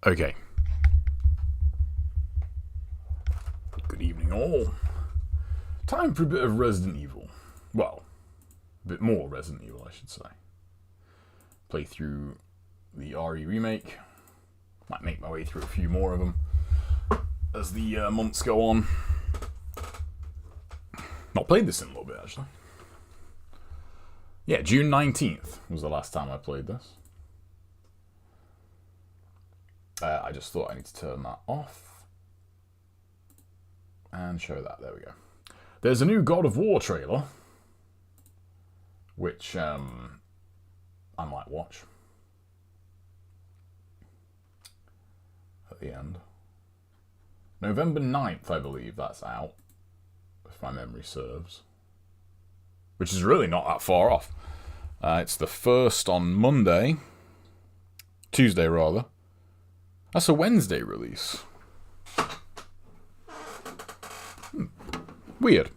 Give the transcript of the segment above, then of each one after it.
Okay. Good evening, all. Time for a bit of Resident Evil. Well, a bit more Resident Evil, I should say. Play through the RE Remake. Might make my way through a few more of them as the months go on. Not played this in a little bit, actually. Yeah, June 19th was the last time I played this. I just thought I need to turn that off and show that. There we go. There's a new God of War trailer, which I might watch at the end. November 9th, I believe that's out, if my memory serves. Which is really not that far off. It's the 1st on Monday. Tuesday, rather. That's a Wednesday release. Weird.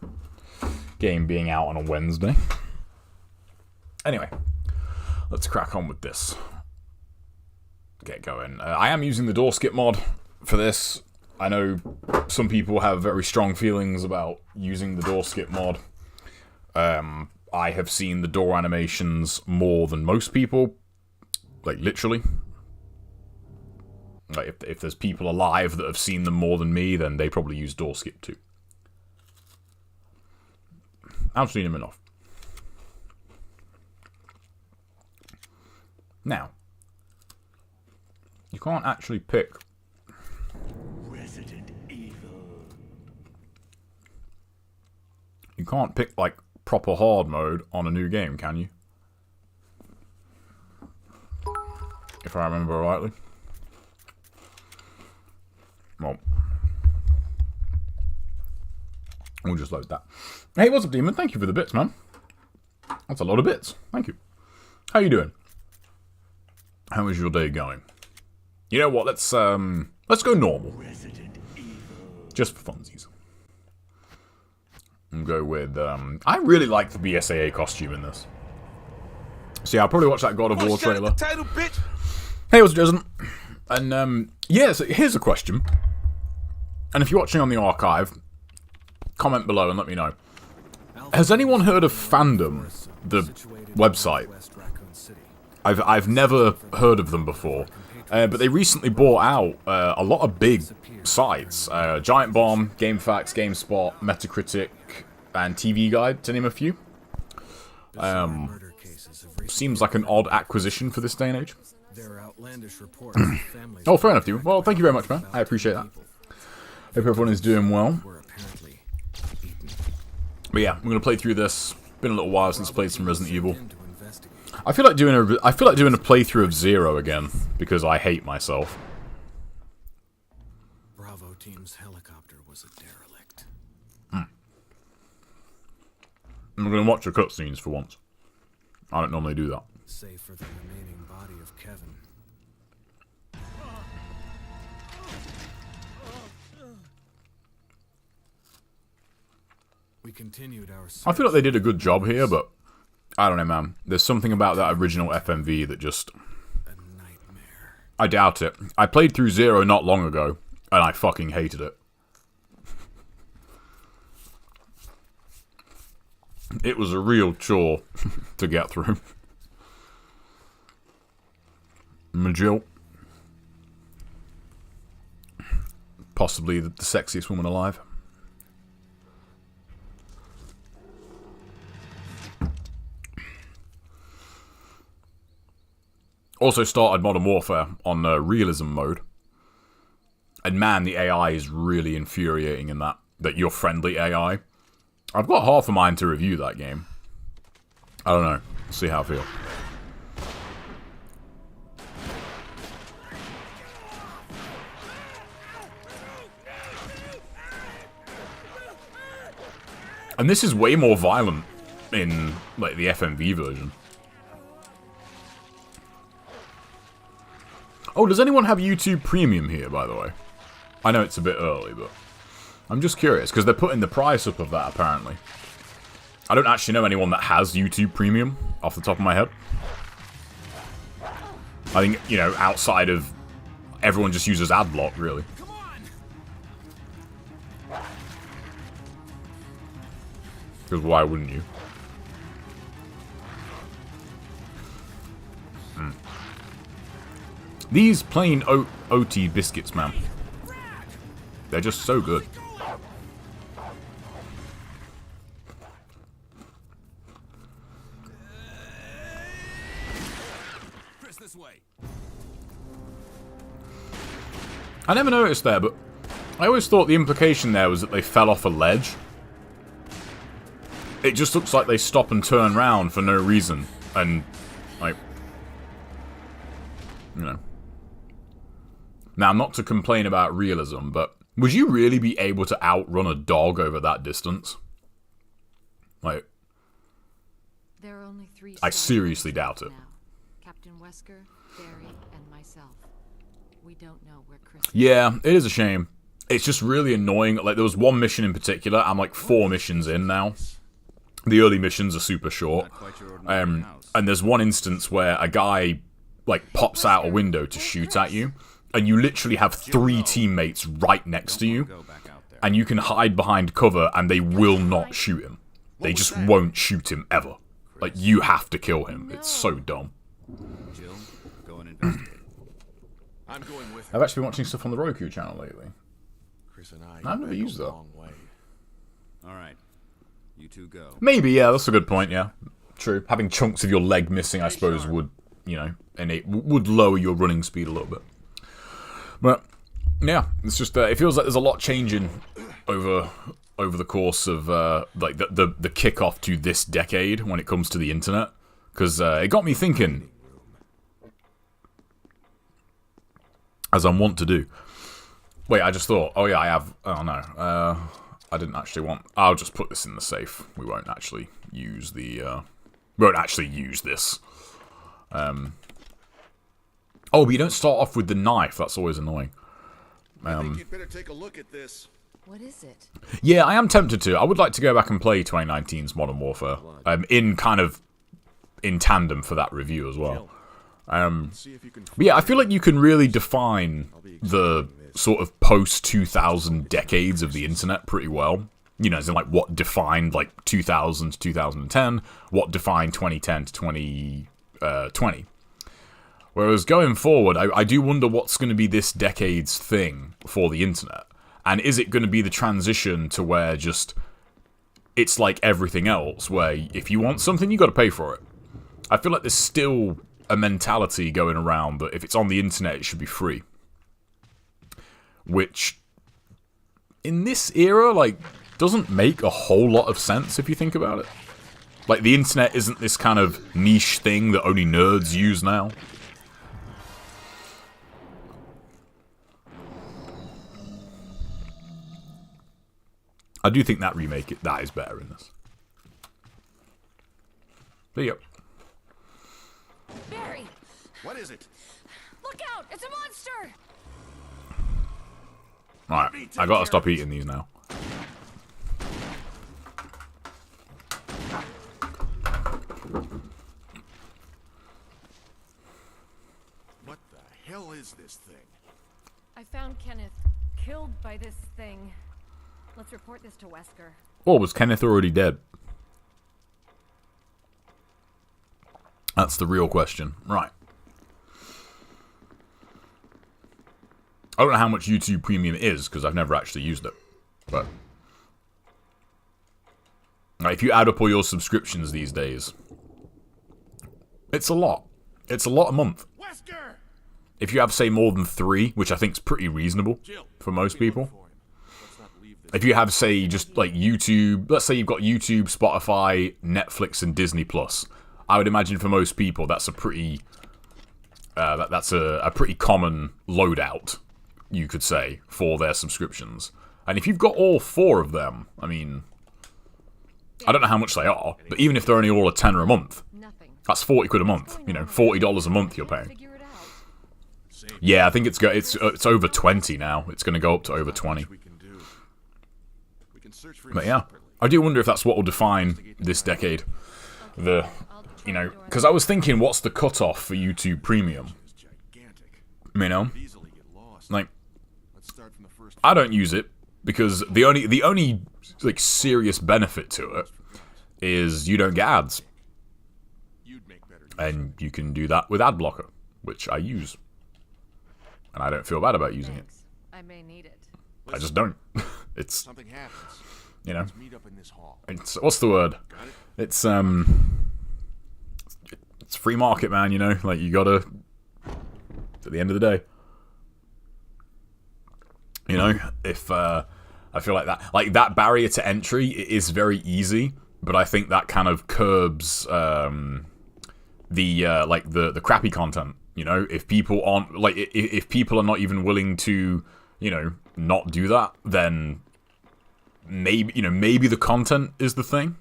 Game being out on a Wednesday. Anyway, let's crack on with this. Get going. I am using the door skip mod for this. I know some people have very strong feelings about using the door skip mod. I have seen the door animations more than most people. Like, literally. Like, if there's people alive that have seen them more than me, then they probably use door skip too. I've seen them enough. Now, you can't actually pick Resident Evil. You can't pick, like, proper hard mode on a new game, can you? If I remember rightly. Well, we'll just load that. Hey, what's up, Demon? Thank you for the bits, man. That's a lot of bits. Thank you. How you doing? How is your day going? You know what? Let's go normal. Resident Evil. Just for funsies. And go with I really like the BSAA costume in this. So yeah, I'll probably watch that God of War trailer. Title, bitch. Hey, what's up, Jason? And yeah, so here's a question. And if you're watching on the archive, comment below and let me know. Has anyone heard of Fandom, the website? I've never heard of them before, but they recently bought out a lot of big sites. Giant Bomb, GameFAQs, GameSpot, Metacritic, and TV Guide, to name a few. Seems like an odd acquisition for this day and age. Oh, fair enough, dude. Well, thank you very much, man. I appreciate that. Hope everyone is doing well. But yeah, I'm gonna play through this. Been a little while since I played some Resident Evil. I feel like doing a playthrough of Zero again because I hate myself. Bravo team's helicopter was a derelict. I'm gonna watch the cutscenes for once. I don't normally do that. Save for the remaining body of Kevin. We continued our I feel like they did a good job here, but I don't know, man. There's something about that original FMV that just... a nightmare. I doubt it. I played through Zero not long ago, and I fucking hated it. It was a real chore to get through. Majil. Possibly the sexiest woman alive. Also started Modern Warfare on realism mode. And man, the AI is really infuriating in that you're friendly AI. I've got half a mind to review that game. I don't know. See how I feel. And this is way more violent in, like, the FMV version. Oh, does anyone have YouTube Premium here, by the way? I know it's a bit early, but I'm just curious, because they're putting the price up of that, apparently. I don't actually know anyone that has YouTube Premium, off the top of my head. I think, you know, outside of everyone just uses ad block, really. Come on! Because why wouldn't you? These plain OT biscuits, man. They're just so good. Chris, this way. I never noticed there, but I always thought the implication there was that they fell off a ledge. It just looks like they stop and turn around for no reason. And, like, you know. Now, not to complain about realism, but would you really be able to outrun a dog over that distance? Like, There are only 3 I stars seriously doubt it. now. Captain Wesker, Barry, and myself. We don't know where Chris is. Yeah, it is a shame. It's just really annoying. Like, there was one mission in particular. I'm like 4 missions in now. The early missions are super short. And there's one instance where a guy, like, pops out a window to shoot at you. And you literally have 3 teammates right next to you. And you can hide behind cover and they will not shoot him. They just won't shoot him ever. Like, you have to kill him. It's so dumb. Jill, go and investigate. I'm going with I've actually been watching stuff on the Roku channel lately. Chris and I I've never used that. long way. All right. You two go. Maybe, yeah, that's a good point, yeah. True. Having chunks of your leg missing, I suppose, would, you know, would lower your running speed a little bit. But, yeah, it's just, it feels like there's a lot changing over the course of, like, the kickoff to this decade when it comes to the internet. Because it got me thinking, as I'm wont to do. Wait, I just thought, oh yeah, I have, oh no, I didn't actually want, I'll just put this in the safe. We won't actually use the, we won't actually use this. Oh, but you don't start off with the knife, that's always annoying. I think you'd better take a look at this. What is it? Yeah, I am tempted to. I would like to go back and play 2019's Modern Warfare, in kind of, in tandem for that review as well. See if you can But yeah, I feel like you can really define the sort of post-2000 decades of the internet pretty well. You know, as in like what defined like 2000 to 2010, what defined 2010 to 2020. Whereas going forward, I do wonder what's going to be this decade's thing for the internet. And is it going to be the transition to where just it's like everything else, where if you want something, you got to pay for it. I feel like there's still a mentality going around that if it's on the internet, it should be free. Which, in this era, like, doesn't make a whole lot of sense if you think about it. Like, the internet isn't this kind of niche thing that only nerds use now. I do think that remake, that is better in this. There you go. Barry! What is it? Look out! It's a monster! Alright, I gotta stop eating these now. What the hell is this thing? I found Kenneth killed by this thing. Let's report this to Wesker. Or was Kenneth already dead? That's the real question. Right. I don't know how much YouTube Premium is, because I've never actually used it. But if you add up all your subscriptions these days, it's a lot. It's a lot a month. Wesker! If you have, say, more than 3, which I think is pretty reasonable for most people. If you have, say, just like YouTube, let's say you've got YouTube, Spotify, Netflix, and Disney Plus. I would imagine for most people that's a pretty, that's a pretty common loadout, you could say, for their subscriptions. And if you've got all 4 of them, I mean, I don't know how much they are, but even if they're only all a tenner a month, Nothing. that's 40 quid a month. You know, $40 a month you're paying. Figure it out. Yeah, I think it's over 20 now. It's going to go up to over 20. We can do. We can search for But yeah, I do wonder if that's what will define this decade. The, you know, because I was thinking, what's the cutoff for YouTube Premium? gigantic. You know, Easily get Like, Let's start from the first. I don't use it because the only like serious benefit to it is you don't get ads, You'd make better. and you can do that with ad blocker, which I use, and I don't feel bad about using it. Thanks. I may need it. I just don't. It's, Something happens. you know, Meet up in this hall. it's, what's the word? Got it? It's free market, man. You know, like you gotta. At the end of the day, you know, if I feel like that barrier to entry is very easy, but I think that kind of curbs the crappy content. You know, if people aren't like if people are not even willing to, you know, not do that, then maybe the content is the thing.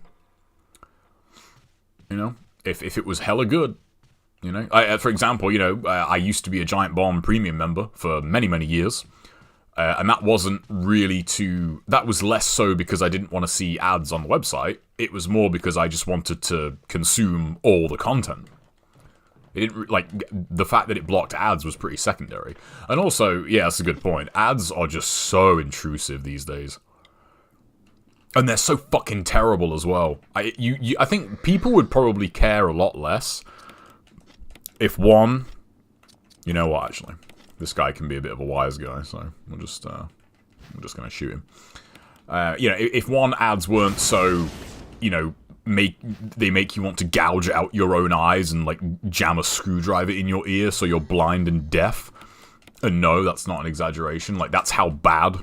You know, if it was hella good, you know, for example, you know, I used to be a Giant Bomb premium member for many years, and that wasn't really that was less so because I didn't want to see ads on the website. It was more because I just wanted to consume all the content. It didn't like the fact that it blocked ads was pretty secondary, and also, yeah, that's a good point. Ads are just so intrusive these days. And they're so fucking terrible as well. I think people would probably care a lot less if one... You know what, actually? This guy can be a bit of a wise guy, so we're just going to shoot him. You know, if one, ads weren't so, you know, they make you want to gouge out your own eyes and, like, jam a screwdriver in your ear so you're blind and deaf. And no, that's not an exaggeration. Like, that's how bad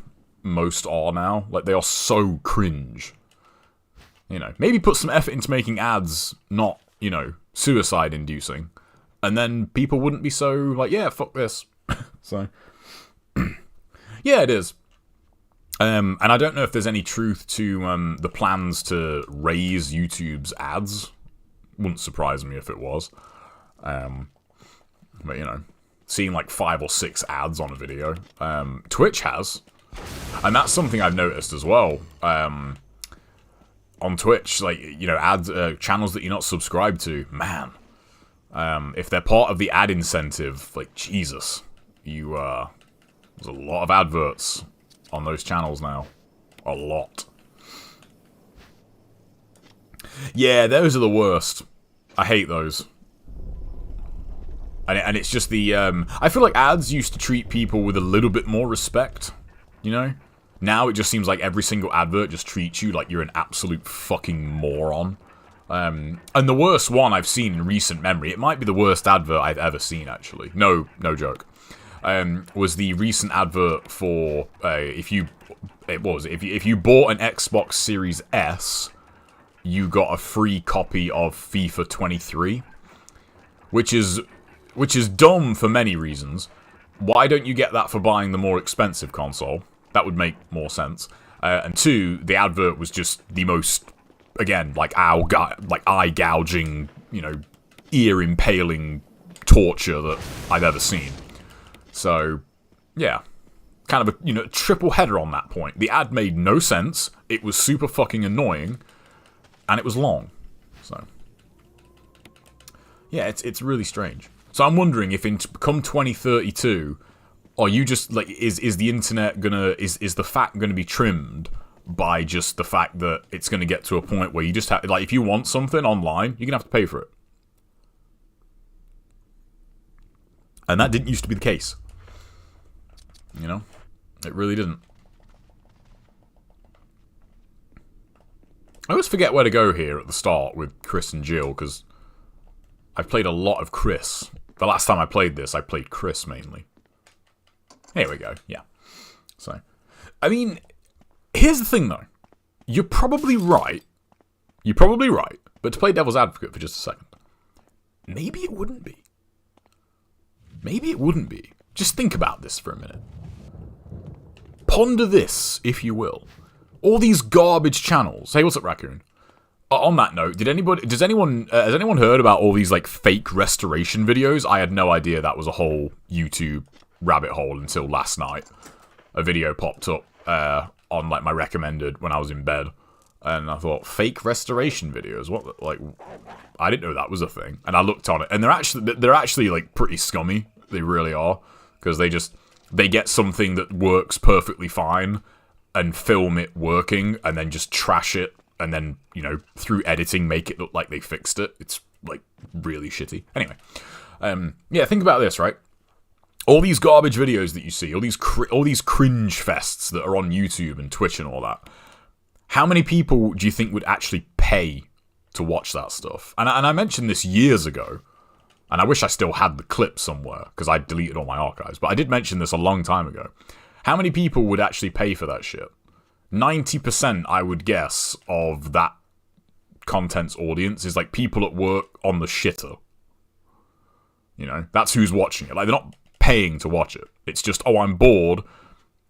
most are now. Like, they are so cringe. You know, maybe put some effort into making ads not, you know, suicide inducing, and then people wouldn't be so like, yeah, fuck this. So yeah, it is. And I don't know if there's any truth to the plans to raise YouTube's ads. Wouldn't surprise me if it was. But you know, seeing like 5 or 6 ads on a video, Twitch has. And that's something I've noticed as well. On Twitch, like, you know, ads, channels that you're not subscribed to, man. If they're part of the ad incentive, like, Jesus, there's a lot of adverts on those channels now. A lot. Yeah, those are the worst. I hate those. And it's just the, I feel like ads used to treat people with a little bit more respect. You know? Now it just seems like every single advert just treats you like you're an absolute fucking moron. And the worst one I've seen in recent memory, it might be the worst advert I've ever seen, actually. No joke. Was the recent advert for, if you bought an Xbox Series S, you got a free copy of FIFA 23. Which is dumb for many reasons. Why don't you get that for buying the more expensive console? That would make more sense. And 2, the advert was just the most, again, like eye gouging, you know, ear impaling torture that I've ever seen. So, yeah, kind of a, you know, triple header on that point. The ad made no sense. It was super fucking annoying, and it was long. So, yeah, it's really strange. So I'm wondering if come 2032. Are you just, like, is the internet gonna, is the fat gonna be trimmed by just the fact that it's gonna get to a point where you just have, like, if you want something online, you're gonna have to pay for it. And that didn't used to be the case. You know? It really didn't. I always forget where to go here at the start with Chris and Jill, because I've played a lot of Chris. The last time I played this, I played Chris mainly. Here we go, yeah. So, I mean, here's the thing though. You're probably right. You're probably right. But to play devil's advocate for just a second, maybe it wouldn't be. Maybe it wouldn't be. Just think about this for a minute. Ponder this, if you will. All these garbage channels. Hey, what's up, Raccoon? On that note, has anyone heard about all these, like, fake restoration videos? I had no idea that was a whole YouTube rabbit hole until last night. A video popped up on, like, my recommended when I was in bed, and I thought, fake restoration videos? What? Like, I didn't know that was a thing. And I looked on it, and they're actually like pretty scummy. They really are, because they just they get something that works perfectly fine and film it working and then just trash it and then, you know, through editing make it look like they fixed it. It's, like, really shitty. Anyway, yeah, think about this, right? All these garbage videos that you see, all these cringe fests that are on YouTube and Twitch and all that, how many people do you think would actually pay to watch that stuff? And I mentioned this years ago, and I wish I still had the clip somewhere, because I deleted all my archives, but I did mention this a long time ago. How many people would actually pay for that shit? 90%, I would guess, of that content's audience is like people at work on the shitter. You know, that's who's watching it. Like, they're not paying to watch it. It's just, oh, I'm bored,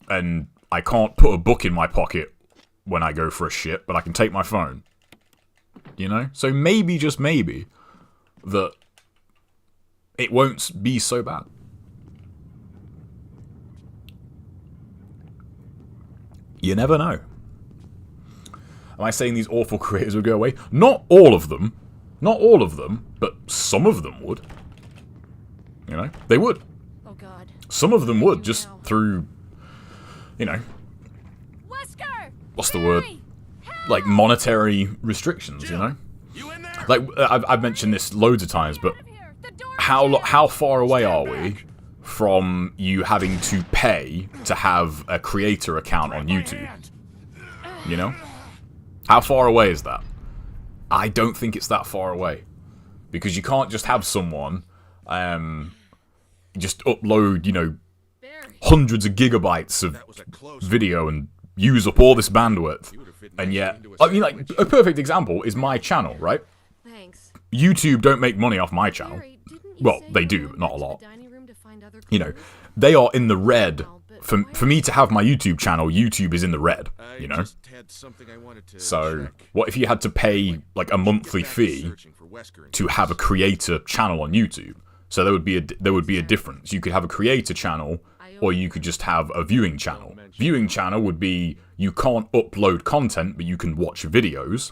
and I can't put a book in my pocket when I go for a shit, but I can take my phone. You know? So maybe, just maybe, that it won't be so bad. You never know. Am I saying these awful creators would go away? Not all of them. Not all of them, but some of them would. You know? They would. Oh God. Some of them would, just through, you know, Wesker! what's the word? Like, monetary restrictions, you know? You in there? Like, I've mentioned this loads of times, but how far away are we from you having to pay to have a creator account on YouTube? You know? How far away is that? I don't think it's that far away. Because you can't just have someone just upload, you know, hundreds of gigabytes of video and use up all this bandwidth. And yet, I mean, like, a perfect example is my channel, right? Thanks. YouTube don't make money off my channel. Barry, didn't you Well, say they you do, went but not back a to the lot. dining room to find other You know, clues? they are in the red. Well, but For why me to have my YouTube channel, YouTube is in the red, I you know? just had something I wanted to So, check. what if you had to pay, like, a monthly Get back to fee searching for Wesker and to have a creator channel on YouTube? So there would be a difference. You could have a creator channel, or you could just have a viewing channel. Viewing channel would be, you can't upload content, but you can watch videos,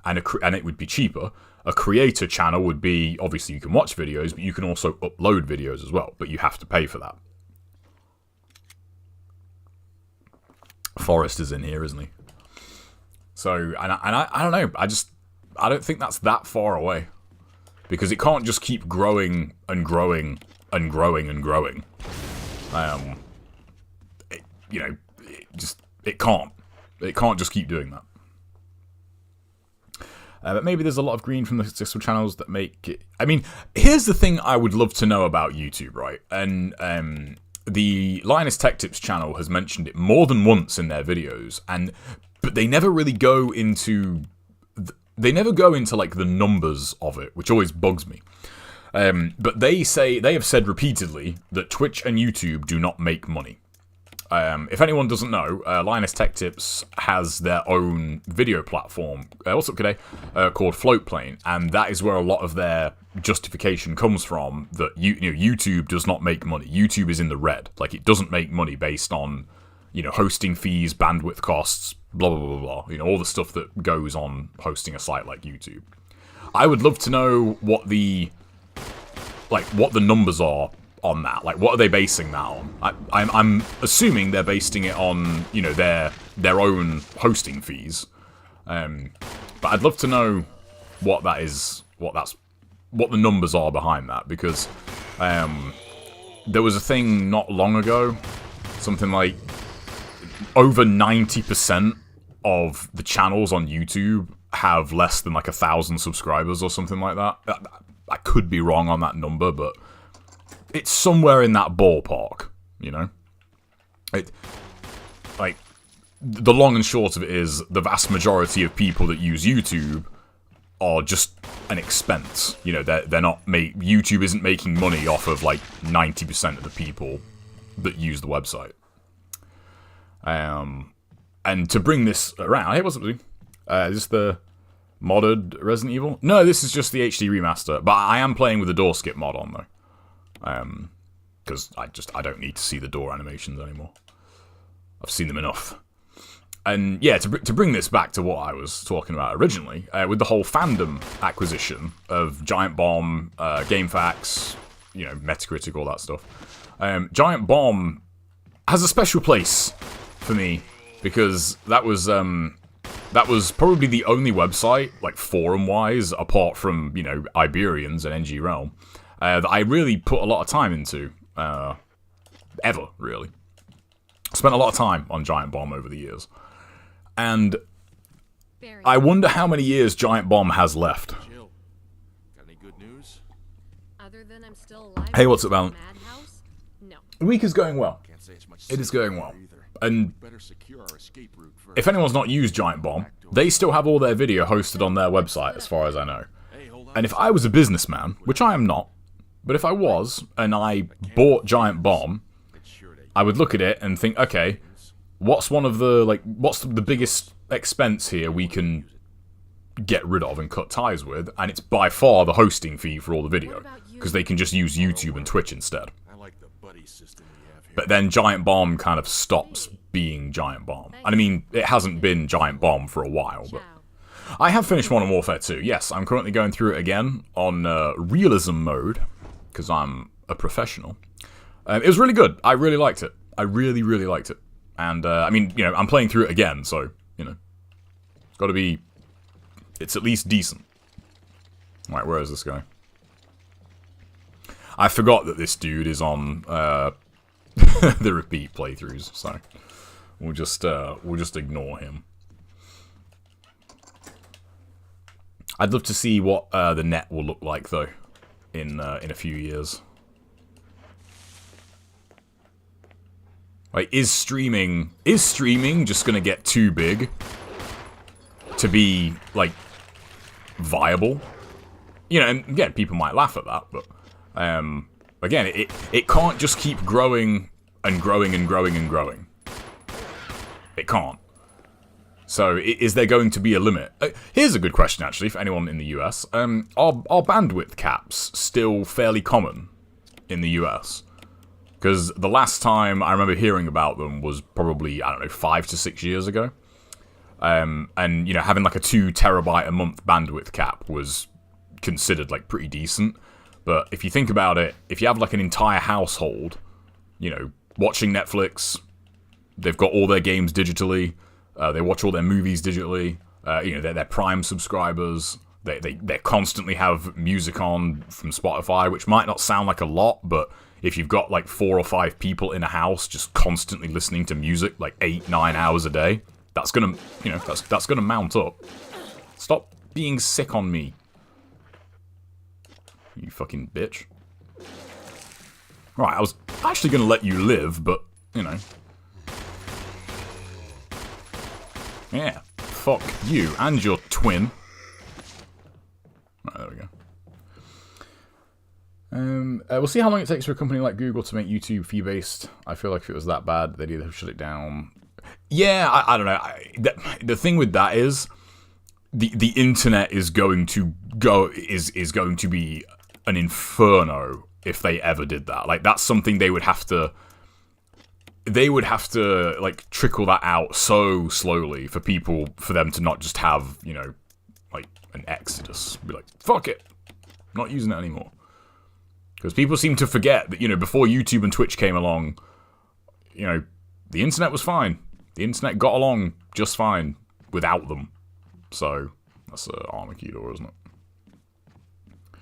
and it would be cheaper. A creator channel would be, obviously you can watch videos, but you can also upload videos as well, but you have to pay for that. Forrest is in here, isn't he? So, and I don't know, I don't think that's that far away. Because it can't just keep growing and growing and growing and growing. You know, it can't. It can't just keep doing that. But maybe there's a lot of green from the successful channels that make it... I mean, here's the thing I would love to know about YouTube, right? And the Linus Tech Tips channel has mentioned it more than once in their videos, but they never really go into... They never go into, like, the numbers of it, which always bugs me. But they have said repeatedly that Twitch and YouTube do not make money. If anyone doesn't know, Linus Tech Tips has their own video platform, what's up today, called Floatplane, and that is where a lot of their justification comes from, that YouTube does not make money. YouTube is in the red. Like, it doesn't make money based on, you know, hosting fees, bandwidth costs, blah, blah, blah, blah, you know, all the stuff that goes on hosting a site like YouTube. I would love to know what the numbers are on that. Like, what are they basing that on? I'm assuming they're basing it on, you know, their own hosting fees. But I'd love to know what that is, what the numbers are behind that, because there was a thing not long ago, something like over 90% of the channels on YouTube have less than like 1,000 subscribers or something like that. I could be wrong on that number, but it's somewhere in that ballpark, you know? Like, the long and short of it is, the vast majority of people that use YouTube are just an expense. You know, they're not YouTube isn't making money off of, like, 90% of the people that use the website. And to bring this around... Hey, what's up, dude? Is this the modded Resident Evil? No, this is just the HD remaster. But I am playing with the door skip mod on, though. Because I don't need to see the door animations anymore. I've seen them enough. And yeah, to bring this back to what I was talking about originally, with the whole fandom acquisition of Giant Bomb, GameFAQs, you know, Metacritic, all that stuff. Giant Bomb has a special place for me because that was probably the only website, like forum-wise, apart from, you know, Iberians and NG Realm, that I really put a lot of time into. Ever, really. Spent a lot of time on Giant Bomb over the years. And Barry. I wonder how many years Giant Bomb has left. Jill, got any good news? Other than I'm still alive. Hey, what's up, Alan? Madhouse? No. The week is going well. Can't say it's much. It is going well. either. And Better secure our escape route first. if anyone's not used Giant Bomb, they still have all their video hosted on their website, as far as I know. Hey, hold on. And if I was a businessman, which I am not, but if I was, and I bought Giant Bomb, It's sure they I would look at it and think, okay, what's the biggest expense here we can get rid of and cut ties with? And it's by far the hosting fee for all the video, because they can just use YouTube and Twitch instead. I like the buddy system we have here. But then Giant Bomb kind of stops being Giant Bomb. And I mean, it hasn't been Giant Bomb for a while, but Ciao. I have finished Modern Warfare 2. Yes, I'm currently going through it again on realism mode, because I'm a professional. It was really good. I really liked it. I really, really liked it. And, I mean, you know, I'm playing through it again, so, you know, it's got to be... It's at least decent. Right, where is this guy? I forgot that this dude is on the repeat playthroughs, so we'll just ignore him. I'd love to see what the net will look like, though, in a few years. Like, is streaming just gonna get too big to be, like, viable? You know, and again, people might laugh at that, but again, it can't just keep growing and growing and growing and growing. It can't. So, is there going to be a limit? Here's a good question, actually, for anyone in the US. Are bandwidth caps still fairly common in the US? Because the last time I remember hearing about them was probably, I don't know, 5 to 6 years ago. And, you know, having like a 2 terabyte a month bandwidth cap was considered, like, pretty decent. But if you think about it, if you have, like, an entire household, you know, watching Netflix, they've got all their games digitally, they watch all their movies digitally, you know, they're Prime subscribers, they constantly have music on from Spotify, which might not sound like a lot, but if you've got, like, 4 or 5 people in a house just constantly listening to music, like, 8-9 hours a day, that's gonna, you know, that's gonna mount up. Stop being sick on me, you fucking bitch. Right, I was actually gonna let you live, but, you know. Yeah, fuck you and your twin. Right, there we go. We'll see how long it takes for a company like Google to make YouTube fee-based. I feel like if it was that bad, they'd either shut it down. Yeah, I don't know. The thing with that is, the internet is going to is going to be an inferno if they ever did that. Like, that's something they would have to like trickle that out so slowly for them to not just have, you know, like an exodus. Be like, fuck it, I'm not using it anymore. Because people seem to forget that, you know, before YouTube and Twitch came along, you know, the internet was fine. The internet got along just fine without them. So, that's an Armageddon, isn't it? I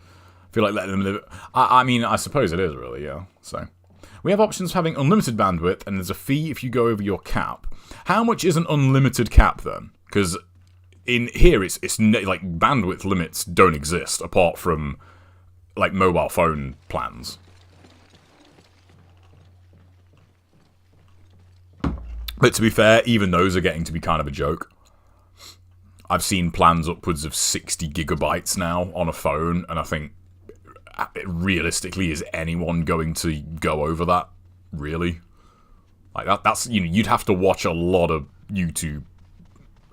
feel like letting them live... I mean, I suppose it is, really, yeah. So, we have options for having unlimited bandwidth, and there's a fee if you go over your cap. How much is an unlimited cap, then? Because in here, it's like, bandwidth limits don't exist, apart from, like, mobile phone plans. But to be fair, even those are getting to be kind of a joke. I've seen plans upwards of 60 gigabytes now on a phone, and I think, realistically, is anyone going to go over that? Really? Like, that's, you know, you'd have to watch a lot of YouTube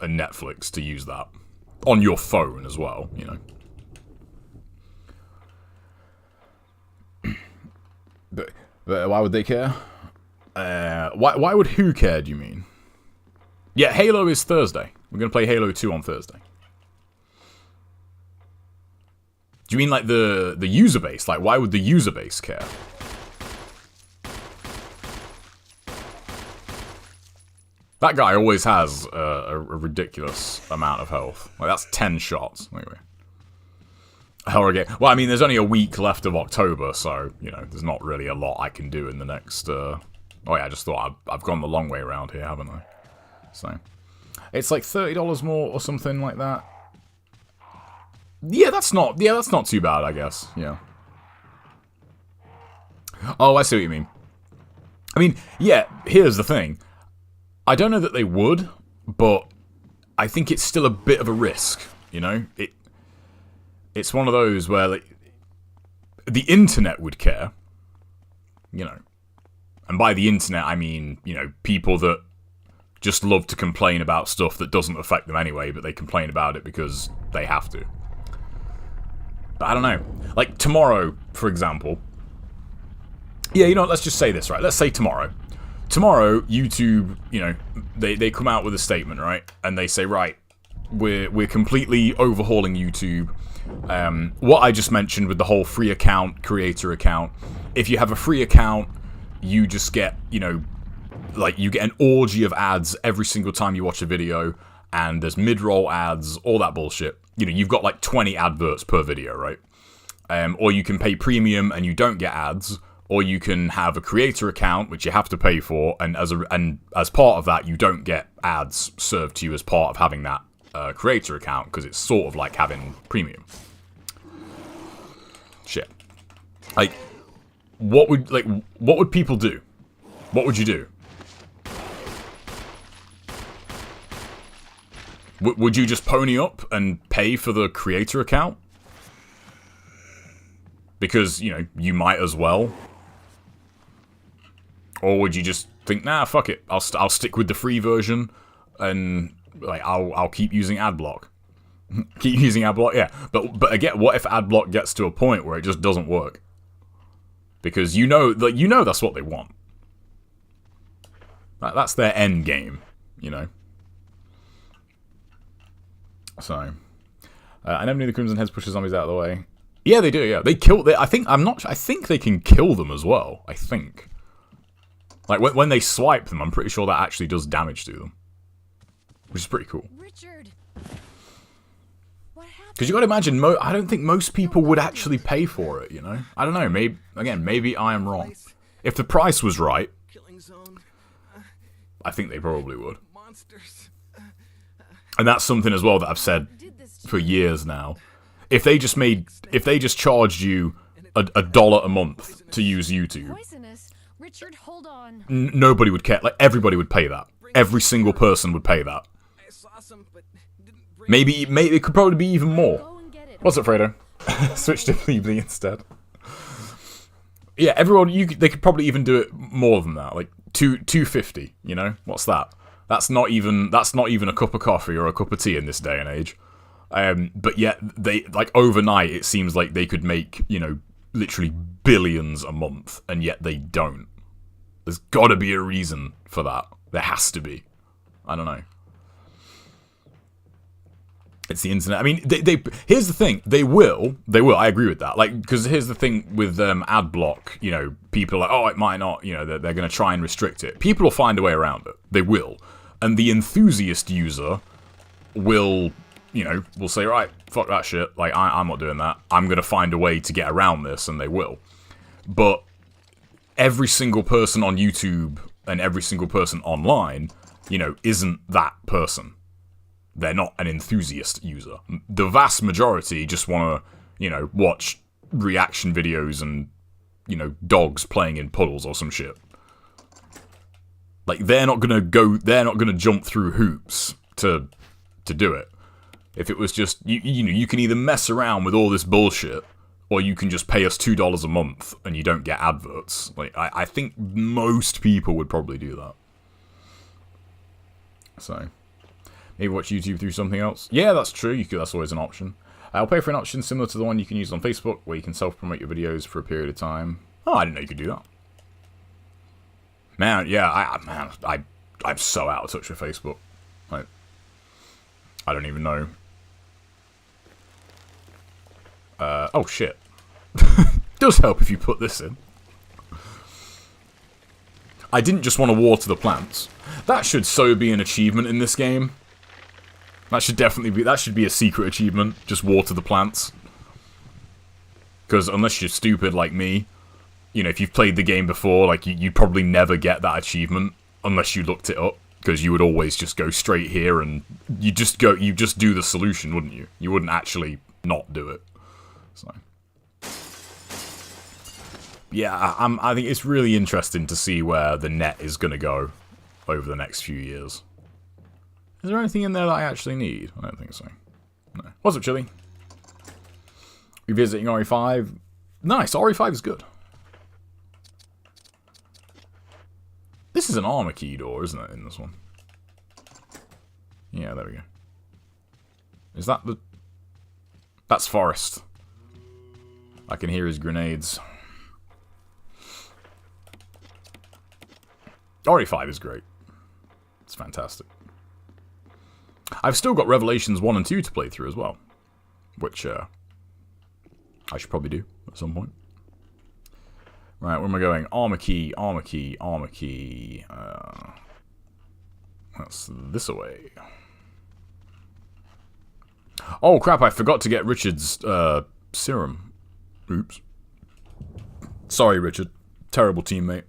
and Netflix to use that. On your phone as well, you know. But why would they care? Why would who care, do you mean? Yeah, Halo is Thursday. We're going to play Halo 2 on Thursday. Do you mean, like, the user base? Like, why would the user base care? That guy always has a ridiculous amount of health. Like, that's 10 shots. Anyway. Horror game. Well, I mean, there's only a week left of October, so, you know, there's not really a lot I can do in the next... Oh, yeah, I just thought I've gone the long way around here, haven't I? So... It's like $30 more or something like that. Yeah, that's not too bad, I guess. Yeah. Oh, I see what you mean. I mean, yeah, here's the thing. I don't know that they would, but I think it's still a bit of a risk, you know? It's one of those where like, the internet would care, you know. And by the internet, I mean, you know, people that just love to complain about stuff that doesn't affect them anyway, but they complain about it because they have to. But I don't know. Like, tomorrow, for example... Yeah, you know what, let's just say this, right? Let's say tomorrow. Tomorrow, YouTube, you know, they come out with a statement, right? And they say, right, we're completely overhauling YouTube. What I just mentioned with the whole free account, creator account. If you have a free account, you just get, you know... Like, you get an orgy of ads every single time you watch a video, and there's mid-roll ads, all that bullshit. You know, you've got like 20 adverts per video, right? Or you can pay premium and you don't get ads, or you can have a creator account, which you have to pay for, and as part of that, you don't get ads served to you as part of having that creator account, because it's sort of like having premium. Shit. Like, what would people do? What would you do? Would you just pony up and pay for the creator account? Because, you know, you might as well. Or would you just think, nah, fuck it, I'll stick with the free version, and like I'll keep using adblock. Keep using adblock, yeah. But again, what if adblock gets to a point where it just doesn't work? Because you know that's what they want. That's their end game, you know. So, I never knew the Crimson Heads push the zombies out of the way. Yeah, they do. Yeah, they kill. I think they can kill them as well. I think. Like when they swipe them, I'm pretty sure that actually does damage to them, which is pretty cool. Richard, what happened? Because you got to imagine, I don't think most people would actually pay for it. You know, I don't know. Maybe I am wrong. If the price was right, Killing zone. I think they probably would. Monsters. And that's something as well that I've said for years now. If they just charged you $1 a month to use YouTube, Poisonous. Richard, hold on. Nobody would care. Like, everybody would pay that. Every single person would pay that. I saw some, but didn't bring Maybe it could probably be even more. Go and get it. What's up, Fredo? Switch to Bleebly instead. Yeah, everyone. They could probably even do it more than that. Like $2.50. You know, what's that? That's not even a cup of coffee or a cup of tea in this day and age. But yet they like overnight. It seems like they could make, you know, literally billions a month, and yet they don't. There's got to be a reason for that. There has to be. I don't know. It's the internet. I mean, they here's the thing. They will. I agree with that. Like, because here's the thing with ad block. You know, people are like, oh, it might not. You know, they're going to try and restrict it. People will find a way around it. They will. And the enthusiast user will, you know, will say, right, fuck that shit. Like, I'm not doing that. I'm going to find a way to get around this, and they will. But every single person on YouTube and every single person online, you know, isn't that person. They're not an enthusiast user. The vast majority just want to, you know, watch reaction videos and, you know, dogs playing in puddles or some shit. Like, they're not gonna jump through hoops to do it. If it was just, you know, you can either mess around with all this bullshit, or you can just pay us $2 a month and you don't get adverts. Like, I think most people would probably do that. So, maybe watch YouTube through something else. Yeah, that's true. That's always an option. I'll pay for an option similar to the one you can use on Facebook, where you can self-promote your videos for a period of time. Oh, I didn't know you could do that. Man, yeah, I'm so out of touch with Facebook. Like, I don't even know. Oh shit. Does help if you put this in. I didn't just want to water the plants. That should so be an achievement in this game. That should definitely be, that should be a secret achievement. Just water the plants. Because unless you're stupid like me, you know, if you've played the game before, like, you'd probably never get that achievement unless you looked it up. Because you would always just go straight here and you just do the solution, wouldn't you? You wouldn't actually not do it. So. Yeah, I think it's really interesting to see where the net is going to go over the next few years. Is there anything in there that I actually need? I don't think so. No. What's up, Chili? Revisiting RE5. Nice, RE5 is good. This is an armor key door, isn't it, in this one? Yeah, there we go. Is that the... That's Forrest. I can hear his grenades. RE5 is great. It's fantastic. I've still got Revelations 1 and 2 to play through as well. Which, I should probably do at some point. Right, where am I going? Armor key, armor key, armor key. That's this away. Oh crap, I forgot to get Richard's serum. Oops. Sorry, Richard. Terrible teammate.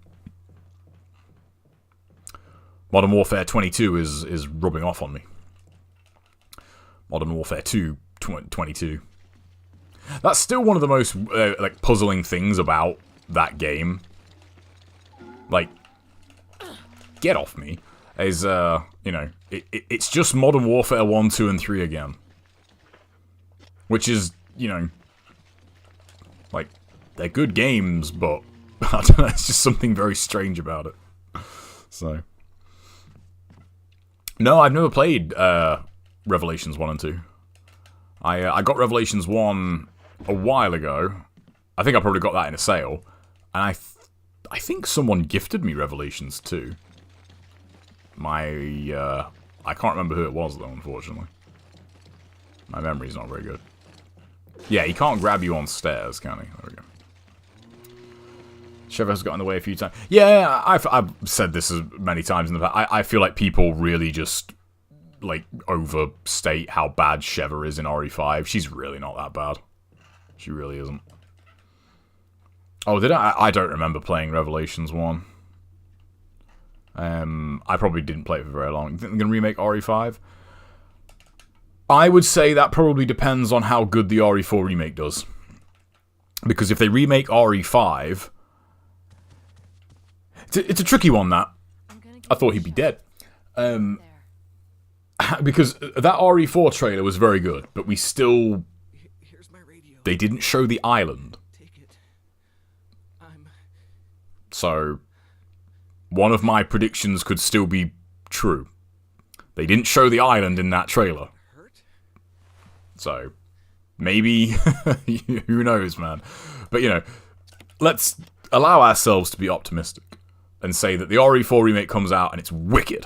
Modern Warfare 22 is rubbing off on me. Modern Warfare 2 22. That's still one of the most like puzzling things about that game. Like, get off me. Is you know, it's just Modern Warfare 1, 2, and 3 again. Which is, you know, like, they're good games, but I don't know, it's just something very strange about it. So, no, I've never played Revelations 1 and 2. I got Revelations 1 a while ago. I think I probably got that in a sale. And I think someone gifted me Revelations 2. I can't remember who it was, though, unfortunately. My memory's not very good. Yeah, he can't grab you on stairs, can he? There we go. Chever's got in the way a few times. Yeah, I've said this as many times in the past. I feel like people really just, like, overstate how bad Chever is in RE5. She's really not that bad. She really isn't. Oh, did I? I don't remember playing Revelations 1. I probably didn't play it for very long. You think they're going to remake RE5? I would say that probably depends on how good the RE4 remake does. Because if they remake RE5... It's a tricky one, that. I thought he'd be dead. Because that RE4 trailer was very good, but we still... Here's my radio. They didn't show the island. Take it. So, one of my predictions could still be true. They didn't show the island in that trailer. Hurt? So, maybe... who knows, man. But, you know, let's allow ourselves to be optimistic. And say that the RE4 remake comes out and it's wicked.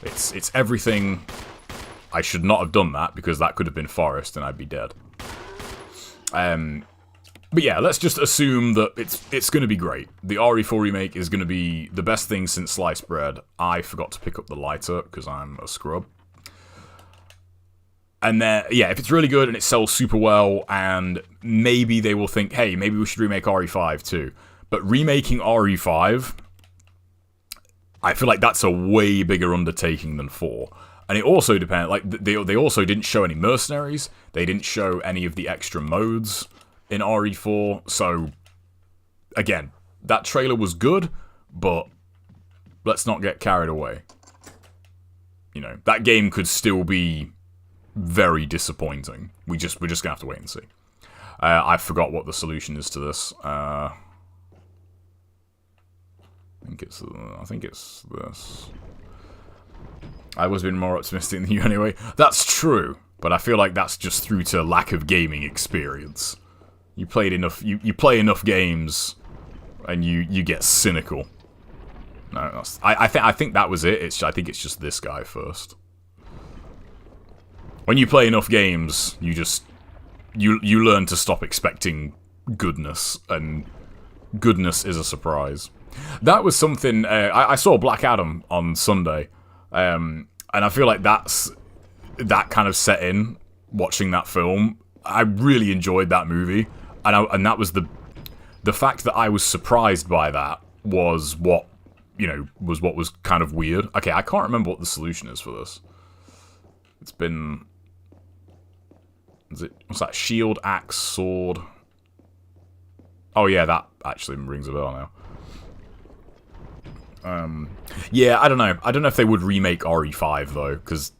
It's everything. I should not have done that because that could have been Forrest and I'd be dead. But yeah, let's just assume that it's going to be great. The RE4 remake is going to be the best thing since sliced bread. I forgot to pick up the lighter because I'm a scrub. And then, yeah, if it's really good and it sells super well, and maybe they will think, hey, maybe we should remake RE5 too. But remaking RE5, I feel like that's a way bigger undertaking than 4. And it also depends, like, they also didn't show any mercenaries. They didn't show any of the extra modes in RE4. So, again, that trailer was good, but let's not get carried away. You know, that game could still be very disappointing. We're just gonna have to wait and see. I forgot what the solution is to this. I think it's this. I was been more optimistic than you anyway. That's true, but I feel like that's just through to lack of gaming experience. You played enough. You play enough games, and you get cynical. No, that's, I think that was it. I think it's just this guy first. When you play enough games, you learn to stop expecting goodness, and goodness is a surprise. That was something... I saw Black Adam on Sunday, and I feel like that kind of set in, watching that film. I really enjoyed that movie, and that was the fact that I was surprised by that was what, was what was kind of weird. Okay, I can't remember what the solution is for this. It's been... what's that? Shield, axe, sword. Oh yeah, that actually rings a bell now. Yeah, I don't know. I don't know if they would remake RE5 though, because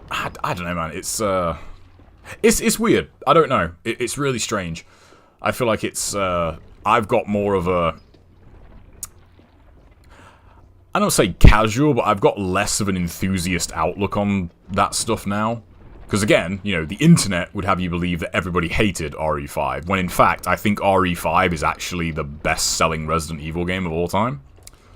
I don't know, man. It's weird. I don't know. It's really strange. I feel like it's I've got more of a, I don't say casual, but I've got less of an enthusiast outlook on that stuff now. Because again, the internet would have you believe that everybody hated RE5, when in fact, I think RE5 is actually the best-selling Resident Evil game of all time.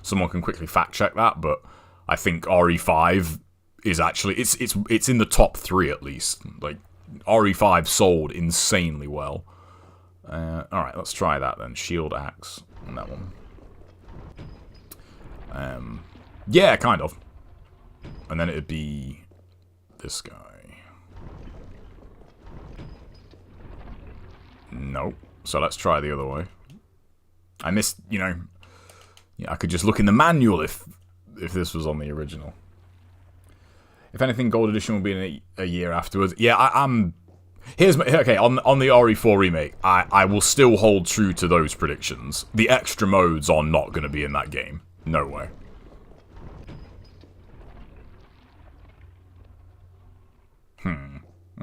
Someone can quickly fact-check that, but I think RE5 is actually, it's in the top 3 at least. Like, RE5 sold insanely well. Alright, let's try that then. Shield axe on that one. Yeah, kind of. And then it'd be this guy. Nope. So let's try the other way. I missed, I could just look in the manual if this was on the original. If anything, Gold Edition will be in a year afterwards. Yeah, I'm... Here's my... Okay, on the RE4 remake, I will still hold true to those predictions. The extra modes are not going to be in that game. No way.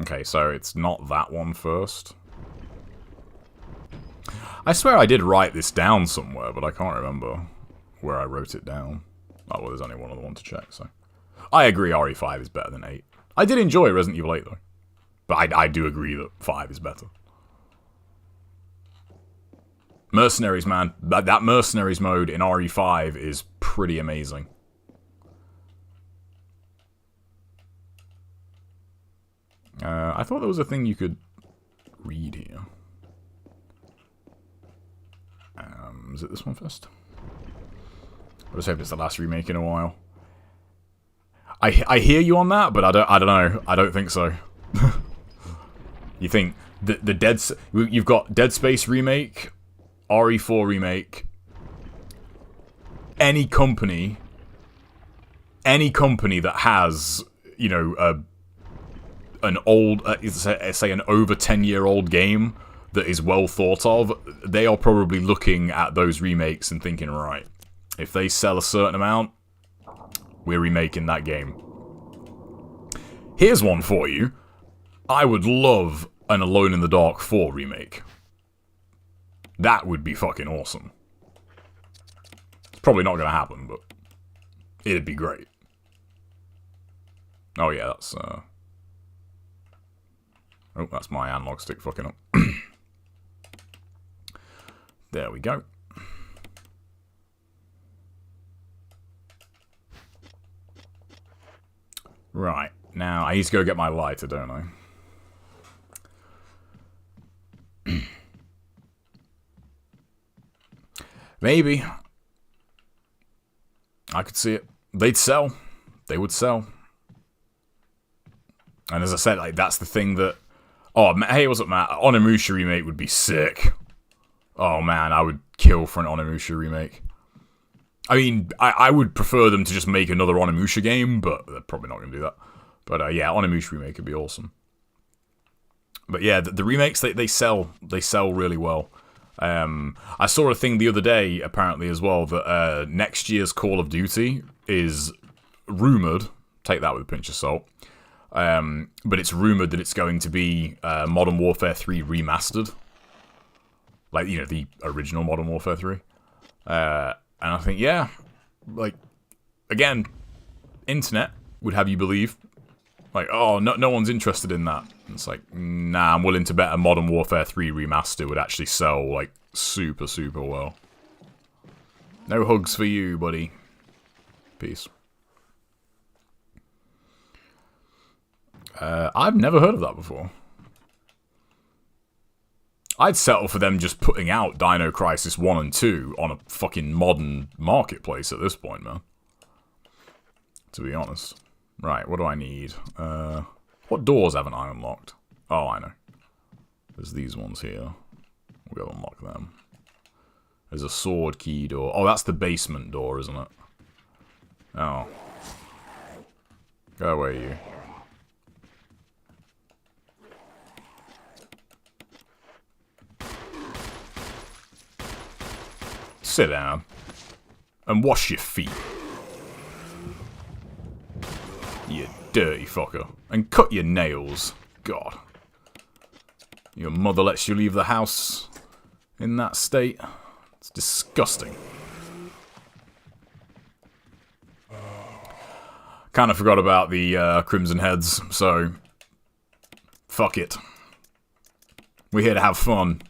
Okay, so it's not that one first. I swear I did write this down somewhere, but I can't remember where I wrote it down. Oh, well, there's only one other one to check, so... I agree RE5 is better than 8. I did enjoy Resident Evil 8, though. But I do agree that 5 is better. Mercenaries, man. That Mercenaries mode in RE5 is pretty amazing. I thought there was a thing you could read here. Is it this one first? I just hope it's the last remake in a while. I hear you on that, but I don't know. I don't think so. You think you've got Dead Space remake, RE4 remake. Any company that has an old, say an over 10-year-old game that is well thought of, they are probably looking at those remakes and thinking, right, if they sell a certain amount, we're remaking that game. Here's one for you. I would love an Alone in the Dark 4 remake. That would be fucking awesome. It's probably not going to happen, but it'd be great. Oh yeah, that's oh, that's my analog stick fucking up. There we go. Right, now I need to go get my lighter, don't I? Maybe. I could see it. They'd sell. They would sell. And as I said, like, that's the thing that... Oh, hey, what's up, Matt? Onimusha remake would be sick. Oh, man, I would kill for an Onimusha remake. I mean, I would prefer them to just make another Onimusha game, but they're probably not going to do that. But yeah, Onimusha remake would be awesome. But yeah, the remakes, they sell really well. I saw a thing the other day, apparently, as well, that next year's Call of Duty is rumoured, take that with a pinch of salt, but it's rumoured that it's going to be Modern Warfare 3 remastered. Like, the original Modern Warfare 3. And I think, yeah, like, again, internet would have you believe, like, oh, no one's interested in that. And it's like, nah, I'm willing to bet a Modern Warfare 3 remaster would actually sell, like, super, super well. No hugs for you, buddy. Peace. I've never heard of that before. I'd settle for them just putting out Dino Crisis 1 and 2 on a fucking modern marketplace at this point, man. To be honest. Right, what do I need? What doors haven't I unlocked? Oh, I know. There's these ones here. We'll go unlock them. There's a sword key door. Oh, that's the basement door, isn't it? Oh. Go away, you. Sit down. And wash your feet. You dirty fucker. And cut your nails. God. Your mother lets you leave the house in that state. It's disgusting. Kind of forgot about the Crimson Heads, so fuck it. We're here to have fun.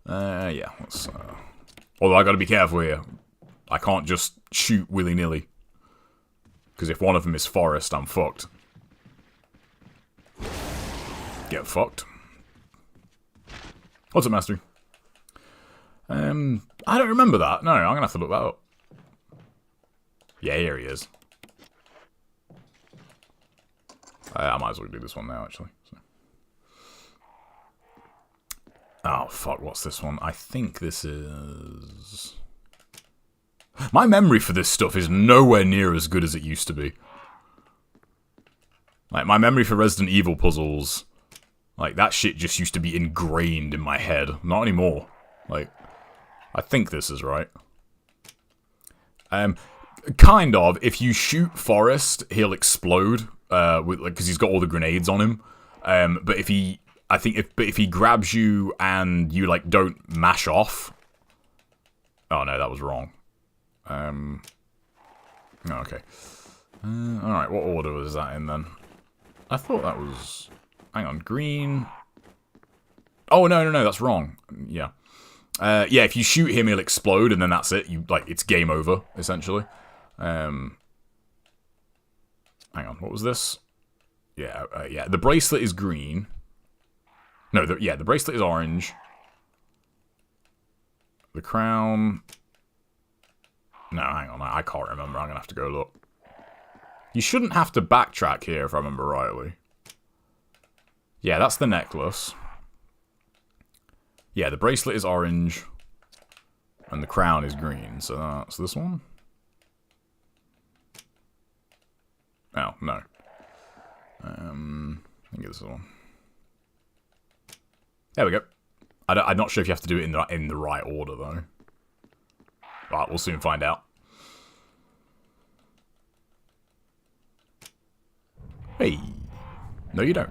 Yeah, let's... Although I gotta be careful here. I can't just shoot willy-nilly. Because if one of them is Forest, I'm fucked. Get fucked. What's up, Mastery? I don't remember that. No, I'm gonna have to look that up. Yeah, here he is. I might as well do this one now, actually. So. Oh, fuck, what's this one? I think this is... My memory for this stuff is nowhere near as good as it used to be. Like, my memory for Resident Evil puzzles... Like, that shit just used to be ingrained in my head. Not anymore. Like, I think this is right. Kind of. If you shoot Forrest, he'll explode. Because he's got all the grenades on him. But if he... I think if he grabs you and you, like, don't mash off... Oh, no, that was wrong. Oh, okay. Alright, what order was that in, then? I thought that was... Hang on, green... Oh, no, that's wrong. Yeah. Yeah, if you shoot him, he'll explode, and then that's it. It's game over, essentially. Hang on, what was this? Yeah, yeah, the bracelet is green. No, the bracelet is orange. The crown... No, hang on, I can't remember. I'm gonna have to go look. You shouldn't have to backtrack here, if I remember rightly. Yeah, that's the necklace. Yeah, the bracelet is orange. And the crown is green, so that's this one? Oh, no. I think it's this one. There we go. I'm not sure if you have to do it in the right order, though. But we'll soon find out. Hey. No, you don't.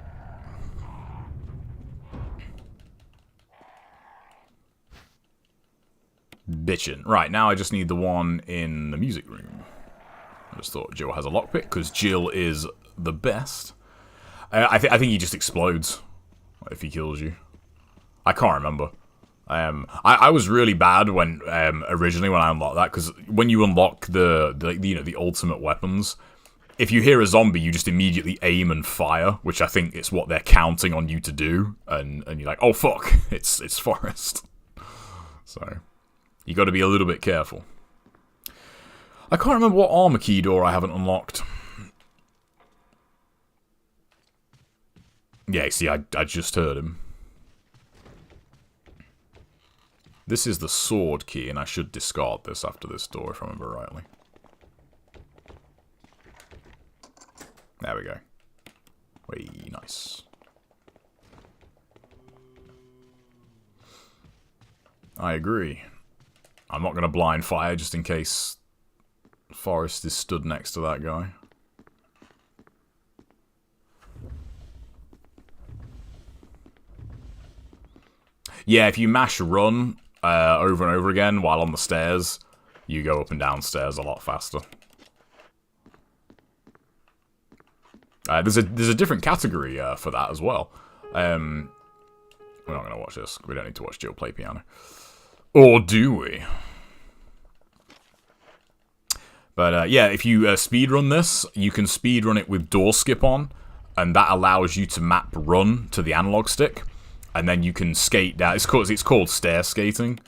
Bitchin'. Right, now I just need the one in the music room. I just thought Jill has a lockpick, because Jill is the best. I think he just explodes if he kills you. I can't remember. I was really bad when originally when I unlocked that, because when you unlock the ultimate weapons, if you hear a zombie, you just immediately aim and fire, which I think is what they're counting on you to do, and you're like, oh fuck, it's Forrest. So you got to be a little bit careful. I can't remember what armor key door I haven't unlocked. Yeah, see, I just heard him. This is the sword key, and I should discard this after this door, if I remember rightly. There we go. Way nice. I agree. I'm not going to blind fire just in case Forrest is stood next to that guy. Yeah, if you mash run over and over again while on the stairs, you go up and down stairs a lot faster. There's a different category for that as well. We're not going to watch this. We don't need to watch Jill play piano. Or do we? But yeah, if you speedrun this, you can speedrun it with door skip on, and that allows you to map run to the analog stick. and then you can skate down. It's called stair skating,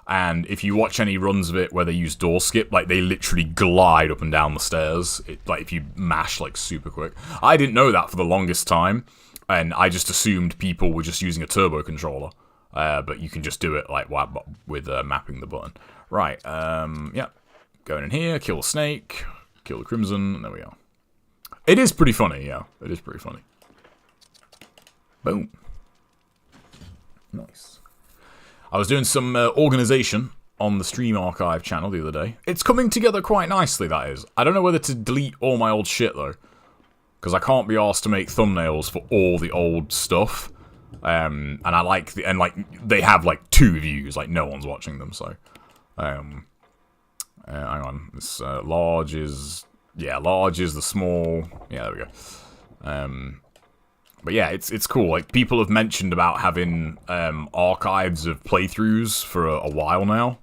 and if you watch any runs of it where they use door skip, like they literally glide up and down the stairs. Like if you mash like super quick. I didn't know that for the longest time, and I just assumed people were just using a turbo controller. But you can just do it like with mapping the button. Right. Yeah. Going in here, kill the snake, kill the crimson, and there we are. It is pretty funny. Yeah, it is pretty funny. Boom. Nice. I was doing some organization on the Stream Archive channel the other day. It's coming together quite nicely, that is. I don't know whether to delete all my old shit, though. Because I can't be asked to make thumbnails for all the old stuff. And I like they have like 2 views, like no one's watching them, so. Hang on. This large is the small. Yeah, there we go. But yeah, it's cool. Like, people have mentioned about having archives of playthroughs for a while now.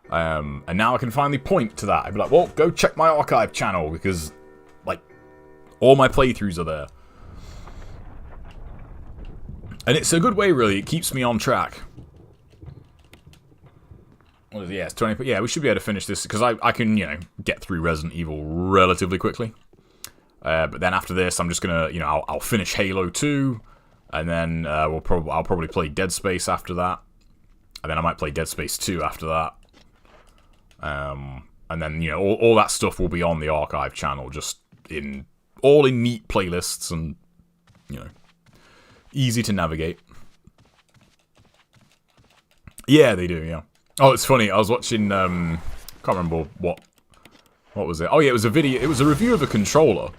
And now I can finally point to that. I'd be like, well, go check my archive channel, because, like, all my playthroughs are there. And it's a good way, really. It keeps me on track. What is it? Yeah, it's 20. Yeah, we should be able to finish this, because I can, you know, get through Resident Evil relatively quickly. But then after this, I'm just gonna, you know, I'll finish Halo 2, and then I'll probably play Dead Space after that, and then I might play Dead Space 2 after that. And then, you know, all that stuff will be on the archive channel, just all in neat playlists, and, you know, easy to navigate. Yeah, they do. Yeah. Oh, it's funny. I was watching. Can't remember what was it. Oh yeah, it was a video. It was a review of a controller.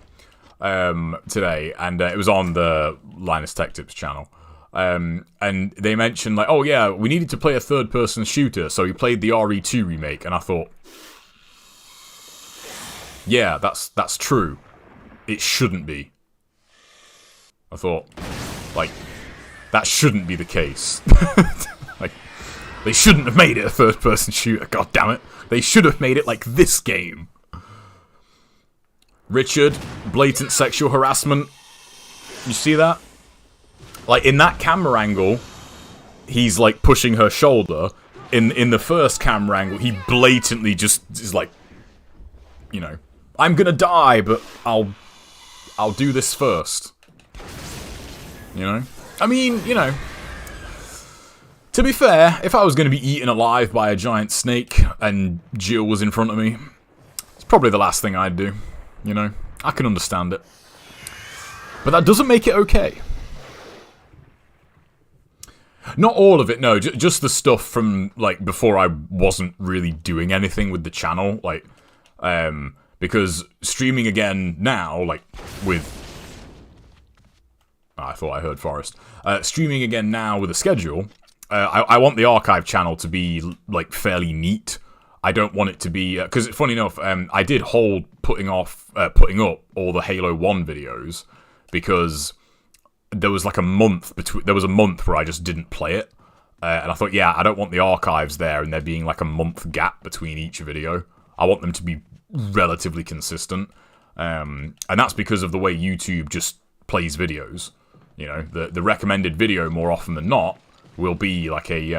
Today, and it was on the Linus Tech Tips channel. And they mentioned, like, oh yeah, we needed to play a third-person shooter, so we played the RE2 remake, and I thought, yeah, that's true. It shouldn't be. I thought, like, that shouldn't be the case. Like, they shouldn't have made it a third-person shooter, god damn it. They should have made it like this game. Richard, blatant sexual harassment. You see that? Like, in that camera angle, he's, like, pushing her shoulder. In the first camera angle, he blatantly just is like, you know, I'm gonna die, but I'll do this first. You know? I mean, you know, to be fair, if I was gonna be eaten alive by a giant snake and Jill was in front of me, it's probably the last thing I'd do. You know, I can understand it. But that doesn't make it okay. Not all of it, no. Just the stuff from, like, before I wasn't really doing anything with the channel. Like, because streaming again now, like, with... Oh, I thought I heard Forrest. Streaming again now with a schedule, I want the archive channel to be, like, fairly neat. I don't want it to be... Because, funny enough, I did hold putting up all the Halo 1 videos, because there was like a month between... There was a month where I just didn't play it. And I thought, yeah, I don't want the archives there and there being like a month gap between each video. I want them to be relatively consistent. And that's because of the way YouTube just plays videos. You know, the recommended video, more often than not, will be like a...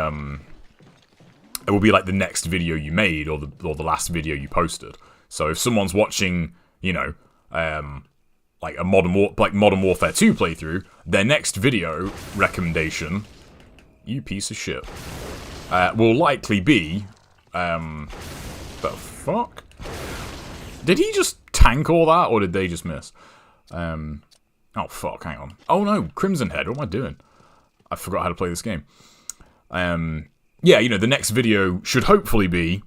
it will be like the next video you made, or the last video you posted. So if someone's watching, you know, like a Modern Warfare 2 playthrough, their next video recommendation, you piece of shit, will likely be, the fuck? Did he just tank all that, or did they just miss? Oh fuck, hang on. Oh no, Crimson Head, what am I doing? I forgot how to play this game. Yeah, you know, the next video should hopefully be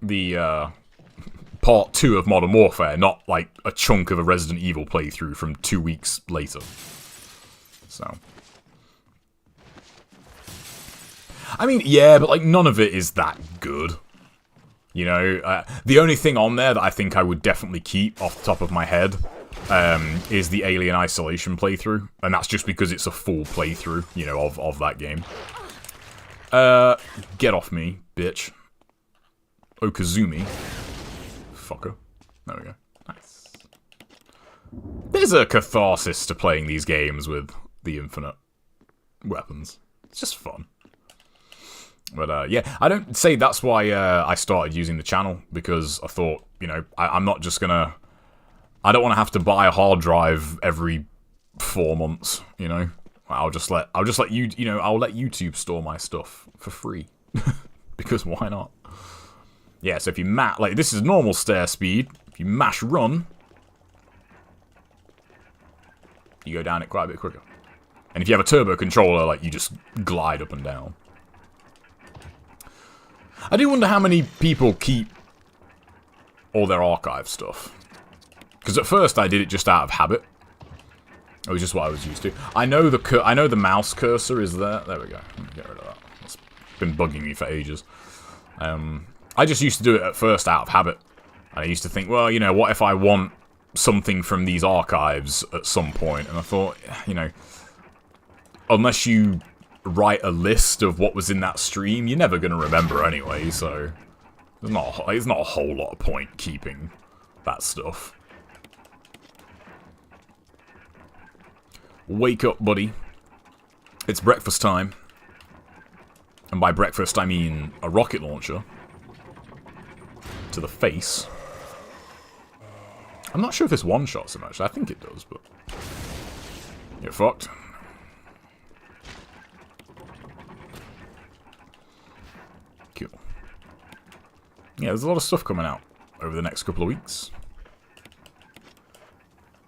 the part 2 of Modern Warfare, not like a chunk of a Resident Evil playthrough from 2 weeks later. So, I mean, yeah, but like none of it is that good. You know, the only thing on there that I think I would definitely keep off the top of my head is the Alien Isolation playthrough, and that's just because it's a full playthrough, you know, of that game. Get off me, bitch. Okazumi. Fucker. There we go. Nice. There's a catharsis to playing these games with the Infinite. weapons. It's just fun. But yeah, I don't say that's why I started using the channel, because I thought, you know, I'm not just gonna... I don't want to have to buy a hard drive every 4 months, you know? I'll just let you, you know, I'll let YouTube store my stuff for free. Because why not? Yeah, so if you like, this is normal stair speed. If you mash run, you go down it quite a bit quicker. And if you have a turbo controller, like, you just glide up and down. I do wonder how many people keep all their archive stuff. Because at first I did it just out of habit. It was just what I was used to. I know the mouse cursor is there. There we go. Let me get rid of that. It's been bugging me for ages. I just used to do it at first out of habit. And I used to think, well, you know, what if I want something from these archives at some point? And I thought, you know, unless you write a list of what was in that stream, you're never going to remember anyway, so there's not a whole lot of point keeping that stuff. Wake up, buddy. It's breakfast time. And by breakfast, I mean a rocket launcher. To the face. I'm not sure if this one-shots him, actually. I think it does, but... Get fucked. Cool. Yeah, there's a lot of stuff coming out over the next couple of weeks.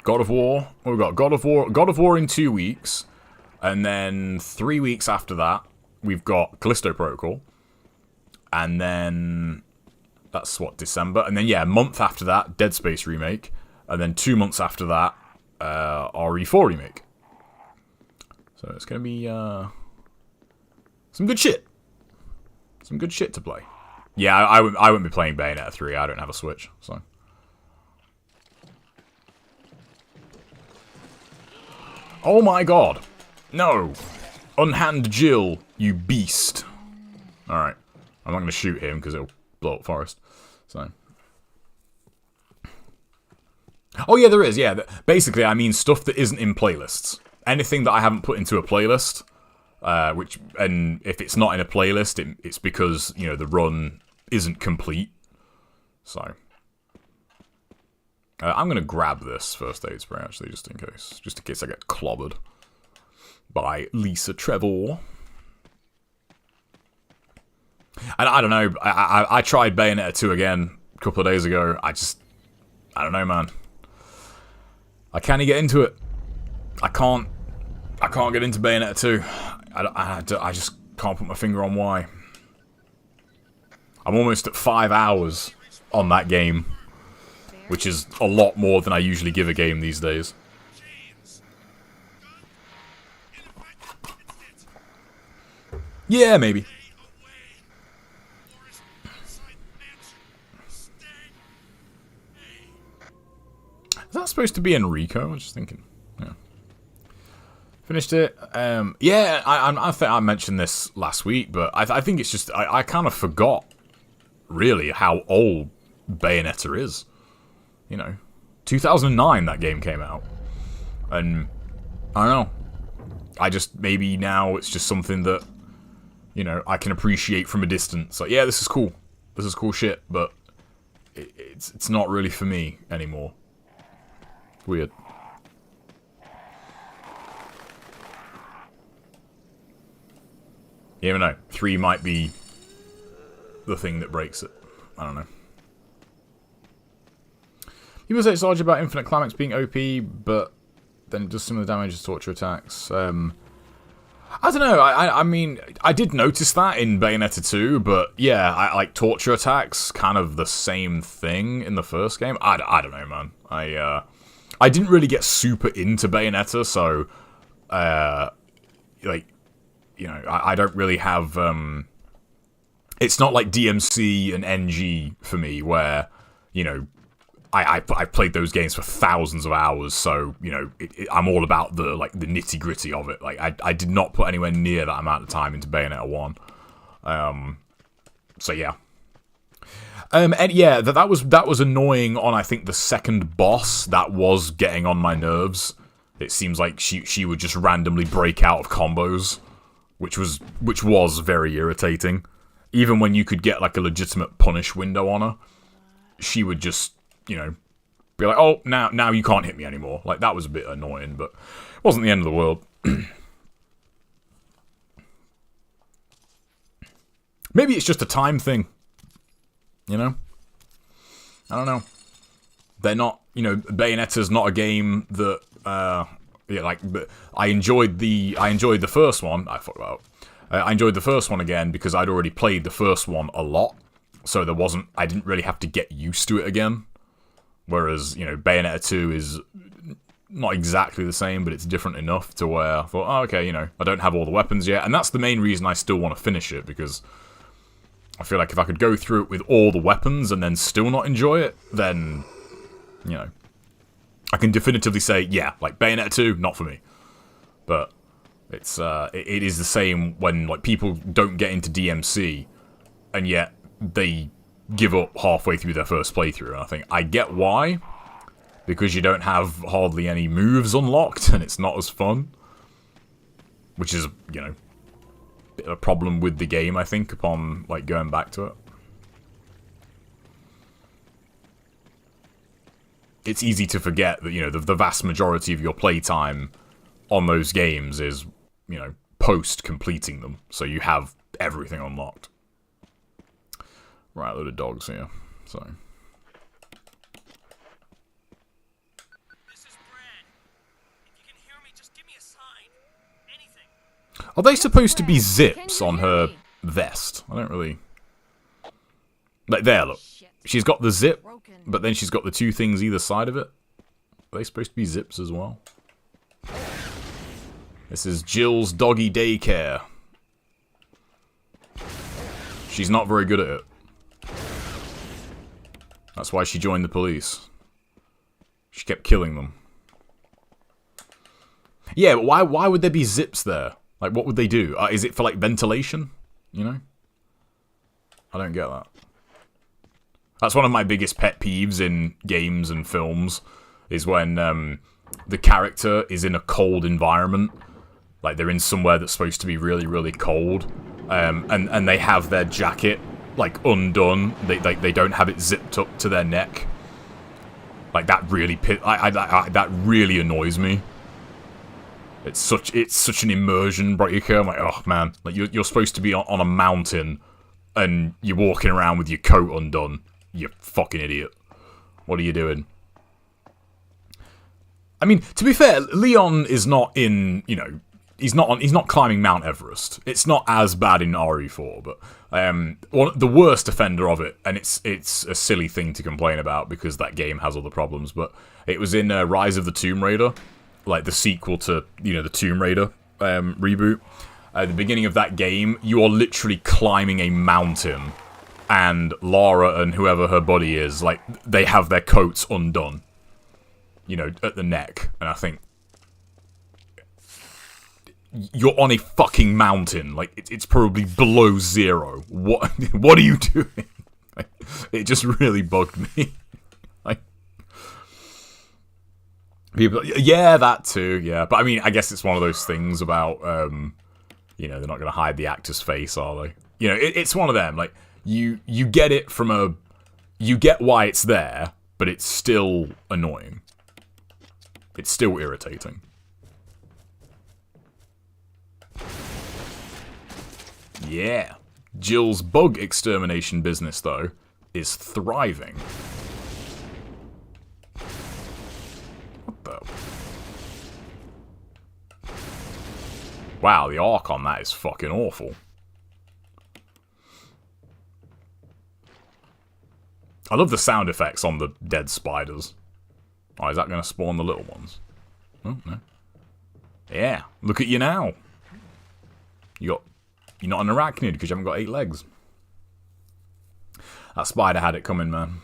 God of War. What we got? God of War in 2 weeks. And then 3 weeks after that, we've got Callisto Protocol. And then... That's what, December? And then, yeah, a month after that, Dead Space Remake. And then 2 months after that, RE4 Remake. So it's going to be some good shit. Some good shit to play. Yeah, I wouldn't be playing Bayonetta 3. I don't have a Switch, so... Oh my god. No. Unhand Jill, you beast. Alright. I'm not going to shoot him because it'll blow up Forest. So. Oh yeah, there is, yeah. Basically, I mean stuff that isn't in playlists. Anything that I haven't put into a playlist, and if it's not in a playlist, it's because, you know, the run isn't complete. So. I'm going to grab this first aid spray, actually, just in case I get clobbered by Lisa Trevor. And I don't know, I tried Bayonetta 2 again a couple of days ago. I don't know, man. I can't get into it. I can't get into Bayonetta 2. I just can't put my finger on why. I'm almost at 5 hours on that game, which is a lot more than I usually give a game these days. Yeah, maybe. Is that supposed to be Enrico? I was just thinking. Yeah. Finished it. Yeah, I think I mentioned this last week, but I think it's just... I kind of forgot, really, how old Bayonetta is. You know, 2009 that game came out. And, I don't know. Maybe now it's just something that, you know, I can appreciate from a distance. Like, yeah, this is cool. This is cool shit, but it's not really for me anymore. Weird. You never know. 3 might be the thing that breaks it. I don't know. People say it's largely about Infinite Climax being OP, but then it does some of the damage as torture attacks. I don't know. I mean, I did notice that in Bayonetta 2, but yeah, I like torture attacks, kind of the same thing in the first game. I don't know, man. I didn't really get super into Bayonetta, so, like, you know, I don't really have, it's not like DMC and NG for me, where, you know, I've played those games for thousands of hours, so, you know, I'm all about the nitty-gritty of it. Like, I did not put anywhere near that amount of time into Bayonetta 1. So, yeah. And yeah, that was annoying on, I think, the second boss. That was getting on my nerves. It seems like she would just randomly break out of combos. which was very irritating. Even when you could get like a legitimate punish window on her, she would just, you know, be like, oh, now you can't hit me anymore. Like, that was a bit annoying, but it wasn't the end of the world. Maybe it's just a time thing. You know? I don't know. They're not, you know, Bayonetta's not a game that, yeah, like, but I enjoyed the first one. I enjoyed the first one again because I'd already played the first one a lot. So I didn't really have to get used to it again. Whereas, you know, Bayonetta 2 is not exactly the same, but it's different enough to where I thought, oh, okay, you know, I don't have all the weapons yet. And that's the main reason I still want to finish it, because I feel like if I could go through it with all the weapons and then still not enjoy it, then, you know, I can definitively say, yeah, like, Bayonetta 2, not for me. But it's, it is the same when, like, people don't get into DMC, and yet they give up halfway through their first playthrough, and I think, I get why, because you don't have hardly any moves unlocked, and it's not as fun. Which is, you know, a bit of a problem with the game, I think, upon, like, going back to it. It's easy to forget that, you know, the vast majority of your playtime on those games is, you know, post-completing them, so you have everything unlocked. Right, a load of dogs here, so... This is Brad. If you can hear me, just give me a sign. Anything. Are they supposed to be zips on her vest? I don't really... Like, there, look. She's got the zip, but then she's got the two things either side of it. Are they supposed to be zips as well? This is Jill's doggy daycare. She's not very good at it. That's why she joined the police. She kept killing them. Yeah, but why would there be zips there? Like, what would they do? Is it for, like, ventilation? You know? I don't get that. That's one of my biggest pet peeves in games and films, is when the character is in a cold environment. Like, they're in somewhere that's supposed to be really, really cold. And they have their jacket, like, undone. They don't have it zipped up to their neck. Like, that really that really annoys me. It's such an immersion breaker. I'm like, oh man, like, you're supposed to be on a mountain, and you're walking around with your coat undone. You fucking idiot. What are you doing? I mean, to be fair, Leon is not in, you know, he's not climbing Mount Everest. It's not as bad in RE4, but the worst offender of it, and it's a silly thing to complain about because that game has other problems, but it was in Rise of the Tomb Raider, like the sequel to, you know, the Tomb Raider reboot. At the beginning of that game, you are literally climbing a mountain, and Lara and whoever her buddy is, like, they have their coats undone, you know, at the neck, and I think, you're on a fucking mountain, like, it's probably below zero. What are you doing? Like, it just really bugged me. Like, people, yeah, that too, yeah, but I mean, I guess it's one of those things about, you know, they're not gonna hide the actor's face, are they? You know, it's one of them, like, you get it from you get why it's there, but it's still annoying. It's still irritating. Yeah. Jill's bug extermination business, though, is thriving. What the? Wow, the arc on that is fucking awful. I love the sound effects on the dead spiders. Oh, is that going to spawn the little ones? Oh, no. Yeah, look at you now. You're not an arachnid because you haven't got 8 legs. That spider had it coming, man.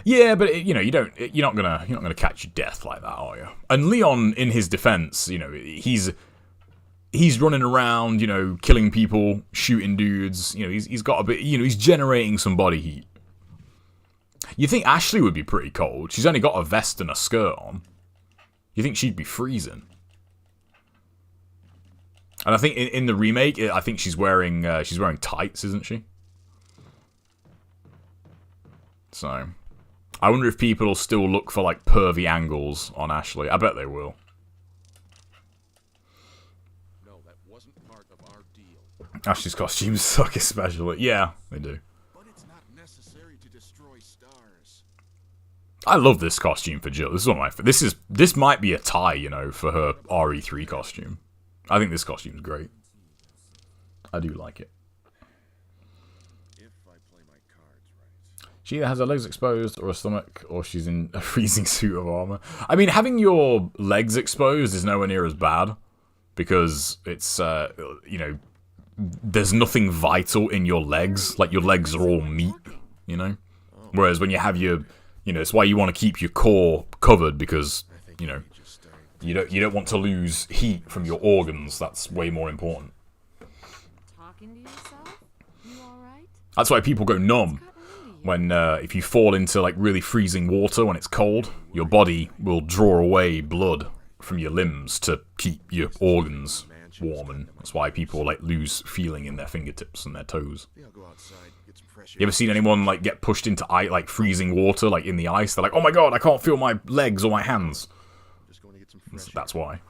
Yeah, but you know, you're not gonna catch your death like that, are you? And Leon, in his defense, you know, he's running around, you know, killing people, shooting dudes. You know, he's got a bit, you know, he's generating some body heat. You think Ashley would be pretty cold? She's only got a vest and a skirt on. You think she'd be freezing? And I think in the remake, I think she's wearing tights, isn't she? So, I wonder if people will still look for like pervy angles on Ashley. I bet they will. No, that wasn't part of our deal. Ashley's costumes suck, especially. Yeah, they do. But it's not necessary to destroy stars. I love this costume for Jill. This is one of my. This might be a tie, you know, for her RE3 costume. I think this costume's great. I do like it. If I play my cards right. She either has her legs exposed or a stomach, or she's in a freezing suit of armor. I mean, having your legs exposed is nowhere near as bad, because it's, you know, there's nothing vital in your legs. Like, your legs are all meat, you know? Whereas when you have your, you know, it's why you want to keep your core covered, because, you know, you don't want to lose heat from your organs. That's way more important. Talking to yourself? You alright? That's why people go numb. When, if you fall into, like, really freezing water when it's cold, your body will draw away blood from your limbs to keep your organs warm, and that's why people, like, lose feeling in their fingertips and their toes. I'll go outside, get some fresh You ever seen anyone, like, get pushed into, like, freezing water, like, in the ice? They're like, oh my god, I can't feel my legs or my hands. Just going to get some fresh That's why. If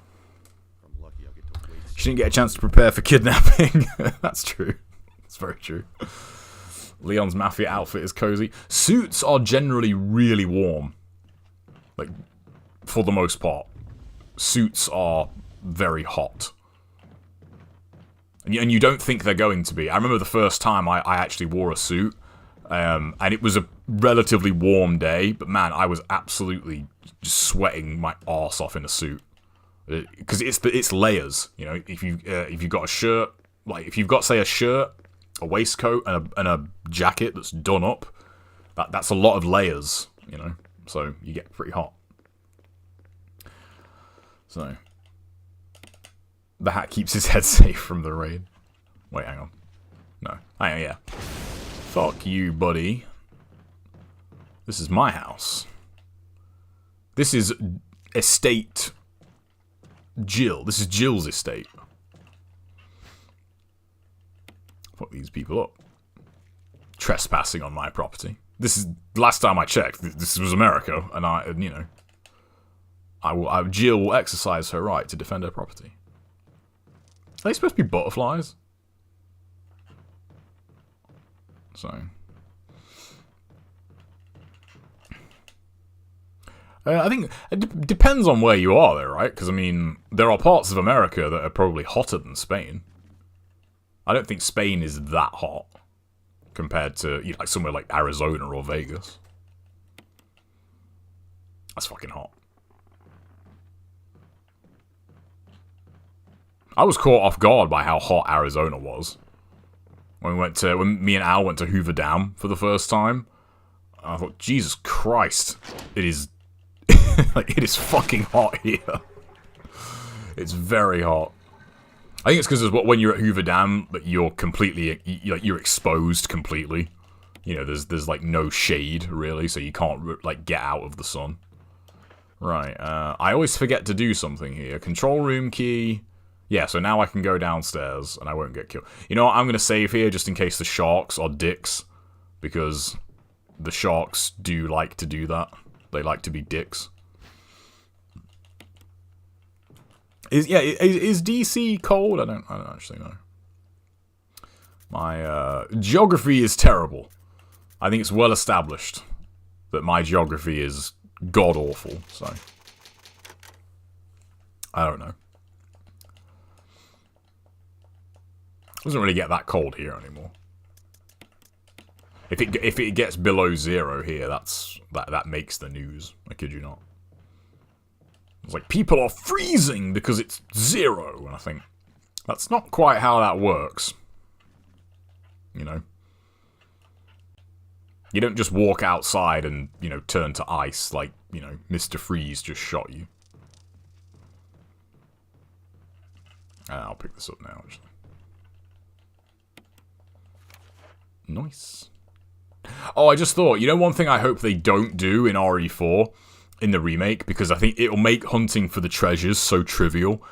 I'm lucky, I'll get to wait. She didn't get a chance to prepare for kidnapping. That's true. It's very true. Leon's mafia outfit is cozy. Suits are generally really warm. Like, for the most part. Suits are very hot. And you don't think they're going to be. I remember the first time I actually wore a suit. And it was a relatively warm day. But man, I was absolutely just sweating my arse off in a suit. Because it's layers. You know, if you've got a shirt, like if you've got, say, a shirt, a waistcoat, and a jacket that's done up, that's a lot of layers, you know, so you get pretty hot. So, the hat keeps his head safe from the rain. Wait, hang on. No. Hang on, yeah. Fuck you, buddy. This is my house. This is estate Jill. This is Jill's estate. Fuck these people up. Trespassing on my property. This is, last time I checked, this was America, and you know, Jill will exercise her right to defend her property. Are they supposed to be butterflies? So. I think it depends on where you are, though, right? Because, I mean, there are parts of America that are probably hotter than Spain. I don't think Spain is that hot compared to, you know, like somewhere like Arizona or Vegas. That's fucking hot. I was caught off guard by how hot Arizona was when me and Al went to Hoover Dam for the first time. I thought, Jesus Christ, it is like, it is fucking hot here. It's very hot. I think it's because when you're at Hoover Dam, that you're completely, you're exposed completely. You know, there's like no shade really, so you can't like get out of the sun. Right. I always forget to do something here. Control room key. Yeah. So now I can go downstairs and I won't get killed. You know what? I'm gonna save here just in case the sharks are dicks, because the sharks do like to do that. They like to be dicks. Is DC cold? I don't actually know. My geography is terrible. I think it's well established that my geography is god awful. So I don't know. It doesn't really get that cold here anymore. If it gets below 0 here, that makes the news. I kid you not. It's like, people are freezing because it's 0, and I think that's not quite how that works. You know? You don't just walk outside and, you know, turn to ice like, you know, Mr. Freeze just shot you. I'll pick this up now, actually. Nice. Oh, I just thought, you know, one thing I hope they don't do in RE4, in the remake, because I think it'll make hunting for the treasures so trivial.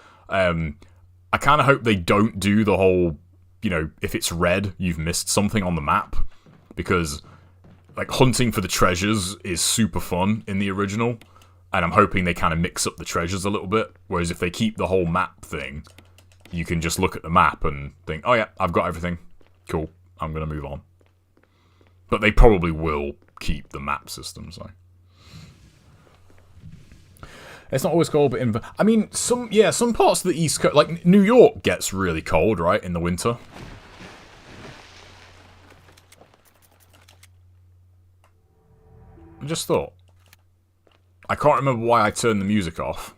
I kind of hope they don't do the whole, you know, if it's red, you've missed something on the map. Because, like, hunting for the treasures is super fun in the original. And I'm hoping they kind of mix up the treasures a little bit. Whereas if they keep the whole map thing, you can just look at the map and think, oh yeah, I've got everything. Cool, I'm going to move on. But they probably will keep the map system, so. It's not always cold, but I mean, some parts of the East Coast, like New York gets really cold, right, in the winter. I just thought. I can't remember why I turned the music off.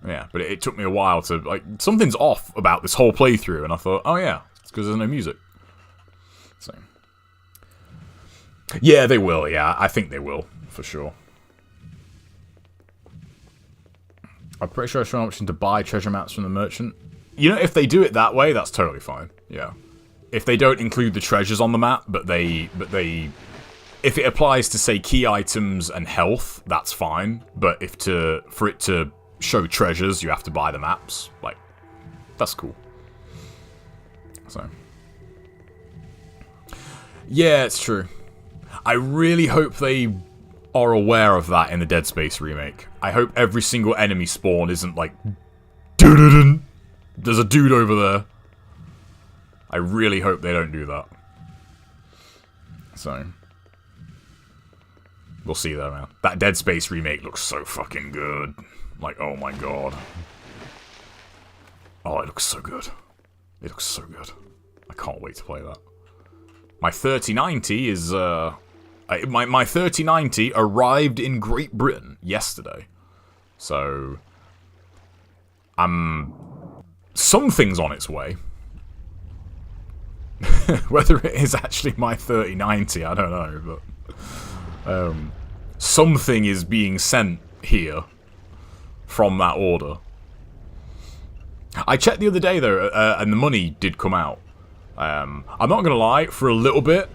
Yeah, but it took me a while to, like, something's off about this whole playthrough, and I thought, oh yeah, it's because there's no music. So. Yeah, they will, yeah, I think they will, for sure. I'm pretty sure I show an option to buy treasure maps from the merchant. You know, if they do it that way, that's totally fine, yeah. If they don't include the treasures on the map, but they... If it applies to, say, key items and health, that's fine. But for it to show treasures, you have to buy the maps. Like, that's cool. So. Yeah, it's true. I really hope they are aware of that in the Dead Space remake. I hope every single enemy spawn isn't like... Doo-doo-doo. There's a dude over there. I really hope they don't do that. So... We'll see though, man. That Dead Space remake looks so fucking good. Like, oh my god. Oh, it looks so good. It looks so good. I can't wait to play that. My 3090 is, my 3090 arrived in Great Britain yesterday. So... something's on its way. Whether it is actually my 3090, I don't know, but... something is being sent here from that order. I checked the other day, though, and the money did come out. I'm not gonna lie, for a little bit,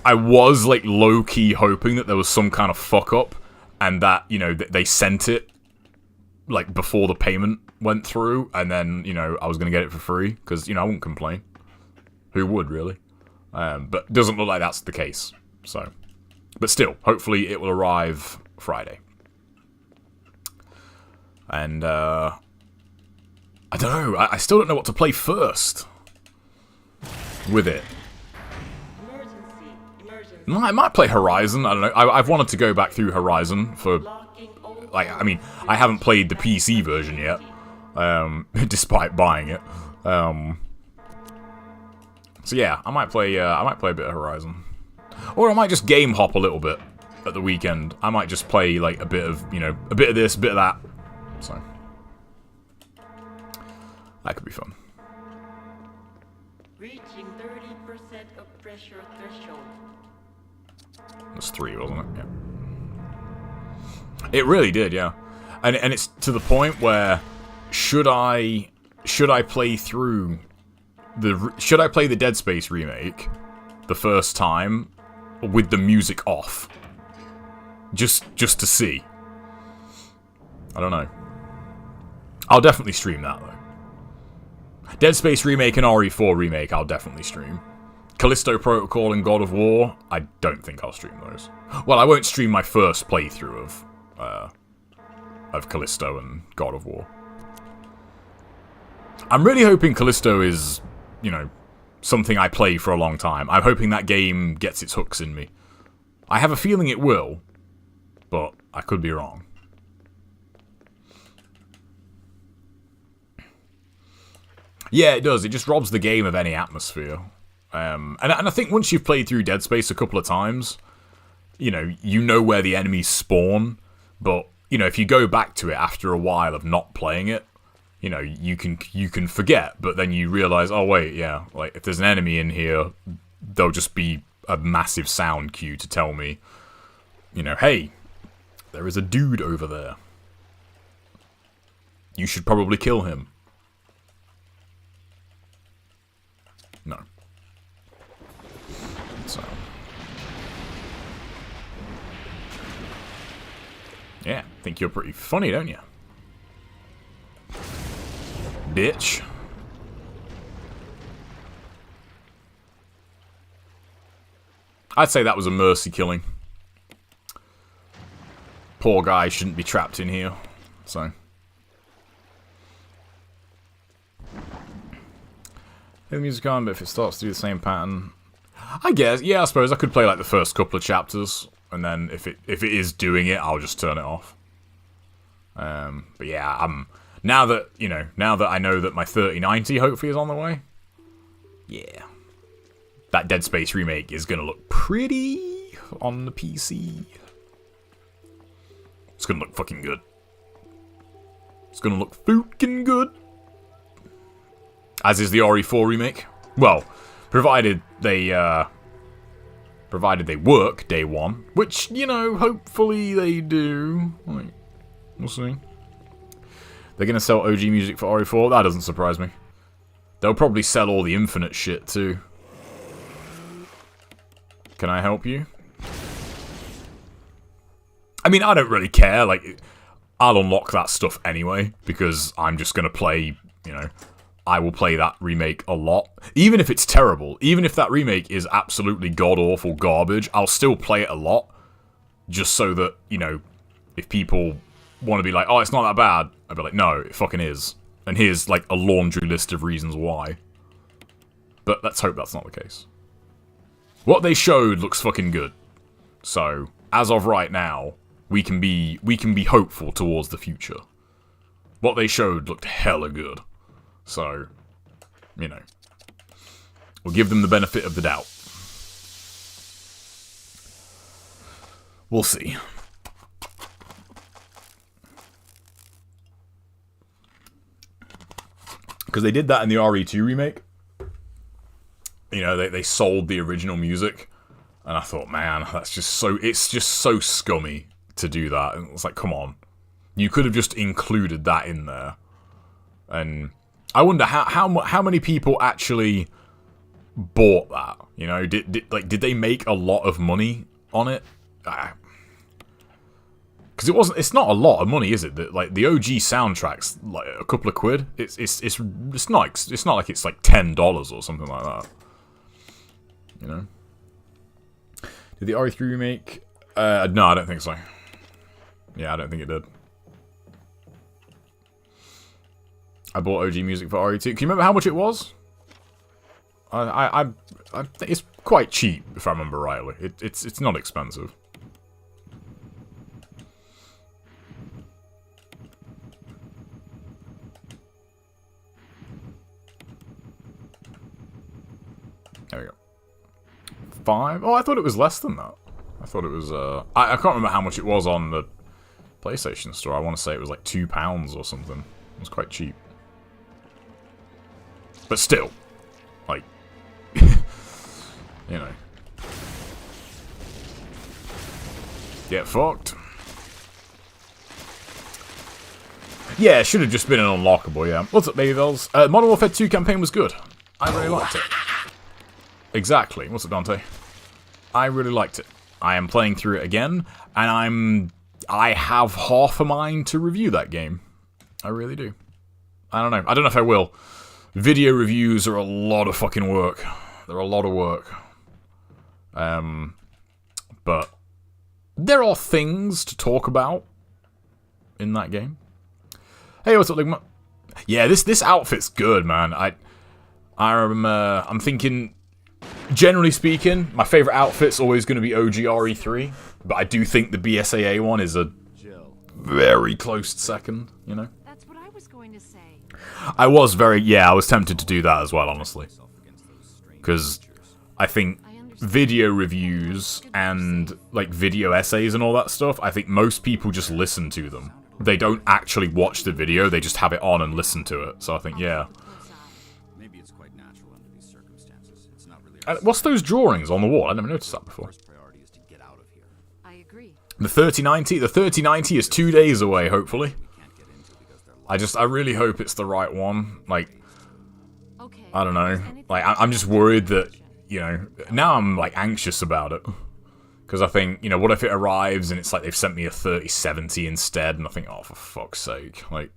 I was, like, low-key hoping that there was some kind of fuck-up, and that, you know, they sent it, like, before the payment went through, and then, you know, I was gonna get it for free, because, you know, I wouldn't complain. Who would, really? But it doesn't look like that's the case, so... But still, hopefully it will arrive Friday. And, I don't know, I still don't know what to play first with it. I might play Horizon, I don't know. I've wanted to go back through Horizon for, like, I mean, I haven't played the PC version yet, despite buying it. So yeah, I might play a bit of Horizon. Or I might just game hop a little bit at the weekend. I might just play, like, a bit of, you know, a bit of this, a bit of that. So. That could be fun. Reaching 30% of pressure threshold. That's 3, wasn't it? Yeah. It really did, yeah. And it's to the point where should I play through should I play the Dead Space remake the first time with the music off? Just to see. I don't know. I'll definitely stream that, though. Dead Space remake and RE4 remake, I'll definitely stream. Callisto Protocol and God of War, I don't think I'll stream those. Well, I won't stream my first playthrough of Callisto and God of War. I'm really hoping Callisto is, you know, something I play for a long time. I'm hoping that game gets its hooks in me. I have a feeling it will, but I could be wrong. Yeah, it does. It just robs the game of any atmosphere. And I think once you've played through Dead Space a couple of times, you know where the enemies spawn, but, you know, if you go back to it after a while of not playing it, you know, you can forget, but then you realize, oh wait, yeah, like, if there's an enemy in here, there'll just be a massive sound cue to tell me, you know, hey, there is a dude over there. You should probably kill him. No. So. Yeah, think you're pretty funny, don't you? bitch. I'd say that was a mercy killing. Poor guy shouldn't be trapped in here. So. The music on, but if it starts to do the same pattern, I guess. Yeah, I suppose I could play like the first couple of chapters, and then if it is doing it, I'll just turn it off. But yeah, now that I know that my 3090 hopefully is on the way. Yeah, that Dead Space remake is gonna look pretty on the PC. It's gonna look fucking good. It's gonna look fucking good. As is the RE4 remake. Well, provided they work day one, which, you know, hopefully they do. Like, we'll see. They're gonna sell OG music for RE4. That doesn't surprise me. They'll probably sell all the Infinite shit too. Can I help you? I mean, I don't really care. Like, I'll unlock that stuff anyway because I'm just gonna play. You know, I will play that remake a lot, even if it's terrible. Even if that remake is absolutely god-awful garbage, I'll still play it a lot, just so that, you know, if people want to be like, oh, it's not that bad, I'd be like, no, it fucking is. And here's, like, a laundry list of reasons why. But let's hope that's not the case. What they showed looks fucking good. So, as of right now, we can be hopeful towards the future. What they showed looked hella good. So, you know, we'll give them the benefit of the doubt. We'll see. Because they did that in the RE2 remake. You know, they sold the original music. And I thought, man, that's just so... It's just so scummy to do that. And it's like, come on. You could have just included that in there. And I wonder how many people actually bought that. You know, did they make a lot of money on it? Because it's not a lot of money, is it? Like the OG soundtrack's like a couple of quid. It's not like it's like $10 or something like that. You know. Did the RE3 remake? No, I don't think so. Yeah, I don't think it did. I bought OG music for RE2. Can you remember how much it was? I think it's quite cheap, if I remember rightly. It's not expensive. There we go. 5? Oh, I thought it was less than that. I thought it was, I can't remember how much it was on the PlayStation Store. I want to say it was like £2 or something. It was quite cheap. But still, like, you know. Get fucked. Yeah, it should have just been an unlockable, yeah. What's up, Baby Bells? Modern Warfare 2 campaign was good. I really liked it. Exactly. What's up, Dante? I really liked it. I am playing through it again, and I have half a mind to review that game. I really do. I don't know. I don't know if I will. Video reviews are a lot of fucking work. They're a lot of work. But there are things to talk about in that game. Hey, what's up, Ligma? Yeah, this outfit's good, man. I'm thinking, generally speaking, my favorite outfit's always going to be OG RE3, but I do think the BSAA one is a very close second, you know? That's what I was going to say. I was tempted to do that as well, honestly. Because I think video reviews and, like, video essays and all that stuff, I think most people just listen to them. They don't actually watch the video, they just have it on and listen to it. So I think, yeah. Maybe it's quite natural under these circumstances. It's not really What's those drawings on the wall? I never noticed that before. first priority is to get out of here. I agree. The 3090 is 2 days away, hopefully. Can't get into because they're I really hope it's the right one. Like, Okay. I don't know. Like, I'm just worried that, you know, now I'm, like, anxious about it. Because I think, you know, what if it arrives and it's like they've sent me a 3070 instead, and I think, oh, for fuck's sake. Like,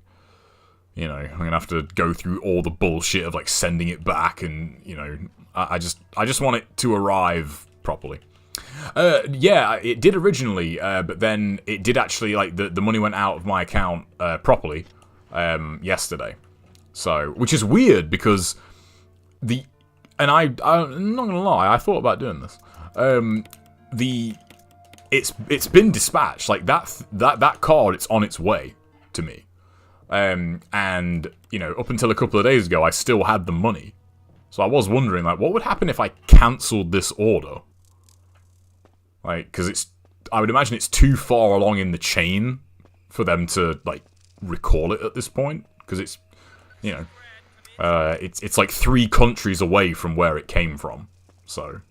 You know, I'm gonna have to go through all the bullshit of like sending it back, and you know, I just want it to arrive properly. Yeah, it did originally, but then it did actually, like, the money went out of my account properly yesterday. So, which is weird because and I'm not gonna lie, I thought about doing this. It's been dispatched, like that card, it's on its way to me. And you know, up until a couple of days ago, I still had the money. So I was wondering, like, what would happen if I cancelled this order? Like, because I would imagine it's too far along in the chain for them to, like, recall it at this point. Because it's, you know, it's like 3 countries away from where it came from. So,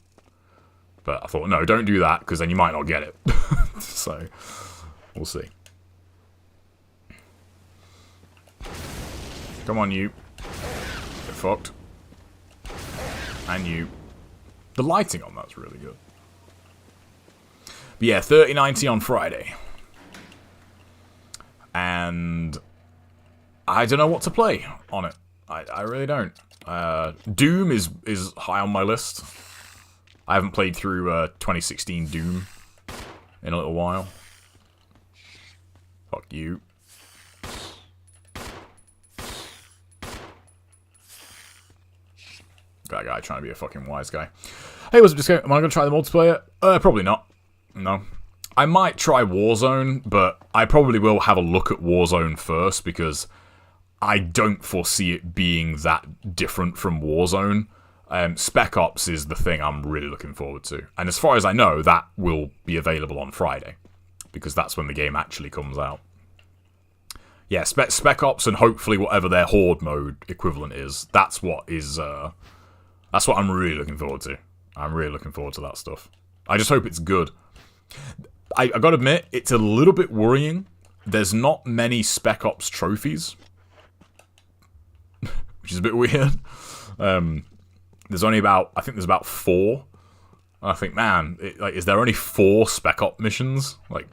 but I thought, no, don't do that, because then you might not get it. So, we'll see. Come on, you. Get fucked. And you. The lighting on that's really good. But yeah, 3090 on Friday. And I don't know what to play on it. I really don't. Doom is high on my list. I haven't played through 2016 Doom in a little while. Fuck you. That guy trying to be a fucking wise guy. Hey, what's up, Disco? Am I going to try the multiplayer? Probably not. No. I might try Warzone, but I probably will have a look at Warzone first, because I don't foresee it being that different from Warzone. Spec Ops is the thing I'm really looking forward to. And as far as I know, that will be available on Friday, because that's when the game actually comes out. Yeah, Spec Ops and hopefully whatever their Horde mode equivalent is, that's what I'm really looking forward to. I'm really looking forward to that stuff. I just hope it's good. I gotta admit, it's a little bit worrying. There's not many Spec Ops trophies. Which is a bit weird. There's only about, I think there's about 4. And I think, man, like, is there only 4 Spec Ops missions? Like,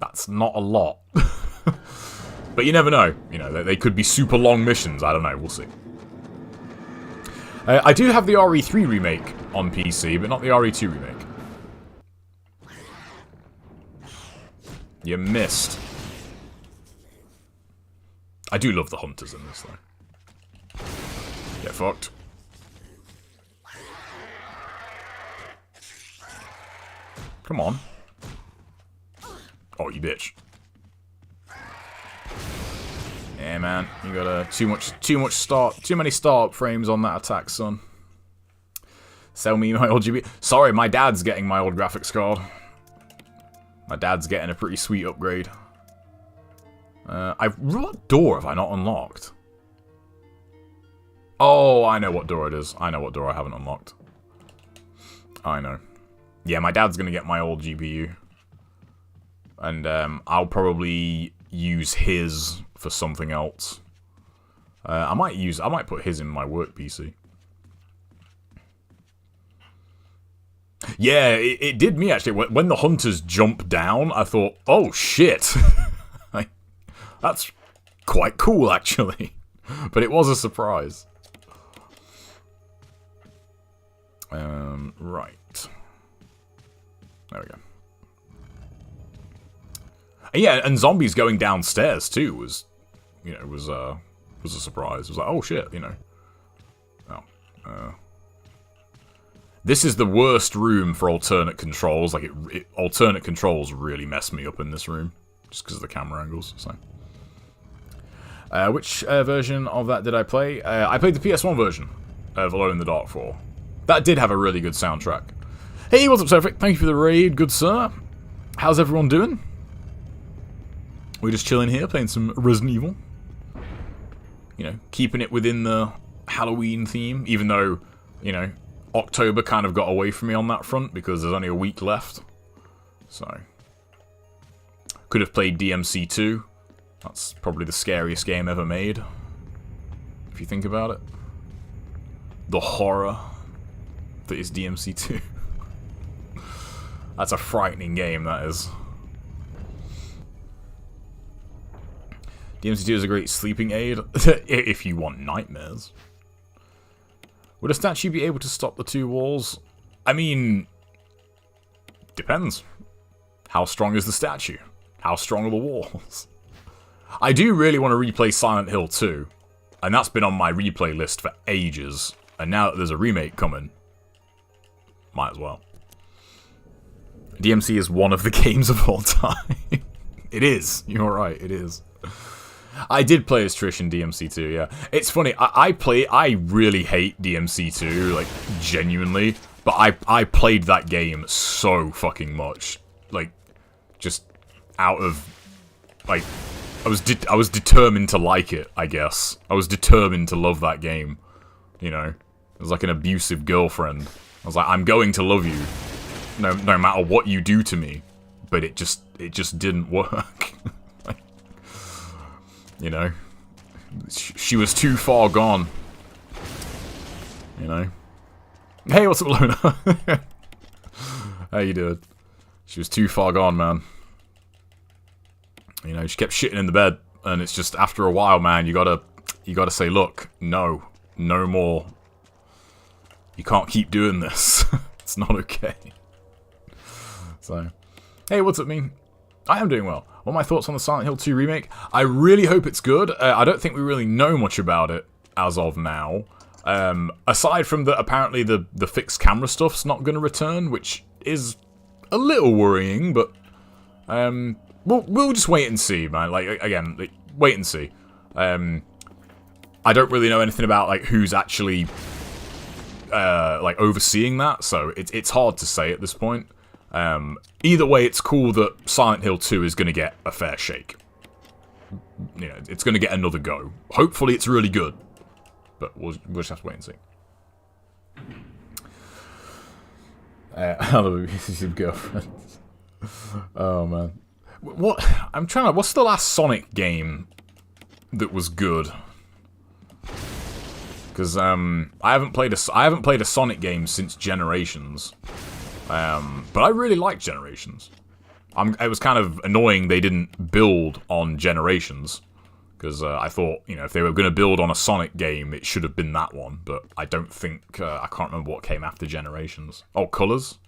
that's not a lot. But you never know. You know, they could be super long missions. I don't know. We'll see. I do have the RE3 remake on PC, but not the RE2 remake. You missed. I do love the hunters in this, though. Get fucked. Come on. Oh, you bitch. Yeah, man, you got too many start frames on that attack, son. Sell me my old GB. Sorry, my dad's getting my old graphics card. My dad's getting a pretty sweet upgrade. What door have I not unlocked? Oh, I know what door it is. I know what door I haven't unlocked. I know. Yeah, my dad's gonna get my old GPU. And I'll probably use his for something else. I might put his in my work PC. Yeah, it did me actually. When the hunters jumped down, I thought, oh shit. Like, that's quite cool actually. But it was a surprise. Right. There we go. Yeah, and zombies going downstairs too was, you know, was a surprise. It was like, oh shit, you know. Oh, this is the worst room for alternate controls. Like, alternate controls really mess me up in this room, just because of the camera angles. So, which version of that did I play? I played the PS1 version of Alone in the Dark 4. That did have a really good soundtrack. Hey, what's up, Sophic? Thank you for the raid, good sir. How's everyone doing? We're just chilling here, playing some Resident Evil. You know, keeping it within the Halloween theme, even though, you know, October kind of got away from me on that front because there's only a week left. So, could have played DMC2. That's probably the scariest game ever made, if you think about it. The horror that is DMC2. That's a frightening game, that is. DMC2 is a great sleeping aid if you want nightmares. Would a statue be able to stop the two walls? I mean, depends. How strong is the statue? How strong are the walls? I do really want to replay Silent Hill 2, and that's been on my replay list for ages, and now that there's a remake coming, might as well. DMC is one of the games of all time. It is. You're right, it is. I did play as Trish in DMC2, yeah. It's funny, I really hate DMC2, like, genuinely, but I played that game so fucking much. Like, just out of, like, I was determined to like it, I guess. I was determined to love that game, you know? It was like an abusive girlfriend. I was like, I'm going to love you, no matter what you do to me. But it just didn't work. Like, you know? She was too far gone. You know? Hey, what's up, Luna? How you doing? She was too far gone, man. You know, she kept shitting in the bed, and it's just, after a while, man, you gotta say, look, no more. You can't keep doing this. It's not okay. So, hey, what's up, me? I am doing well. What are my thoughts on the Silent Hill 2 remake? I really hope it's good. I don't think we really know much about it as of now. Aside from that, apparently the fixed camera stuff's not going to return, which is a little worrying, but we'll just wait and see, man. Like, again, wait and see. I don't really know anything about like who's actually like overseeing that, so it's hard to say at this point. Either way, it's cool that Silent Hill 2 is going to get a fair shake. You know, it's going to get another go. Hopefully it's really good. But we'll just have to wait and see. Hello, abusive girlfriends. Oh, man. What's the last Sonic game that was good? Because, I haven't played a Sonic game since Generations. But I really liked Generations. It was kind of annoying they didn't build on Generations. Because I thought, you know, if they were going to build on a Sonic game, it should have been that one. But I don't think, I can't remember what came after Generations. Oh, Colors?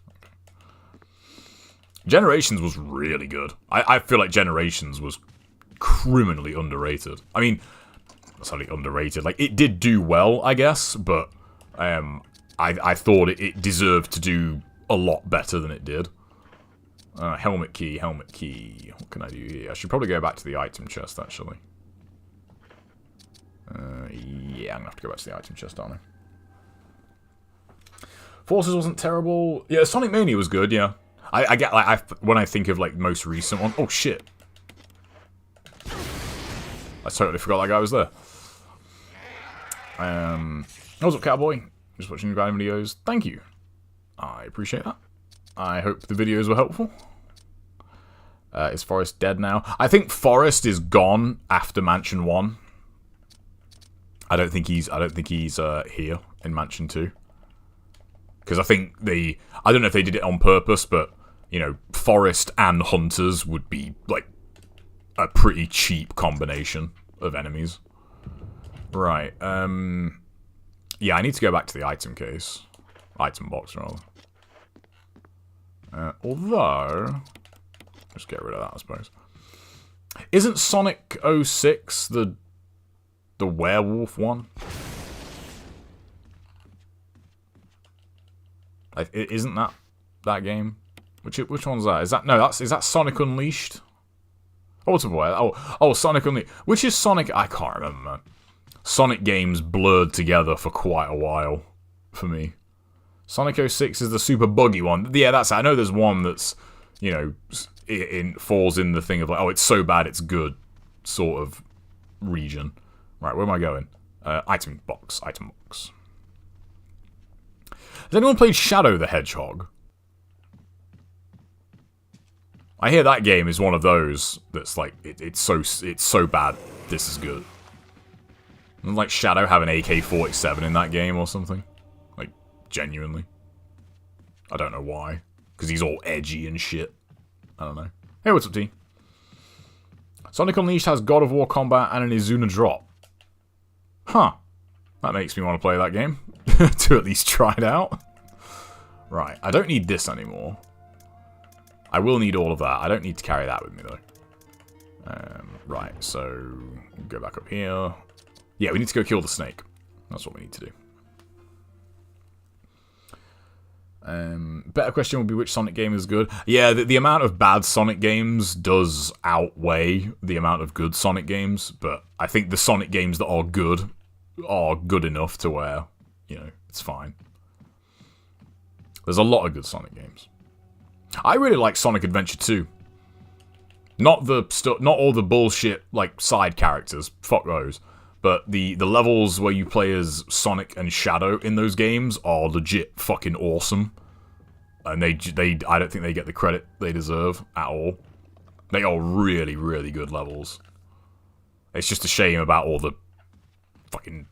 Generations was really good. I feel like Generations was criminally underrated. I mean, sorry, underrated. Like, it did do well, I guess, but I thought it deserved to do a lot better than it did. Helmet key. What can I do here? I should probably go back to the item chest, actually. Yeah, I'm gonna have to go back to the item chest, aren't I? Forces wasn't terrible. Yeah, Sonic Mania was good, yeah. I get, like, when I think of, like, most recent one... Oh, shit. I totally forgot that guy was there. What's up, cowboy? Just watching your grinding videos. Thank you. I appreciate that. I hope the videos were helpful. Is Forrest dead now? I think Forrest is gone after Mansion 1. I don't think he's here in Mansion 2. Because I think I don't know if they did it on purpose, but, you know, Forrest and Hunters would be, like, a pretty cheap combination of enemies. Right, yeah, I need to go back to the item case. Item box, rather. Although... Just get rid of that, I suppose. Isn't Sonic 06 the werewolf one? Isn't that game? Which one's that? Is that Sonic Unleashed? Oh, what's a boy? Oh, Sonic Unleashed. Which is Sonic? I can't remember, man. Sonic games blurred together for quite a while for me. Sonic 06 is the super buggy one. Yeah, that's it. I know there's one that's, you know, falls in the thing of like, oh, it's so bad it's good sort of region. Right, where am I going? Item box. Has anyone played Shadow the Hedgehog? I hear that game is one of those that's like, it's so bad, this is good. Doesn't like Shadow have an AK-47 in that game or something? Like, genuinely. I don't know why. Because he's all edgy and shit. I don't know. Hey, what's up, T? Sonic Unleashed has God of War combat and an Izuna drop. Huh. That makes me want to play that game. To at least try it out. Right, I don't need this anymore. I will need all of that. I don't need to carry that with me, though. Right, so... go back up here. Yeah, we need to go kill the snake. That's what we need to do. Better question would be which Sonic game is good. Yeah, the amount of bad Sonic games does outweigh the amount of good Sonic games, but I think the Sonic games that are good enough to where, you know, it's fine. There's a lot of good Sonic games. I really like Sonic Adventure 2. Not all the bullshit, like, side characters. Fuck those. But the levels where you play as Sonic and Shadow in those games are legit fucking awesome. And I don't think they get the credit they deserve at all. They are really, really good levels. It's just a shame about all the fucking...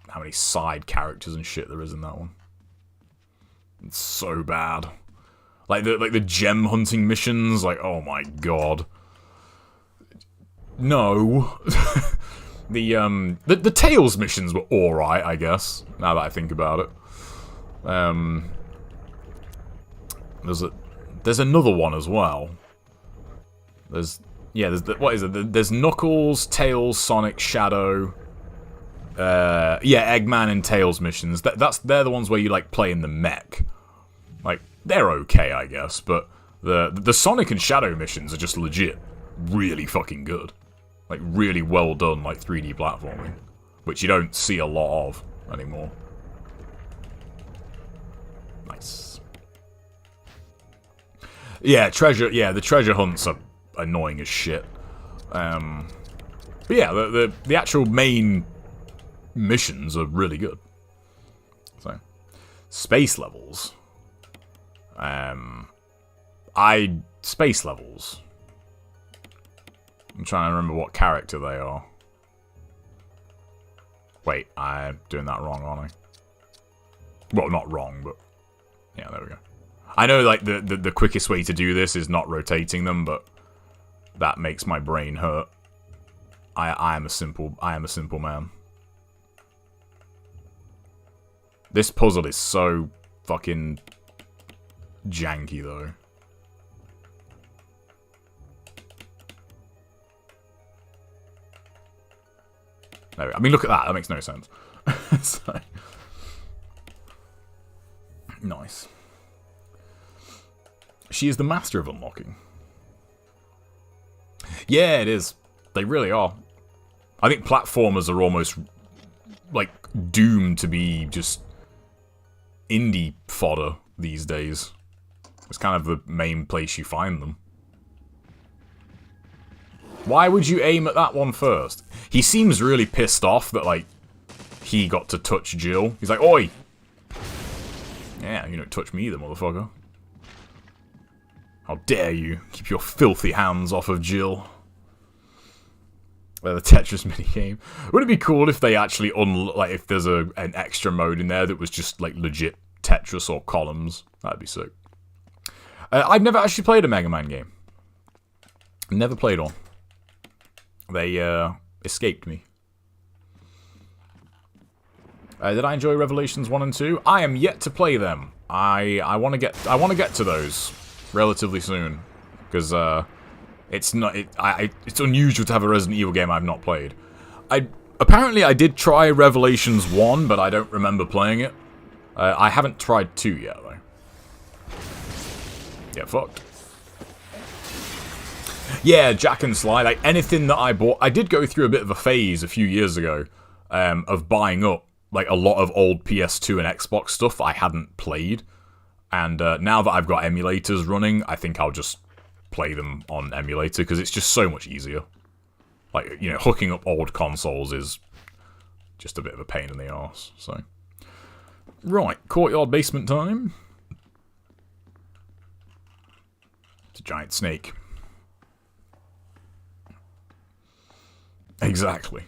how many side characters and shit there is in that one. It's so bad. Like the gem hunting missions, like, oh my god. No. The Tails missions were alright, I guess, now that I think about it. There's another one as well. What is it? There's Knuckles, Tails, Sonic, Shadow. Yeah, Eggman and Tails missions. They're the ones where you like play in the mech. Like, they're okay, I guess, but the Sonic and Shadow missions are just legit really fucking good. Like, really well done, like, 3D platforming. Which you don't see a lot of anymore. Nice. Yeah, the treasure hunts are annoying as shit. But yeah, the actual main missions are really good. So, space levels. Space levels. I'm trying to remember what character they are. Wait, I'm doing that wrong, aren't I? Well, not wrong, but... yeah, there we go. I know, like, the quickest way to do this is not rotating them, but... that makes my brain hurt. I am a simple man. This puzzle is so fucking... janky, though. There we go. I mean, look at that. That makes no sense. So, nice. She is the master of unlocking. Yeah, it is. They really are. I think platformers are almost, like, doomed to be just indie fodder these days. It's kind of the main place you find them. Why would you aim at that one first? He seems really pissed off that, like, he got to touch Jill. He's like, oi! Yeah, you don't touch me either, motherfucker. How dare you keep your filthy hands off of Jill. The Tetris minigame. Would it be cool if they actually, if there's an extra mode in there that was just, like, legit Tetris or columns? That'd be sick. I've never actually played a Mega Man game. Never played one. They, escaped me. Did I enjoy Revelations 1 and 2? I am yet to play them. I want to get to those relatively soon, because it's unusual to have a Resident Evil game I've not played. Apparently I did try Revelations 1, but I don't remember playing it. I haven't tried 2 yet though. Yeah, fucked. Yeah, Jack and Sly, like anything that I bought. I did go through a bit of a phase a few years ago of buying up like a lot of old PS2 and Xbox stuff I hadn't played. And now that I've got emulators running, I think I'll just play them on emulator because it's just so much easier. Like, you know, hooking up old consoles is just a bit of a pain in the arse, so. Right, courtyard basement time. It's a giant snake. Exactly.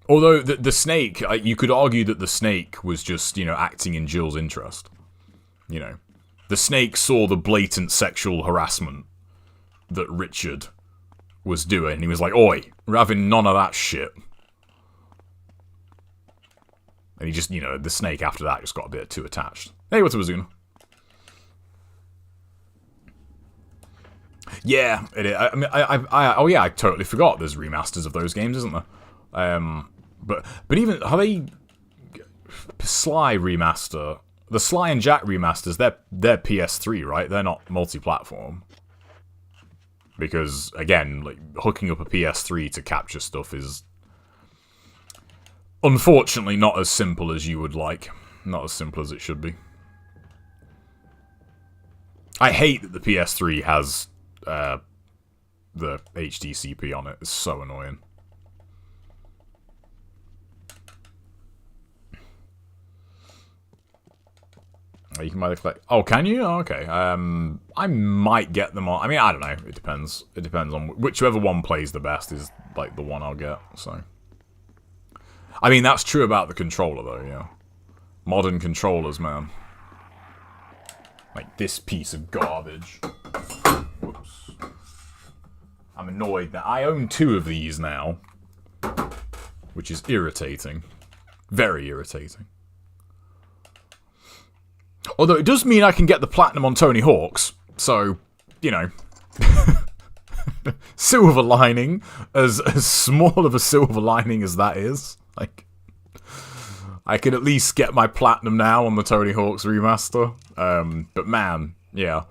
Although the snake, you could argue that the snake was just, you know, acting in Jill's interest. You know, the snake saw the blatant sexual harassment that Richard was doing. He was like, oi, we're having none of that shit. And he just, you know, the snake after that just got a bit too attached. Hey, what's up, Azuna? Yeah, it is. I mean, oh yeah, I totally forgot there's remasters of those games, isn't there? But even, are they... Sly remaster... The Sly and Jack remasters, they're PS3, right? They're not multi-platform. Because, again, like, hooking up a PS3 to capture stuff is... unfortunately not as simple as you would like. Not as simple as it should be. I hate that the PS3 has the HDCP on it. It's so annoying. You can buy the collect. Oh, can you? Oh, okay. I might get them on. I mean, I don't know. It depends. It depends on whichever one plays the best is like the one I'll get. So, I mean, that's true about the controller though. Yeah, modern controllers, man. Like this piece of garbage. Whoops. I'm annoyed that I own 2 of these now, which is irritating. Very irritating. Although it does mean I can get the platinum on Tony Hawk's, so, you know. Silver lining, as small of a silver lining as that is, like, I can at least get my platinum now on the Tony Hawk's remaster. But man, yeah,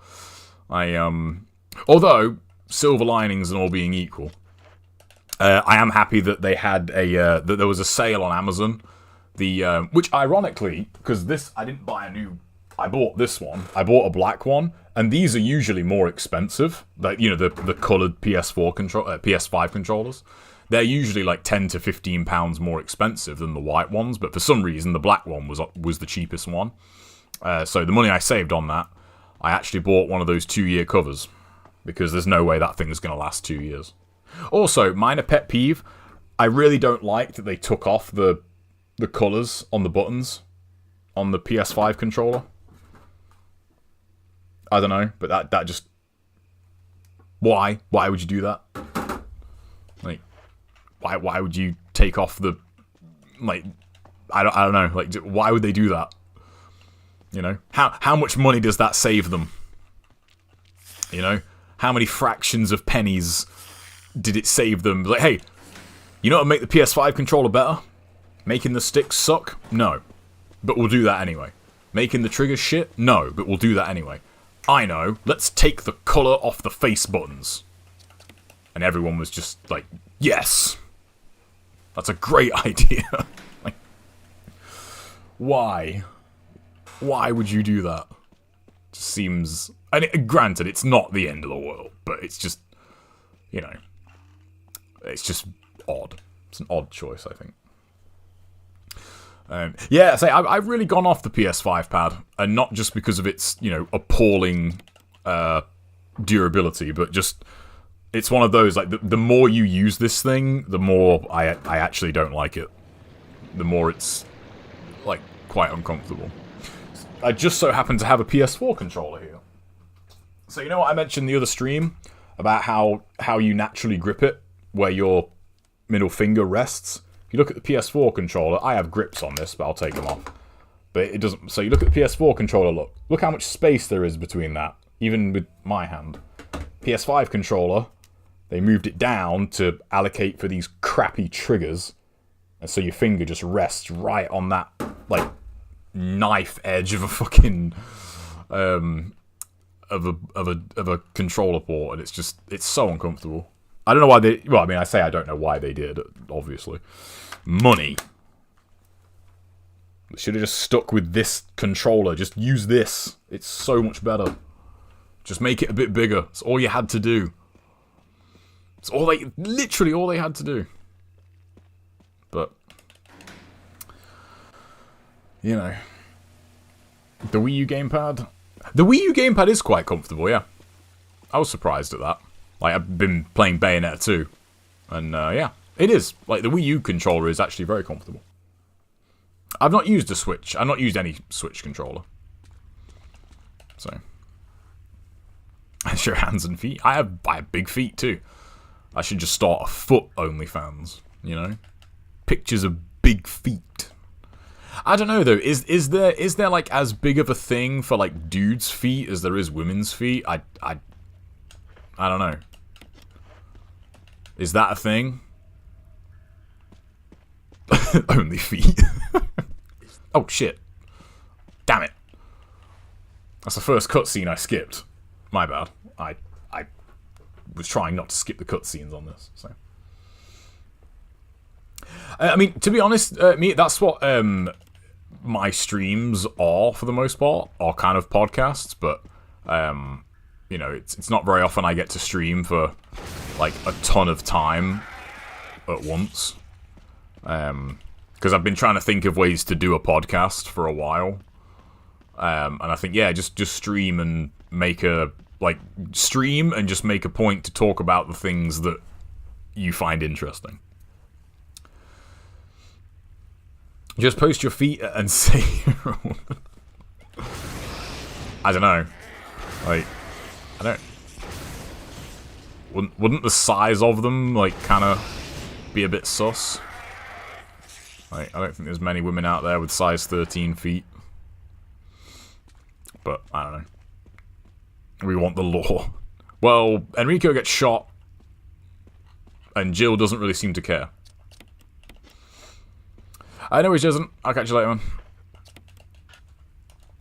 although silver linings and all being equal, I am happy that they had that there was a sale on Amazon, which ironically, because this I didn't buy a new. I bought this one. I bought a black one, and these are usually more expensive. Like, you know, the coloured PS5 controllers. They're usually like £10 to £15 more expensive than the white ones, but for some reason the black one was the cheapest one. So the money I saved on that, I actually bought one of those 2-year covers, because there's no way that thing is going to last 2 years. Also, minor pet peeve, I really don't like that they took off the colours on the buttons on the PS5 controller. I don't know, but that just... Why? Why would you do that? Like, why would you take off the... Like, I don't know. Like, why would they do that? You know? How much money does that save them? You know? How many fractions of pennies did it save them? Like, hey, you know what would make the PS5 controller better? Making the sticks suck? No. But we'll do that anyway. Making the triggers shit? No, but we'll do that anyway. I know, let's take the colour off the face buttons. And everyone was just like, yes! That's a great idea. Like, why? Why would you do that? It just seems... And granted, it's not the end of the world, but it's just, you know, it's just odd. It's an odd choice, I think. Yeah, I've really gone off the PS5 pad, and not just because of its, you know, appalling durability, but just it's one of those, like, the more you use this thing, the more I actually don't like it. The more it's, like, quite uncomfortable. I just so happen to have a PS4 controller here. So you know what I mentioned the other stream about how you naturally grip it, where your middle finger rests? You look at the PS4 controller, I have grips on this, but I'll take them off. But it doesn't. So you look at the PS4 controller, look how much space there is between that, even with my hand. PS5 controller, they moved it down to allocate for these crappy triggers, and so your finger just rests right on that, like, knife edge of a fucking of a controller port, and it's so uncomfortable. I don't know why they... Well, I mean, I don't know why they did, obviously. Money. They should have just stuck with this controller. Just use this. It's so much better. Just make it a bit bigger. It's all you had to do. It's literally all they had to do. But, you know. The Wii U gamepad? The Wii U gamepad is quite comfortable, yeah. I was surprised at that. Like, I've been playing Bayonetta 2, and yeah, it is. Like, the Wii U controller is actually very comfortable. I've not used a Switch. I've not used any Switch controller. So, Show hands and feet. I have big feet too. I should just start a foot OnlyFans, you know? Pictures of big feet. I don't know though, is there like as big of a thing for like dudes' feet as there is women's feet? I don't know. Is that a thing? Only feet. Oh shit. Damn it. That's the first cutscene I skipped. My bad. I was trying not to skip the cutscenes on this, so. I mean, to be honest, that's what my streams are for the most part, are kind of podcasts, but you know, it's not very often I get to stream for like a ton of time at once. Because I've been trying to think of ways to do a podcast for a while. And I think, yeah, just stream and make a, like, stream and just make a point to talk about the things that you find interesting. Just post your feet and say your own. I don't know. Like, I don't... Wouldn't the size of them, like, kind of be a bit sus? Like, I don't think there's many women out there with size 13 feet. But, I don't know. We want the law. Well, Enrico gets shot. And Jill doesn't really seem to care. I know he doesn't. I'll catch you later, man.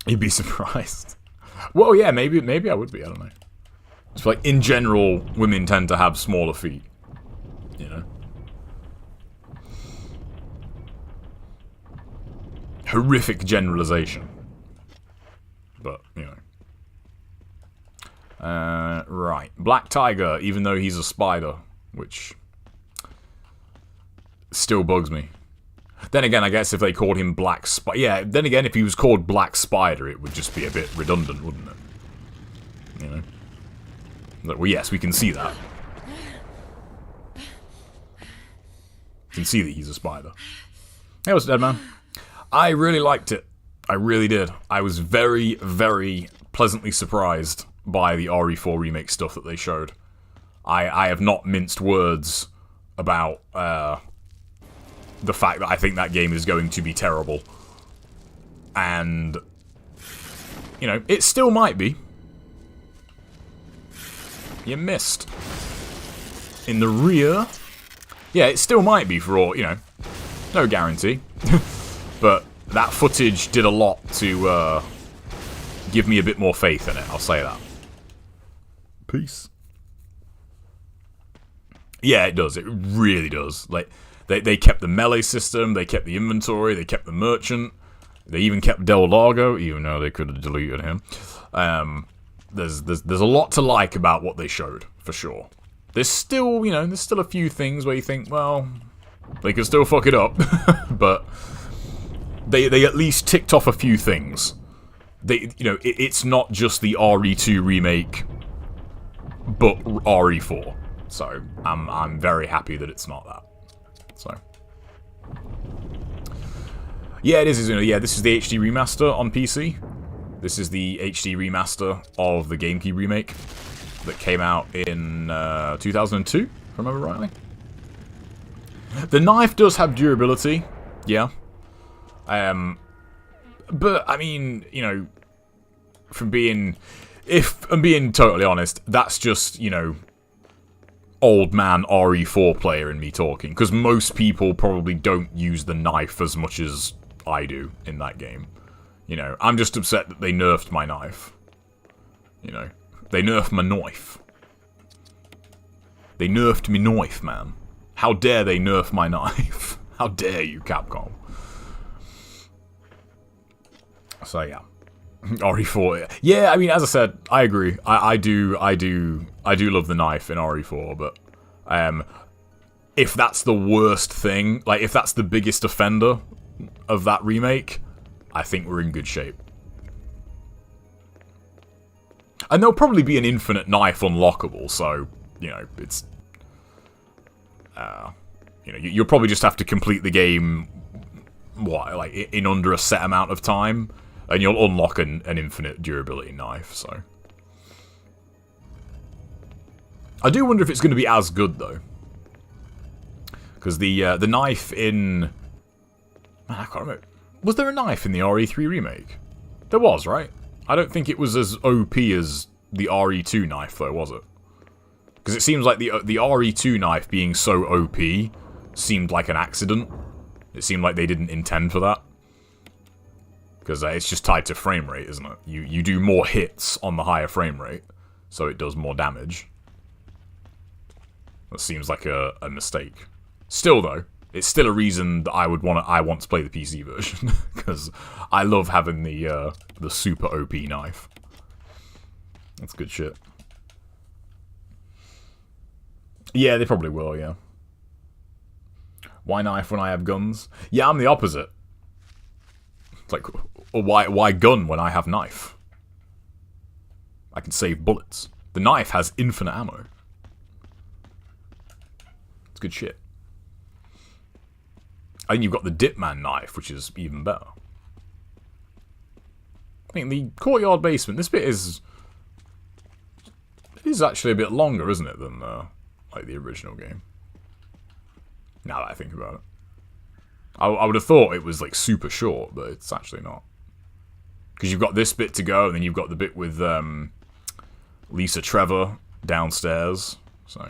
You'd be surprised. Well, yeah, maybe I would be. I don't know. It's like, in general, women tend to have smaller feet. You know? Horrific generalization. But, you know. Right. Black Tiger, even though he's a spider, which still bugs me. Then again, I guess if they called him Black Spider... Yeah, then again, if he was called Black Spider, it would just be a bit redundant, wouldn't it? You know? Like, well, yes, we can see that. You can see that he's a spider. Hey, what's dead, man? I really liked it. I really did. I was very, very pleasantly surprised by the RE4 remake stuff that they showed. I have not minced words about the fact that I think that game is going to be terrible. And, you know, it still might be. You missed. In the rear. Yeah, it still might be for all, you know. No guarantee. But that footage did a lot to give me a bit more faith in it, I'll say that. Peace. Yeah, it does. It really does. Like, they kept the melee system, they kept the inventory, they kept the merchant, they even kept Del Largo, even though they could have deleted him. There's a lot to like about what they showed, for sure. There's still, you know, there's still a few things where you think, well, they could still fuck it up, but they at least ticked off a few things. You know, it's not just the RE2 remake, but RE4. So I'm very happy that it's not that. So yeah, it is. You know, yeah, this is the HD remaster on PC. This is the HD remaster of the GameCube remake that came out in 2002, if I remember rightly. The knife does have durability, yeah. But I mean, you know, if I'm being totally honest, that's just, you know, old man RE4 player in me talking, because most people probably don't use the knife as much as I do in that game. You know, I'm just upset that they nerfed my knife. You know, they nerfed my knife. They nerfed me knife, man. How dare they nerf my knife? How dare you, Capcom? So yeah, RE4. Yeah, I mean, as I said, I agree. I do love the knife in RE4, but if that's the worst thing, like if that's the biggest offender of that remake, I think we're in good shape. And there'll probably be an infinite knife unlockable, so you know it's you know, you'll probably just have to complete the game like in under a set amount of time. And you'll unlock an infinite durability knife, so. I do wonder if it's going to be as good, though. Because the knife in... Man, I can't remember. Was there a knife in the RE3 remake? There was, right? I don't think it was as OP as the RE2 knife, though, was it? Because it seems like the RE2 knife being so OP seemed like an accident. It seemed like they didn't intend for that. Because it's just tied to frame rate, isn't it? You do more hits on the higher frame rate, so it does more damage. That seems like a mistake. Still, though, it's still a reason that I want to play the PC version because I love having the super OP knife. That's good shit. Yeah, they probably will. Yeah. Why knife when I have guns? Yeah, I'm the opposite. It's like, or why gun when I have knife? I can save bullets. The knife has infinite ammo. It's good shit. I think you've got the Dipman knife, which is even better. I think the courtyard basement, this bit is... It is actually a bit longer, isn't it, than like the original game? Now that I think about it. I would have thought it was like super short, but it's actually not. Because you've got this bit to go, and then you've got the bit with Lisa Trevor downstairs. So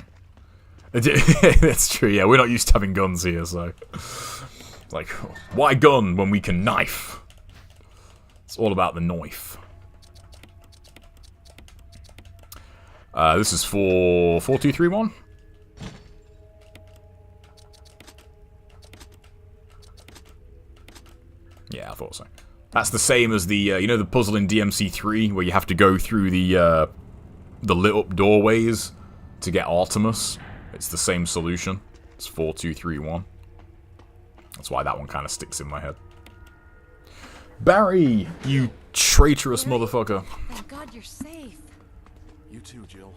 that's true. Yeah, we're not used to having guns here, so like, why gun when we can knife? It's all about the knife. This is for 4231. Yeah, I thought so. That's the same as the, you know, the puzzle in DMC3 where you have to go through the lit up doorways to get Artemis. It's the same solution. It's 4231. That's why that one kind of sticks in my head. Barry, you traitorous motherfucker. Thank God you're safe. You too, Jill.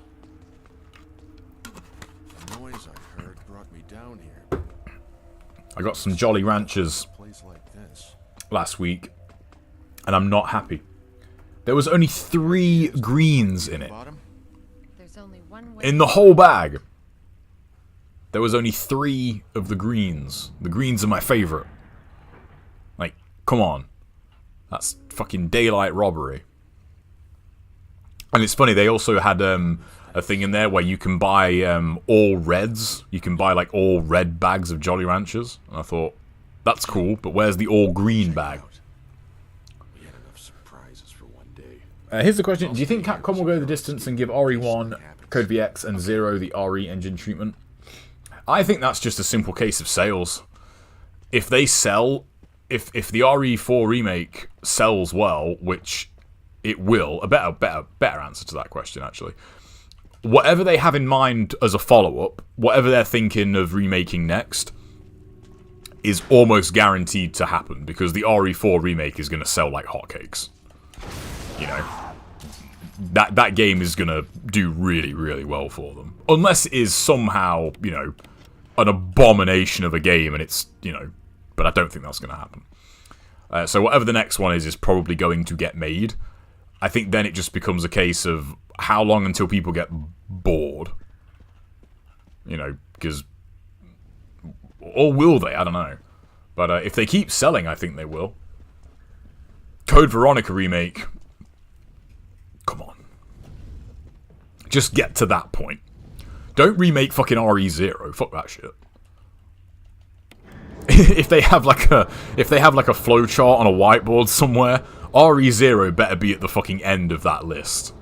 The noise I heard brought me down here. I got some Jolly Ranchers A place like this. last week, and I'm not happy. There was only 3 greens in it. Bottom? There's only one way. In the whole bag. There was only 3 of the greens. The greens are my favorite. Like, come on. That's fucking daylight robbery. And it's funny, they also had a thing in there where you can buy all reds. You can buy like all red bags of Jolly Ranchers. And I thought, that's cool, but where's the all green bag? We had enough surprises for one day. Here's the question. Do you think Capcom will go the distance and give RE1, Code VX, and Zero the RE engine treatment? I think that's just a simple case of sales. If they sell... If the RE4 remake sells well, which it will, a better answer to that question, actually. Whatever they have in mind as a follow-up, whatever they're thinking of remaking next, is almost guaranteed to happen, because the RE4 remake is going to sell like hotcakes. You know, that game is going to do really, really well for them. Unless it is somehow, you know, an abomination of a game, and it's, you know... But I don't think that's going to happen. So whatever the next one is probably going to get made. I think then it just becomes a case of how long until people get bored. You know, because... Or will they? I don't know. But if they keep selling, I think they will. Code Veronica remake. Come on. Just get to that point. Don't remake fucking RE0. Fuck that shit. If they have like a flowchart on a whiteboard somewhere, RE0 better be at the fucking end of that list.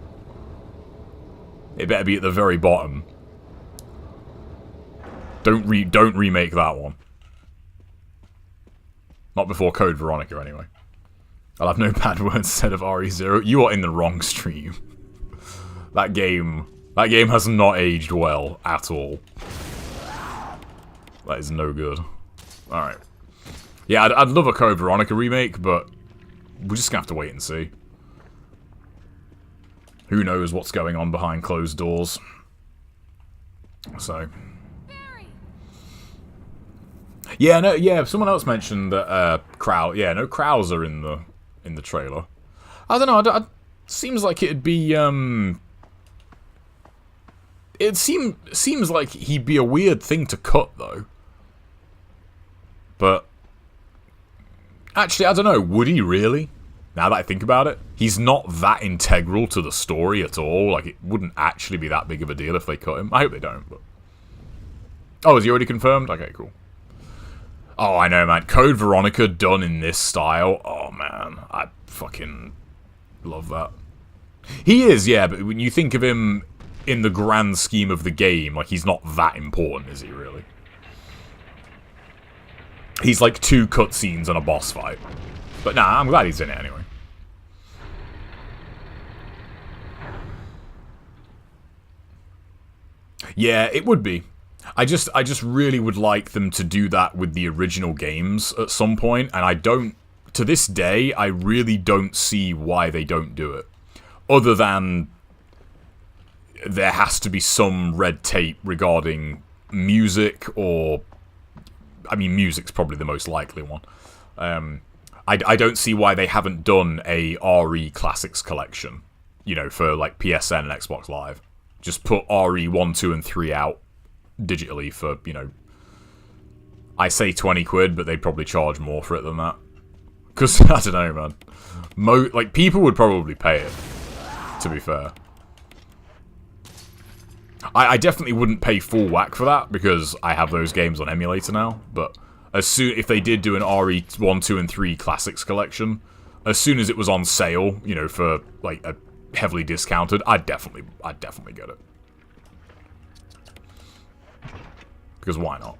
It better be at the very bottom. Don't remake that one. Not before Code Veronica, anyway. I'll have no bad words said of RE0. You are in the wrong stream. That game has not aged well at all. That is no good. Alright. Yeah, I'd love a Code Veronica remake, but we're just gonna have to wait and see. Who knows what's going on behind closed doors. So... Yeah, no, yeah, someone else mentioned that, Krauser in the trailer. I don't know, it seems like it'd be It seems like he'd be a weird thing to cut, though. But actually, I don't know. Would he really? Now that I think about it, he's not that integral to the story at all. Like, it wouldn't actually be that big of a deal if they cut him. I hope they don't, but... Oh, is he already confirmed? Okay, cool. Oh, I know, man. Code Veronica done in this style. Oh, man. I fucking love that. He is, yeah, but when you think of him in the grand scheme of the game, like, he's not that important, is he, really? He's like 2 cutscenes and a boss fight. But nah, I'm glad he's in it anyway. Yeah, it would be. I just really would like them to do that with the original games at some point, and I don't, to this day, I really don't see why they don't do it. Other than there has to be some red tape regarding music, or, I mean, music's probably the most likely one. I don't see why they haven't done a RE Classics collection, you know, for like PSN and Xbox Live. Just put RE 1, 2, and 3 out digitally for, you know, I say 20 quid, but they'd probably charge more for it than that. Because, I don't know, man. Like, people would probably pay it, to be fair. I definitely wouldn't pay full whack for that, because I have those games on emulator now, but if they did do an RE 1, 2, and 3 Classics collection, as soon as it was on sale, you know, for, like, a heavily discounted, I'd definitely get it. Because why not?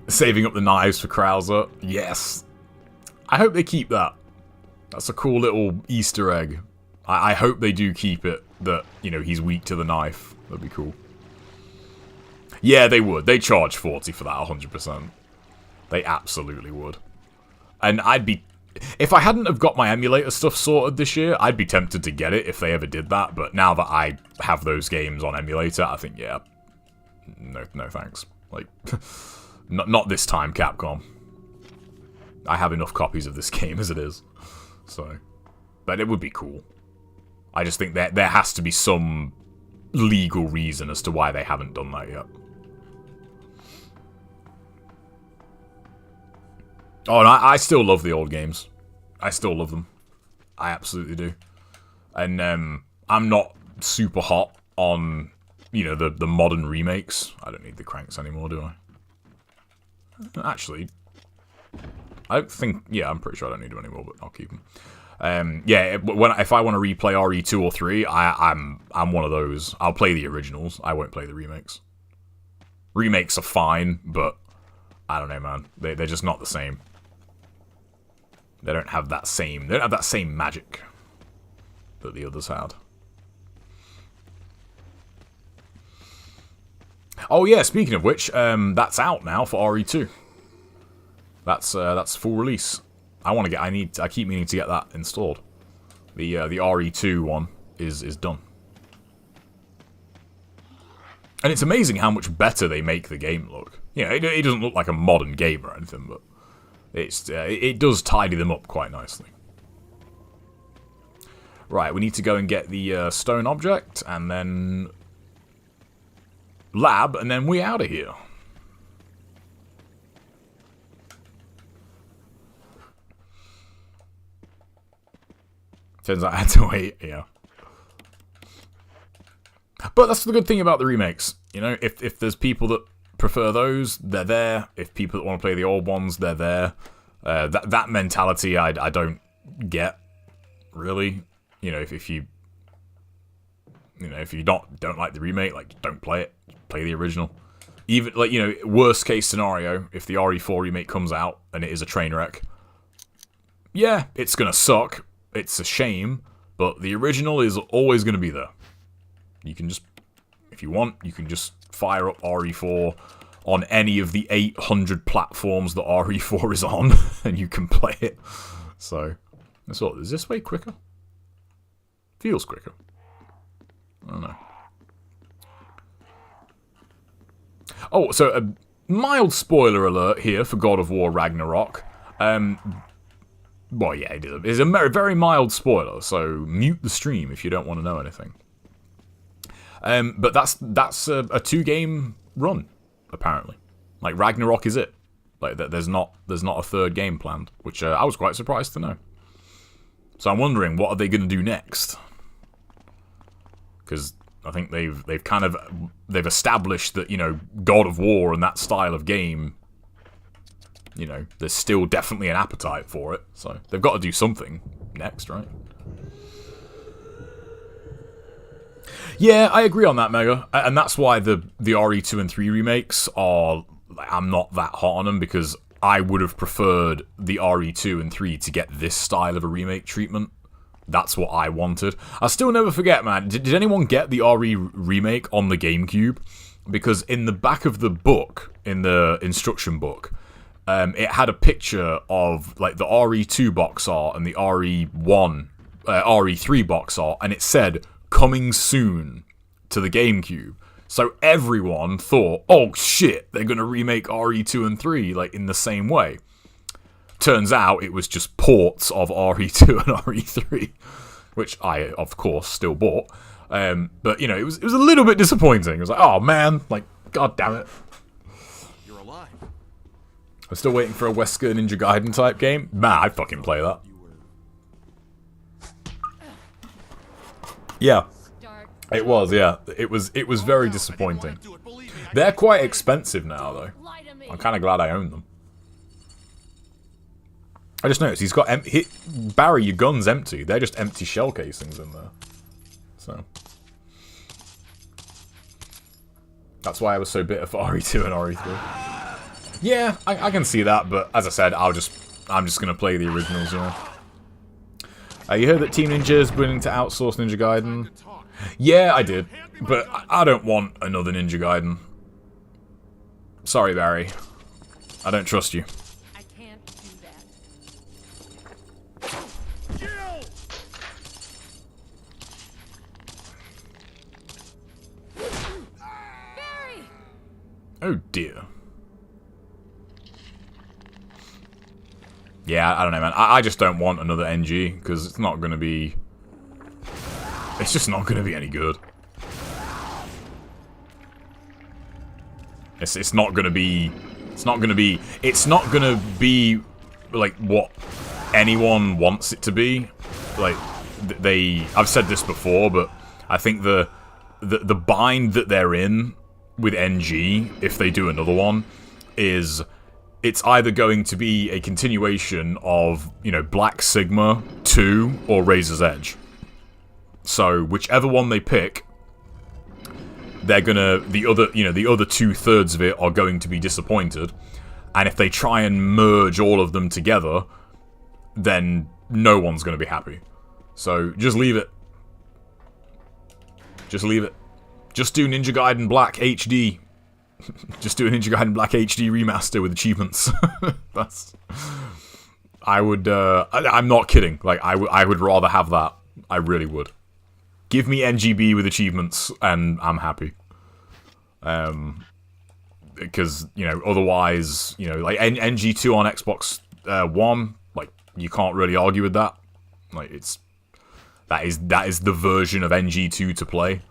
Saving up the knives for Krauser. Yes. I hope they keep that. That's a cool little Easter egg. I hope they do keep it, that, you know, he's weak to the knife. That'd be cool. Yeah, they would. They charge 40 for that, 100%. They absolutely would. And I'd be... If I hadn't have got my emulator stuff sorted this year, I'd be tempted to get it if they ever did that. But now that I have those games on emulator, I think, yeah, no thanks. Like, not this time, Capcom. I have enough copies of this game as it is. So, but it would be cool. I just think that there has to be some legal reason as to why they haven't done that yet. Oh, and I still love the old games. I still love them. I absolutely do. And I'm not super hot on, you know, the modern remakes. I don't need the cranks anymore, do I? Actually, I think, yeah, I'm pretty sure I don't need them anymore, but I'll keep them. Yeah, if I want to replay RE2 or 3, I'm one of those. I'll play the originals. I won't play the remakes. Remakes are fine, but I don't know, man. They're just not the same. They don't have that same magic that the others had. Oh yeah, speaking of which, that's out now for RE2. That's full release. I keep meaning to get that installed. The RE2 one is done. And it's amazing how much better they make the game look. You know, it doesn't look like a modern game or anything, but it does tidy them up quite nicely. Right, we need to go and get the stone object, and then lab, and then we out of here. Turns out I had to wait, yeah. But that's the good thing about the remakes. You know, if there's people that prefer those, they're there. If people that want to play the old ones, they're there. That mentality I don't get, really. You know, if you don't like the remake, like, don't play it. Play the original. Even, like, you know, worst case scenario, if the RE4 remake comes out and it is a train wreck, yeah, it's gonna suck. It's a shame, but the original is always gonna be there. You can just, if you want, you can just fire up RE4 on any of the 800 platforms that RE4 is on, and you can play it. So, that's all. Is this way quicker? Feels quicker. I don't know. Oh, so a mild spoiler alert here for God of War Ragnarok. Well, yeah, it is a very, very mild spoiler, so mute the stream if you don't want to know anything. But that's a 2-game run, apparently. Like, Ragnarok is it. Like, there's not a third game planned, which I was quite surprised to know. So I'm wondering, what are they going to do next? Because I think they've established that, you know, God of War and that style of game, you know, there's still definitely an appetite for it. So they've got to do something next, right? Yeah, I agree on that, Mega. And that's why the RE2 and 3 remakes are... I'm not that hot on them, because I would have preferred the RE2 and 3 to get this style of a remake treatment. That's what I wanted. I'll still never forget, man. Did anyone get the RE remake on the GameCube? Because in the back of the book, in the instruction book, it had a picture of like the RE2 box art and the RE3 box art, and it said, coming soon to the GameCube. So everyone thought, oh shit, they're going to remake RE2 and 3 like in the same way. Turns out it was just ports of RE2 and RE3, which I, of course, still bought. But, you know, it was a little bit disappointing. It was like, oh man, like, god damn it. You're alive. I'm still waiting for a Wesker Ninja Gaiden type game. Man, I'd fucking play that. Yeah. It was, yeah. It was very disappointing. They're quite expensive now, though. I'm kind of glad I own them. I just noticed he's got Barry, your gun's empty. They're just empty shell casings in there. So that's why I was so bitter for RE2 and RE3. Yeah, I can see that, but as I said, I'm just gonna play the originals, you know. You heard that Team Ninja is willing to outsource Ninja Gaiden? Yeah, I did, but I don't want another Ninja Gaiden. Sorry, Barry. I don't trust you. I can't do that. Barry! Oh dear. Yeah, I don't know, man. I just don't want another NG, because it's not going to be... It's just not going to be any good. It's not going to be... It's not going to be like what anyone wants it to be. Like I've said this before, but I think the bind that they're in with NG, if they do another one, is it's either going to be a continuation of, you know, Black Sigma 2 or Razor's Edge. So whichever one they pick, they're gonna the other 2/3 of it are going to be disappointed, and if they try and merge all of them together, then no one's gonna be happy. So just leave it. Just leave it. Just do Ninja Gaiden Black HD. Just do a Ninja Gaiden Black HD remaster with achievements. That's... I would, I'm not kidding. Like, I would rather have that. I really would. Give me NGB with achievements, and I'm happy. Because, you know, otherwise, you know, like, NG2 on Xbox One, like, you can't really argue with that. Like, that is the version of NG2 to play.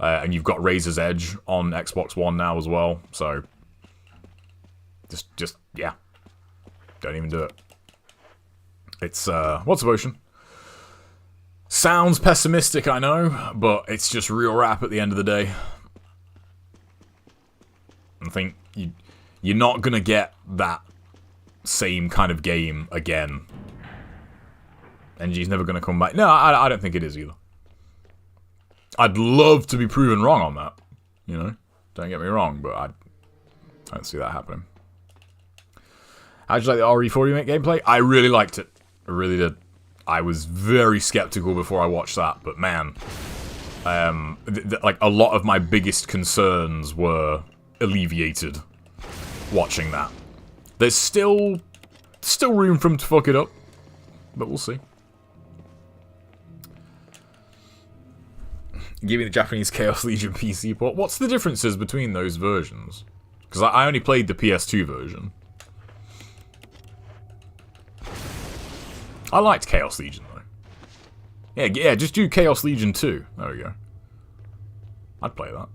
And you've got Razor's Edge on Xbox One now as well, so... Just, yeah. Don't even do it. It's, what's the motion? Sounds pessimistic, I know, but it's just real rap at the end of the day. I think you're not gonna get that same kind of game again. NG's never gonna come back. No, I don't think it is either. I'd love to be proven wrong on that, you know? Don't get me wrong, but I don't see that happening. How'd you like the RE4 remake gameplay? I really liked it. I really did. I was very skeptical before I watched that, but man, like a lot of my biggest concerns were alleviated watching that. There's still room for him to fuck it up, but we'll see. Give me the Japanese Chaos Legion PC port. What's the differences between those versions? Because I only played the PS2 version. I liked Chaos Legion, though. Yeah, just do Chaos Legion 2. There we go. I'd play that.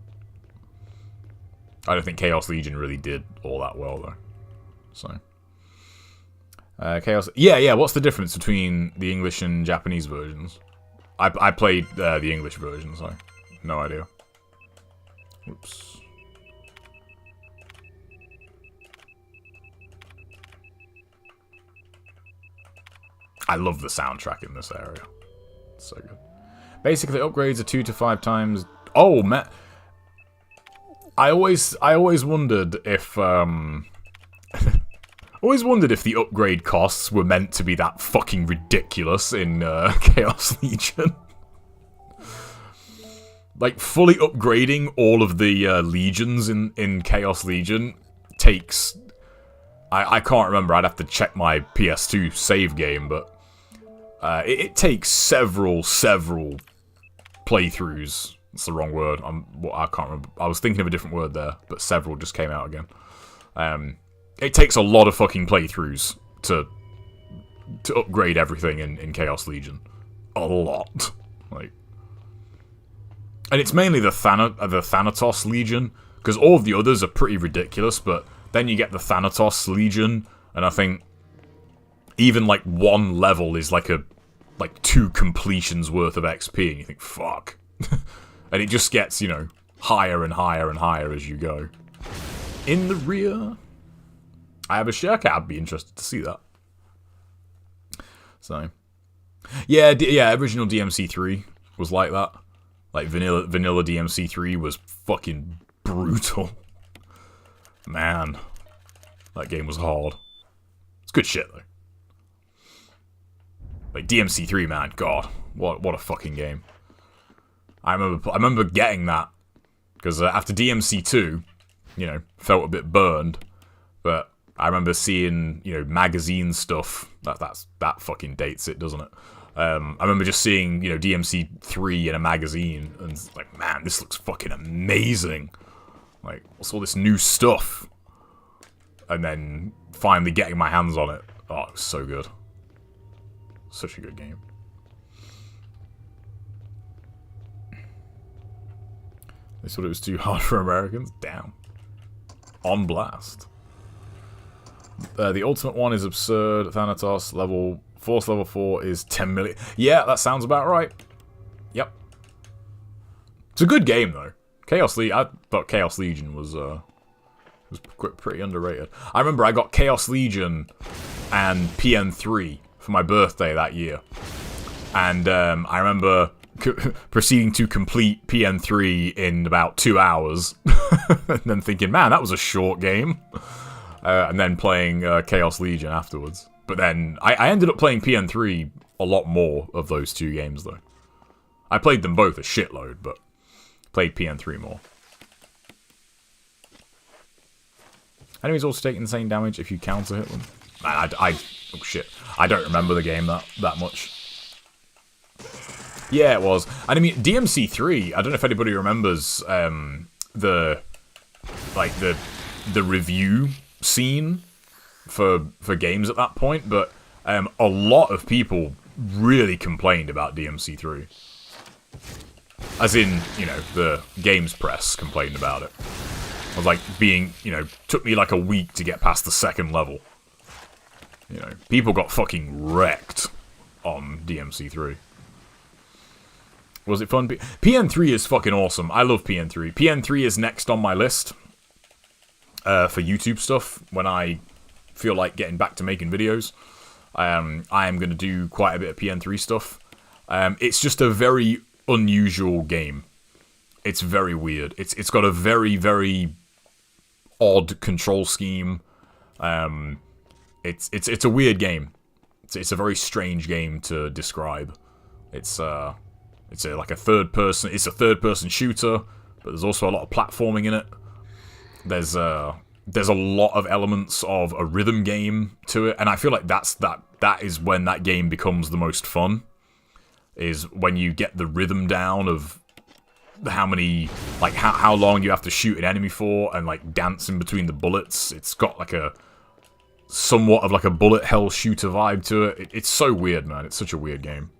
I don't think Chaos Legion really did all that well, though. So... Chaos... Yeah, what's the difference between the English and Japanese versions? I played the English version, so... No idea. Oops. I love the soundtrack in this area. It's so good. Basically, upgrades are 2 to 5 times... Oh, man! I always wondered if, always wondered if the upgrade costs were meant to be that fucking ridiculous in Chaos Legion. Like, fully upgrading all of the legions in Chaos Legion takes... I can't remember, I'd have to check my PS2 save game, but... it takes several playthroughs. That's the wrong word. I can't remember. I was thinking of a different word there, but several just came out again. It takes a lot of fucking playthroughs to upgrade everything in Chaos Legion. A lot. Like... And it's mainly the Thanatos Legion, because all of the others are pretty ridiculous, but then you get the Thanatos Legion, and I think even like one level is like 2 completions worth of XP, and you think, fuck. And it just gets, you know, higher and higher and higher as you go. In the rear, I have a share card. I'd be interested to see that. So, yeah, original DMC3 was like that. Like, vanilla DMC3 was fucking brutal. Man. That game was hard. It's good shit, though. Like, DMC3, man, god. What a fucking game. I remember getting that. Because after DMC2, you know, felt a bit burned. But I remember seeing, you know, magazine stuff. That fucking dates it, doesn't it? I remember just seeing, you know, DMC3 in a magazine, and it's like, man, this looks fucking amazing. Like, what's all this new stuff? And then finally getting my hands on it. Oh, it was so good. Such a good game. They thought it was too hard for Americans? Damn. On blast. The ultimate one is absurd. Thanatos level... Force level 4 is 10 million. Yeah, that sounds about right. Yep. It's a good game, though. I thought Chaos Legion was pretty underrated. I remember I got Chaos Legion and PN3 for my birthday that year. And I remember proceeding to complete PN3 in about 2 hours. And then thinking, man, that was a short game. And then playing Chaos Legion afterwards. But then, I ended up playing PN3 a lot more of those 2 games, though. I played them both a shitload, but played PN3 more. Enemies also take insane damage if you counter hit them. Man, oh shit. I don't remember the game that much. Yeah, it was. And I mean, DMC3, I don't know if anybody remembers the review scene for games at that point, but a lot of people really complained about DMC3. As in, you know, the games press complained about it. I was like, took me like a week to get past the 2nd level. You know, people got fucking wrecked on DMC3. Was it fun? PN3 is fucking awesome. I love PN3. PN3 is next on my list for YouTube stuff when I feel like getting back to making videos. I am going to do quite a bit of PN3 stuff. It's just a very unusual game. It's very weird. It's got a very, very odd control scheme. It's a weird game. It's a very strange game to describe. It's like a third person. It's a third-person shooter, but there's also a lot of platforming in it. There's a lot of elements of a rhythm game to it, and I feel like that is when that game becomes the most fun. Is when you get the rhythm down of how many, like how long you have to shoot an enemy for, and like dance in between the bullets. It's got like a somewhat of like a bullet hell shooter vibe to it. It's so weird, man. It's such a weird game.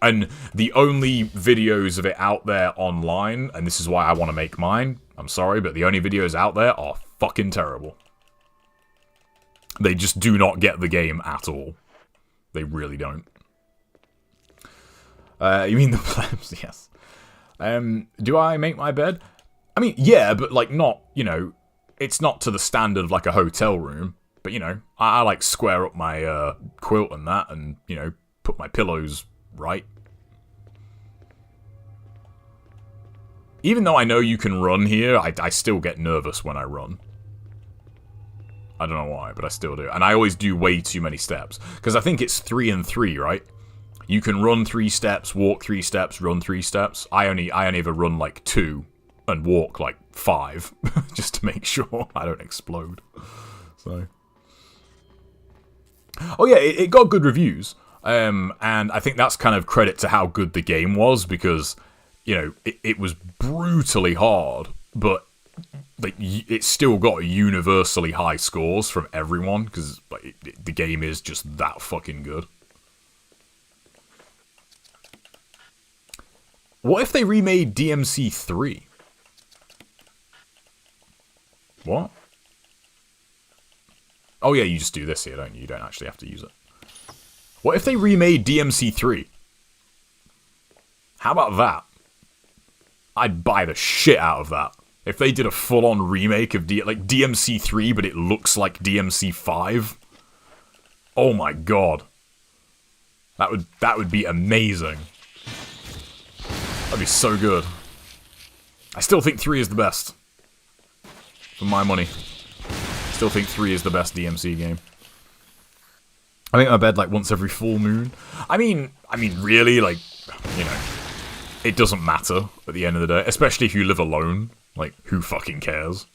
And the only videos of it out there online, and this is why I want to make mine, I'm sorry, but the only videos out there are fucking terrible. They just do not get the game at all. They really don't. You mean the plebs? Yes. Do I make my bed? I mean, yeah, but like not, you know, it's not to the standard of like a hotel room. But, you know, I like square up my quilt and that and, you know, put my pillows right. Even though I know you can run here, I still get nervous when I run. I don't know why, but I still do. And I always do way too many steps. Because I think it's 3 and 3, right? You can run 3 steps, walk 3 steps, run 3 steps. I only ever run like 2 and walk like 5. Just to make sure I don't explode. So... Oh yeah, it got good reviews, and I think that's kind of credit to how good the game was, because, you know, it was brutally hard, but like it still got universally high scores from everyone, because like, the game is just that fucking good. What if they remade DMC 3? What? Oh yeah, you just do this here, don't you? You don't actually have to use it. What if they remade DMC 3? How about that? I'd buy the shit out of that. If they did a full-on remake of like DMC 3, but it looks like DMC 5. Oh my god. That would be amazing. That'd be so good. I still think 3 is the best. For my money. Still think 3 is the best DMC game. I make my bed like once every full moon. I mean, really, like, you know, it doesn't matter at the end of the day, especially if you live alone. Like, who fucking cares?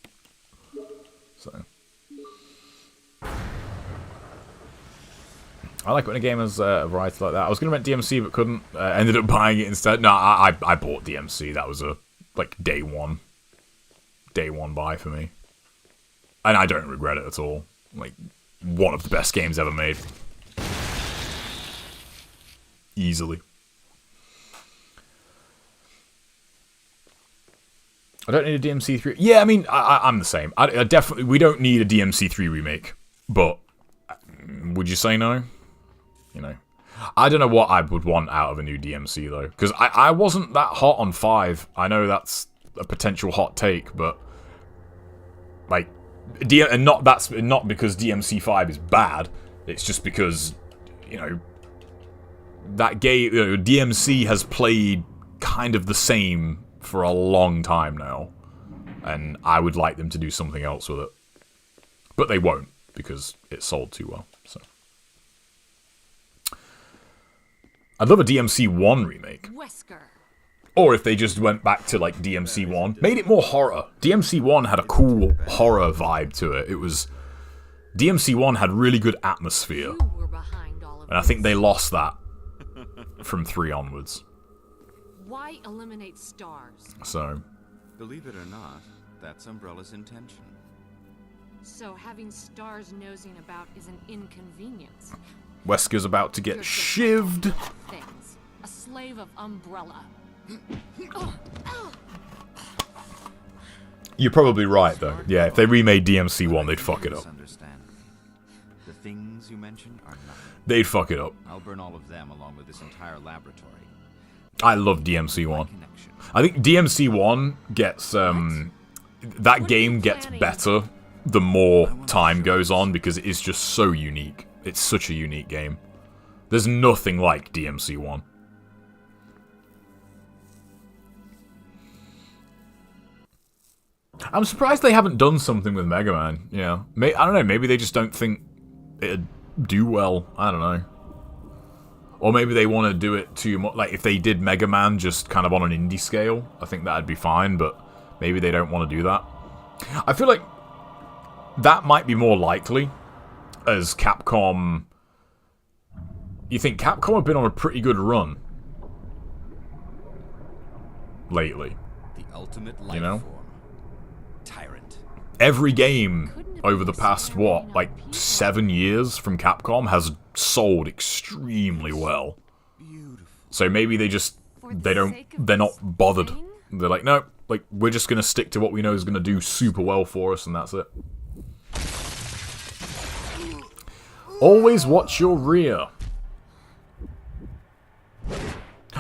So, I like when a game has a variety like that. I was gonna rent DMC but couldn't. Ended up buying it instead. No, I bought DMC. That was a like day one buy for me. And I don't regret it at all. Like, one of the best games ever made. Easily. I don't need a DMC 3. Yeah, I mean, I'm the same. I definitely, we don't need a DMC 3 remake. But, would you say no? You know. I don't know what I would want out of a new DMC, though. Because I wasn't that hot on 5. I know that's a potential hot take, but... Like... And that's not because DMC 5 is bad. It's just because, you know, that game, DMC has played kind of the same for a long time now, and I would like them to do something else with it, but they won't because it sold too well. So, I'd love a DMC 1 remake. Wesker. Or if they just went back to, like, DMC 1. Made it more horror. DMC 1 had a cool horror vibe to it. It was... DMC 1 had really good atmosphere. You were behind all of And I think they lost that from 3 onwards. Why eliminate stars? So... Believe it or not, that's Umbrella's intention. So having stars nosing about is an inconvenience. Wesker's about to get You're just shivved. things. A slave of Umbrella. You're probably right, though. Yeah, if they remade DMC 1, they'd fuck it up. The things you mentioned are nothing. They'd fuck it up. I'll burn all of them along with this entire laboratory. I love DMC 1. I think DMC 1 gets, that game gets better the more time goes on, because it is just so unique. It's such a unique game. There's nothing like DMC 1. I'm surprised they haven't done something with Mega Man. Yeah, I don't know. Maybe they just don't think it'd do well. I don't know. Or maybe they want to do it too much. Like, if they did Mega Man just kind of on an indie scale, I think that'd be fine. But maybe they don't want to do that. I feel like that might be more likely, as Capcom... You think Capcom have been on a pretty good run lately? The ultimate life You know? form. Tyrant. Every game over the past, what, like 7 years from Capcom has sold extremely well. Beautiful. So maybe they're not bothered. They're like, no, like, we're just gonna stick to what we know is gonna do super well for us, and that's it. Always watch your rear.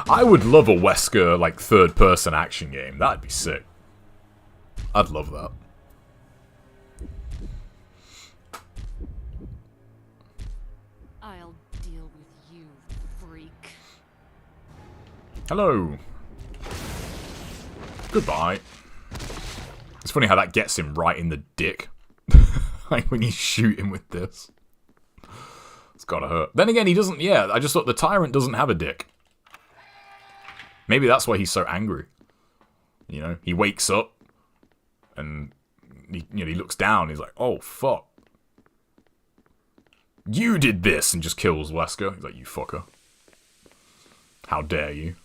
I would love a Wesker, like, third-person action game. That'd be sick. I'd love that. I'll deal with you, freak. Hello. Goodbye. It's funny how that gets him right in the dick. Like, when you shoot him with this. It's gotta hurt. Then again, he doesn't... Yeah, I just thought the Tyrant doesn't have a dick. Maybe that's why he's so angry. You know, he wakes up and he looks down. He's like, "Oh fuck, you did this," and just kills Wesker. He's like, "You fucker! How dare you?"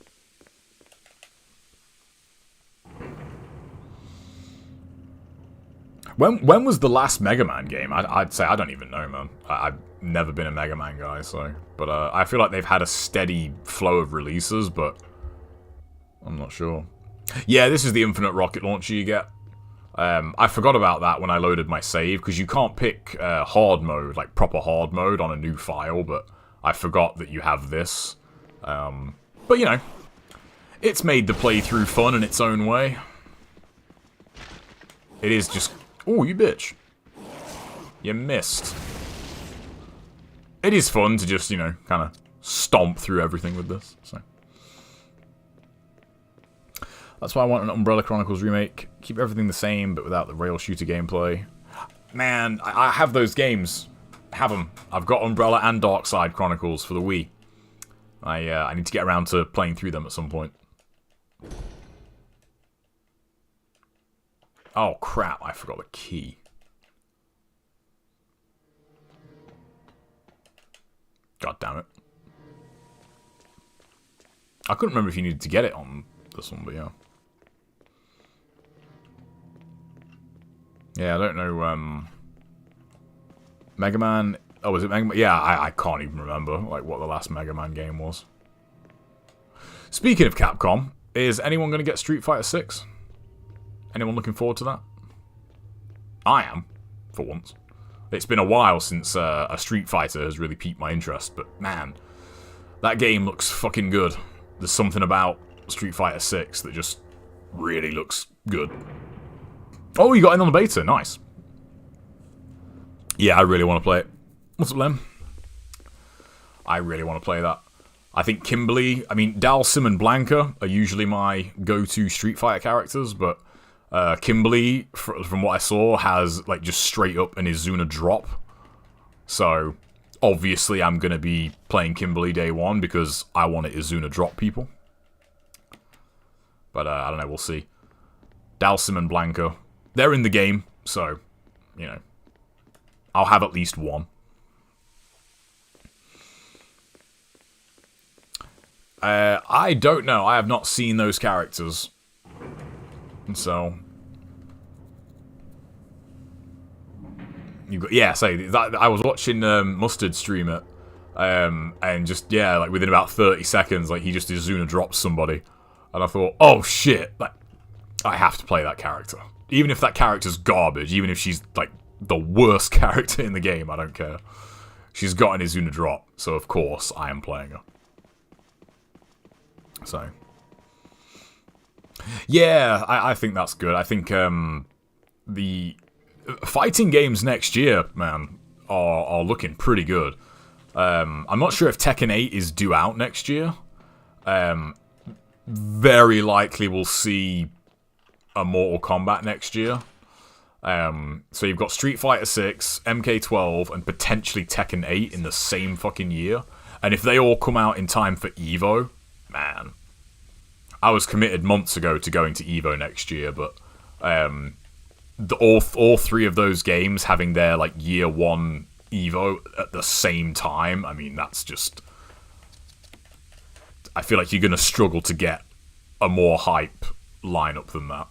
When was the last Mega Man game? I'd say I don't even know, man. I've never been a Mega Man guy, so. But I feel like they've had a steady flow of releases, but I'm not sure. Yeah, this is the infinite rocket launcher you get. I forgot about that when I loaded my save, because you can't pick hard mode, like proper hard mode on a new file, but I forgot that you have this. But, you know, it's made the playthrough fun in its own way. It is just... Oh, you bitch. You missed. It is fun to just, you know, kind of stomp through everything with this, so... That's why I want an Umbrella Chronicles remake. Keep everything the same, but without the rail shooter gameplay. Man, I have those games. Have them. I've got Umbrella and Darkside Chronicles for the Wii. I need to get around to playing through them at some point. Oh crap, I forgot the key. God damn it. I couldn't remember if you needed to get it on this one, but yeah. Yeah, I don't know, Mega Man... Oh, was it Mega Man? Yeah, I can't even remember, like, what the last Mega Man game was. Speaking of Capcom, is anyone going to get Street Fighter 6? Anyone looking forward to that? I am, for once. It's been a while since a Street Fighter has really piqued my interest, but man, that game looks fucking good. There's something about Street Fighter 6 that just really looks good. Oh, you got in on the beta. Nice. Yeah, I really want to play it. What's up, Lem? I really want to play that. I think Kimberly... I mean, Dalsim and Blanca are usually my go-to Street Fighter characters, but Kimberly, from what I saw, has, like, just straight up an Izuna drop. So, obviously, I'm going to be playing Kimberly day one because I want to Izuna drop people. But, I don't know, we'll see. Dalsim and Blanca... They're in the game, so, you know, I'll have at least one. I don't know. I have not seen those characters. So... Yeah, I was watching Mustard stream it, and just, yeah, like, within about 30 seconds, like, he just Izuna drops somebody. And I thought, oh shit, like, I have to play that character. Even if that character's garbage, even if she's, like, the worst character in the game, I don't care. She's got an Izuna drop, so of course I am playing her. So. Yeah, I think that's good. I think the fighting games next year, man, are looking pretty good. I'm not sure if Tekken 8 is due out next year. Very likely we'll see a Mortal Kombat next year. So you've got Street Fighter 6, MK12, and potentially Tekken 8 in the same fucking year. And if they all come out in time for EVO, man. I was committed months ago to going to EVO next year, but all three of those games having their, like, year one EVO at the same time, I mean, that's just... I feel like you're going to struggle to get a more hype lineup than that.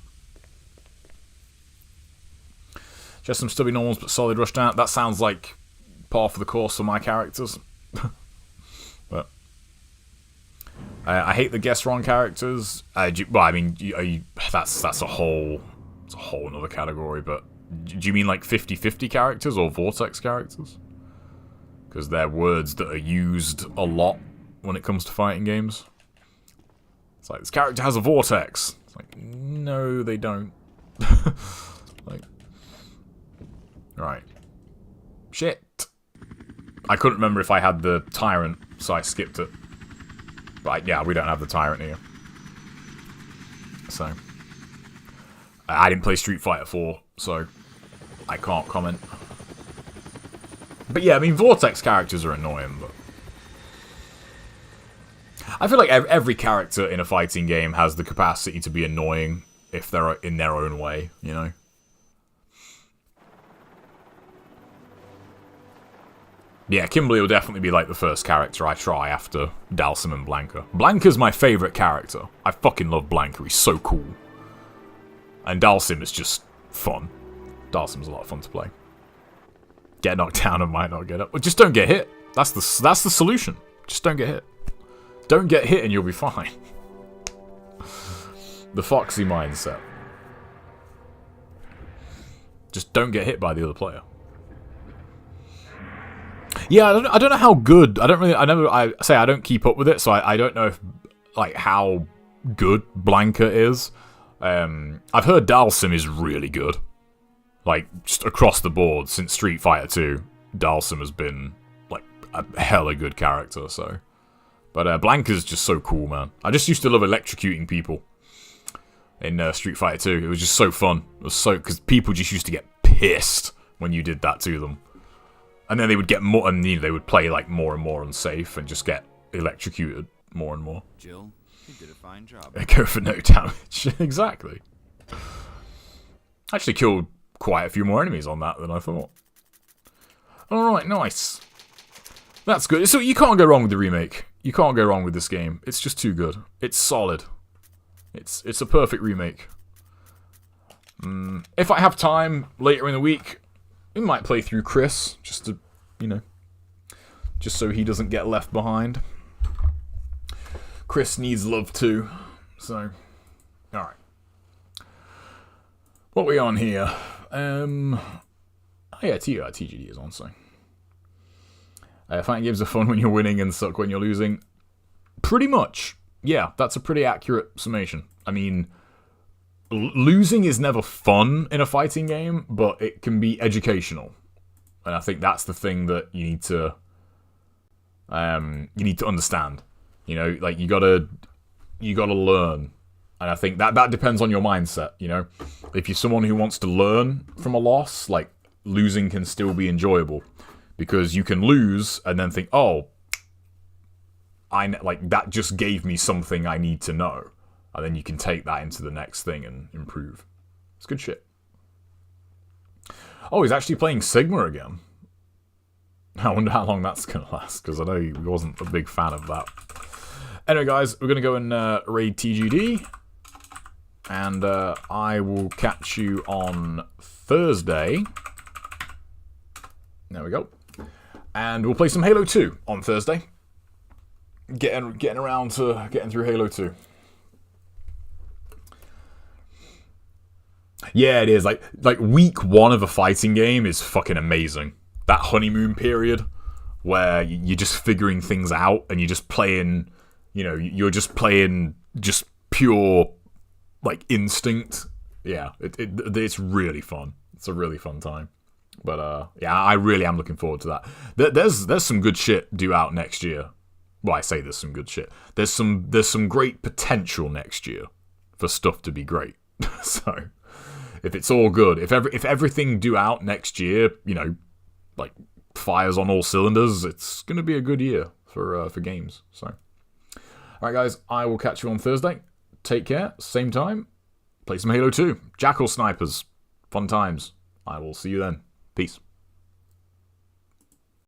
Just some stubby normals, but solid rushed out. That sounds like par for the course for my characters. But I hate the guess wrong characters. Well, I mean, that's a whole another category. But do you mean like 50-50 characters or vortex characters? Because they're words that are used a lot when it comes to fighting games. It's like, this character has a vortex. It's like, no, they don't. Like, right. Shit. I couldn't remember if I had the Tyrant, so I skipped it. But yeah, we don't have the Tyrant here. So. I didn't play Street Fighter 4, so I can't comment. But yeah, I mean, Vortex characters are annoying, but I feel like every character in a fighting game has the capacity to be annoying if they're in their own way, you know? Yeah, Kimberly will definitely be like the first character I try after Dalsim and Blanca. Blanca's my favourite character. I fucking love Blanca, he's so cool. And Dalsim is just fun. Dalsim's a lot of fun to play. Get knocked down and might not get up. Well, just don't get hit. That's the solution. Just don't get hit. Don't get hit and you'll be fine. The Foxy mindset. Just don't get hit by the other player. Yeah, I don't know how good. I don't keep up with it, so I don't know if, like, how good Blanca is. I've heard Dalsim is really good. Like, just across the board, since Street Fighter 2, Dalsim has been, like, a hella good character, so. But Blanca's just so cool, man. I just used to love electrocuting people in Street Fighter 2. It was just so fun. It was so, because people just used to get pissed when you did that to them. And then they would get more, and you know, they would play, like, more and more unsafe and just get electrocuted more and more. Jill, you did a fine job. Go for no damage. Exactly. Actually killed quite a few more enemies on that than I thought. Alright, nice. That's good. So you can't go wrong with the remake. You can't go wrong with this game. It's just too good. It's solid. It's a perfect remake. If I have time later in the week, we might play through Chris, just to, you know, just so he doesn't get left behind. Chris needs love too, so, alright. What are we on here? Oh yeah, TGD is on, so. Fighting games are fun when you're winning and suck when you're losing. Pretty much. Yeah, that's a pretty accurate summation. I mean, losing is never fun in a fighting game, but it can be educational. And I think that's the thing that you need to understand. You know, like, you gotta learn. And I think that depends on your mindset, you know? If you're someone who wants to learn from a loss, like, losing can still be enjoyable. Because you can lose and then think, oh, that just gave me something I need to know. And then you can take that into the next thing and improve. It's good shit. Oh, he's actually playing Sigma again. I wonder how long that's going to last, because I know he wasn't a big fan of that. Anyway, guys, we're going to go and raid TGD. And I will catch you on Thursday. There we go. And we'll play some Halo 2 on Thursday. Getting around to getting through Halo 2. Yeah, it is. Like week 1 of a fighting game is fucking amazing. That honeymoon period where you're just figuring things out and you're just playing, you know, you're just playing just pure, like, instinct. Yeah, it's really fun. It's a really fun time. But yeah, I really am looking forward to that. There's some good shit due out next year. Well, I say there's some good shit. There's some great potential next year for stuff to be great. So if it's all good, if everything due out next year, you know, like, fires on all cylinders, it's gonna be a good year for games. So, all right, guys, I will catch you on Thursday. Take care. Same time. Play some Halo 2. Jackal snipers. Fun times. I will see you then. Peace.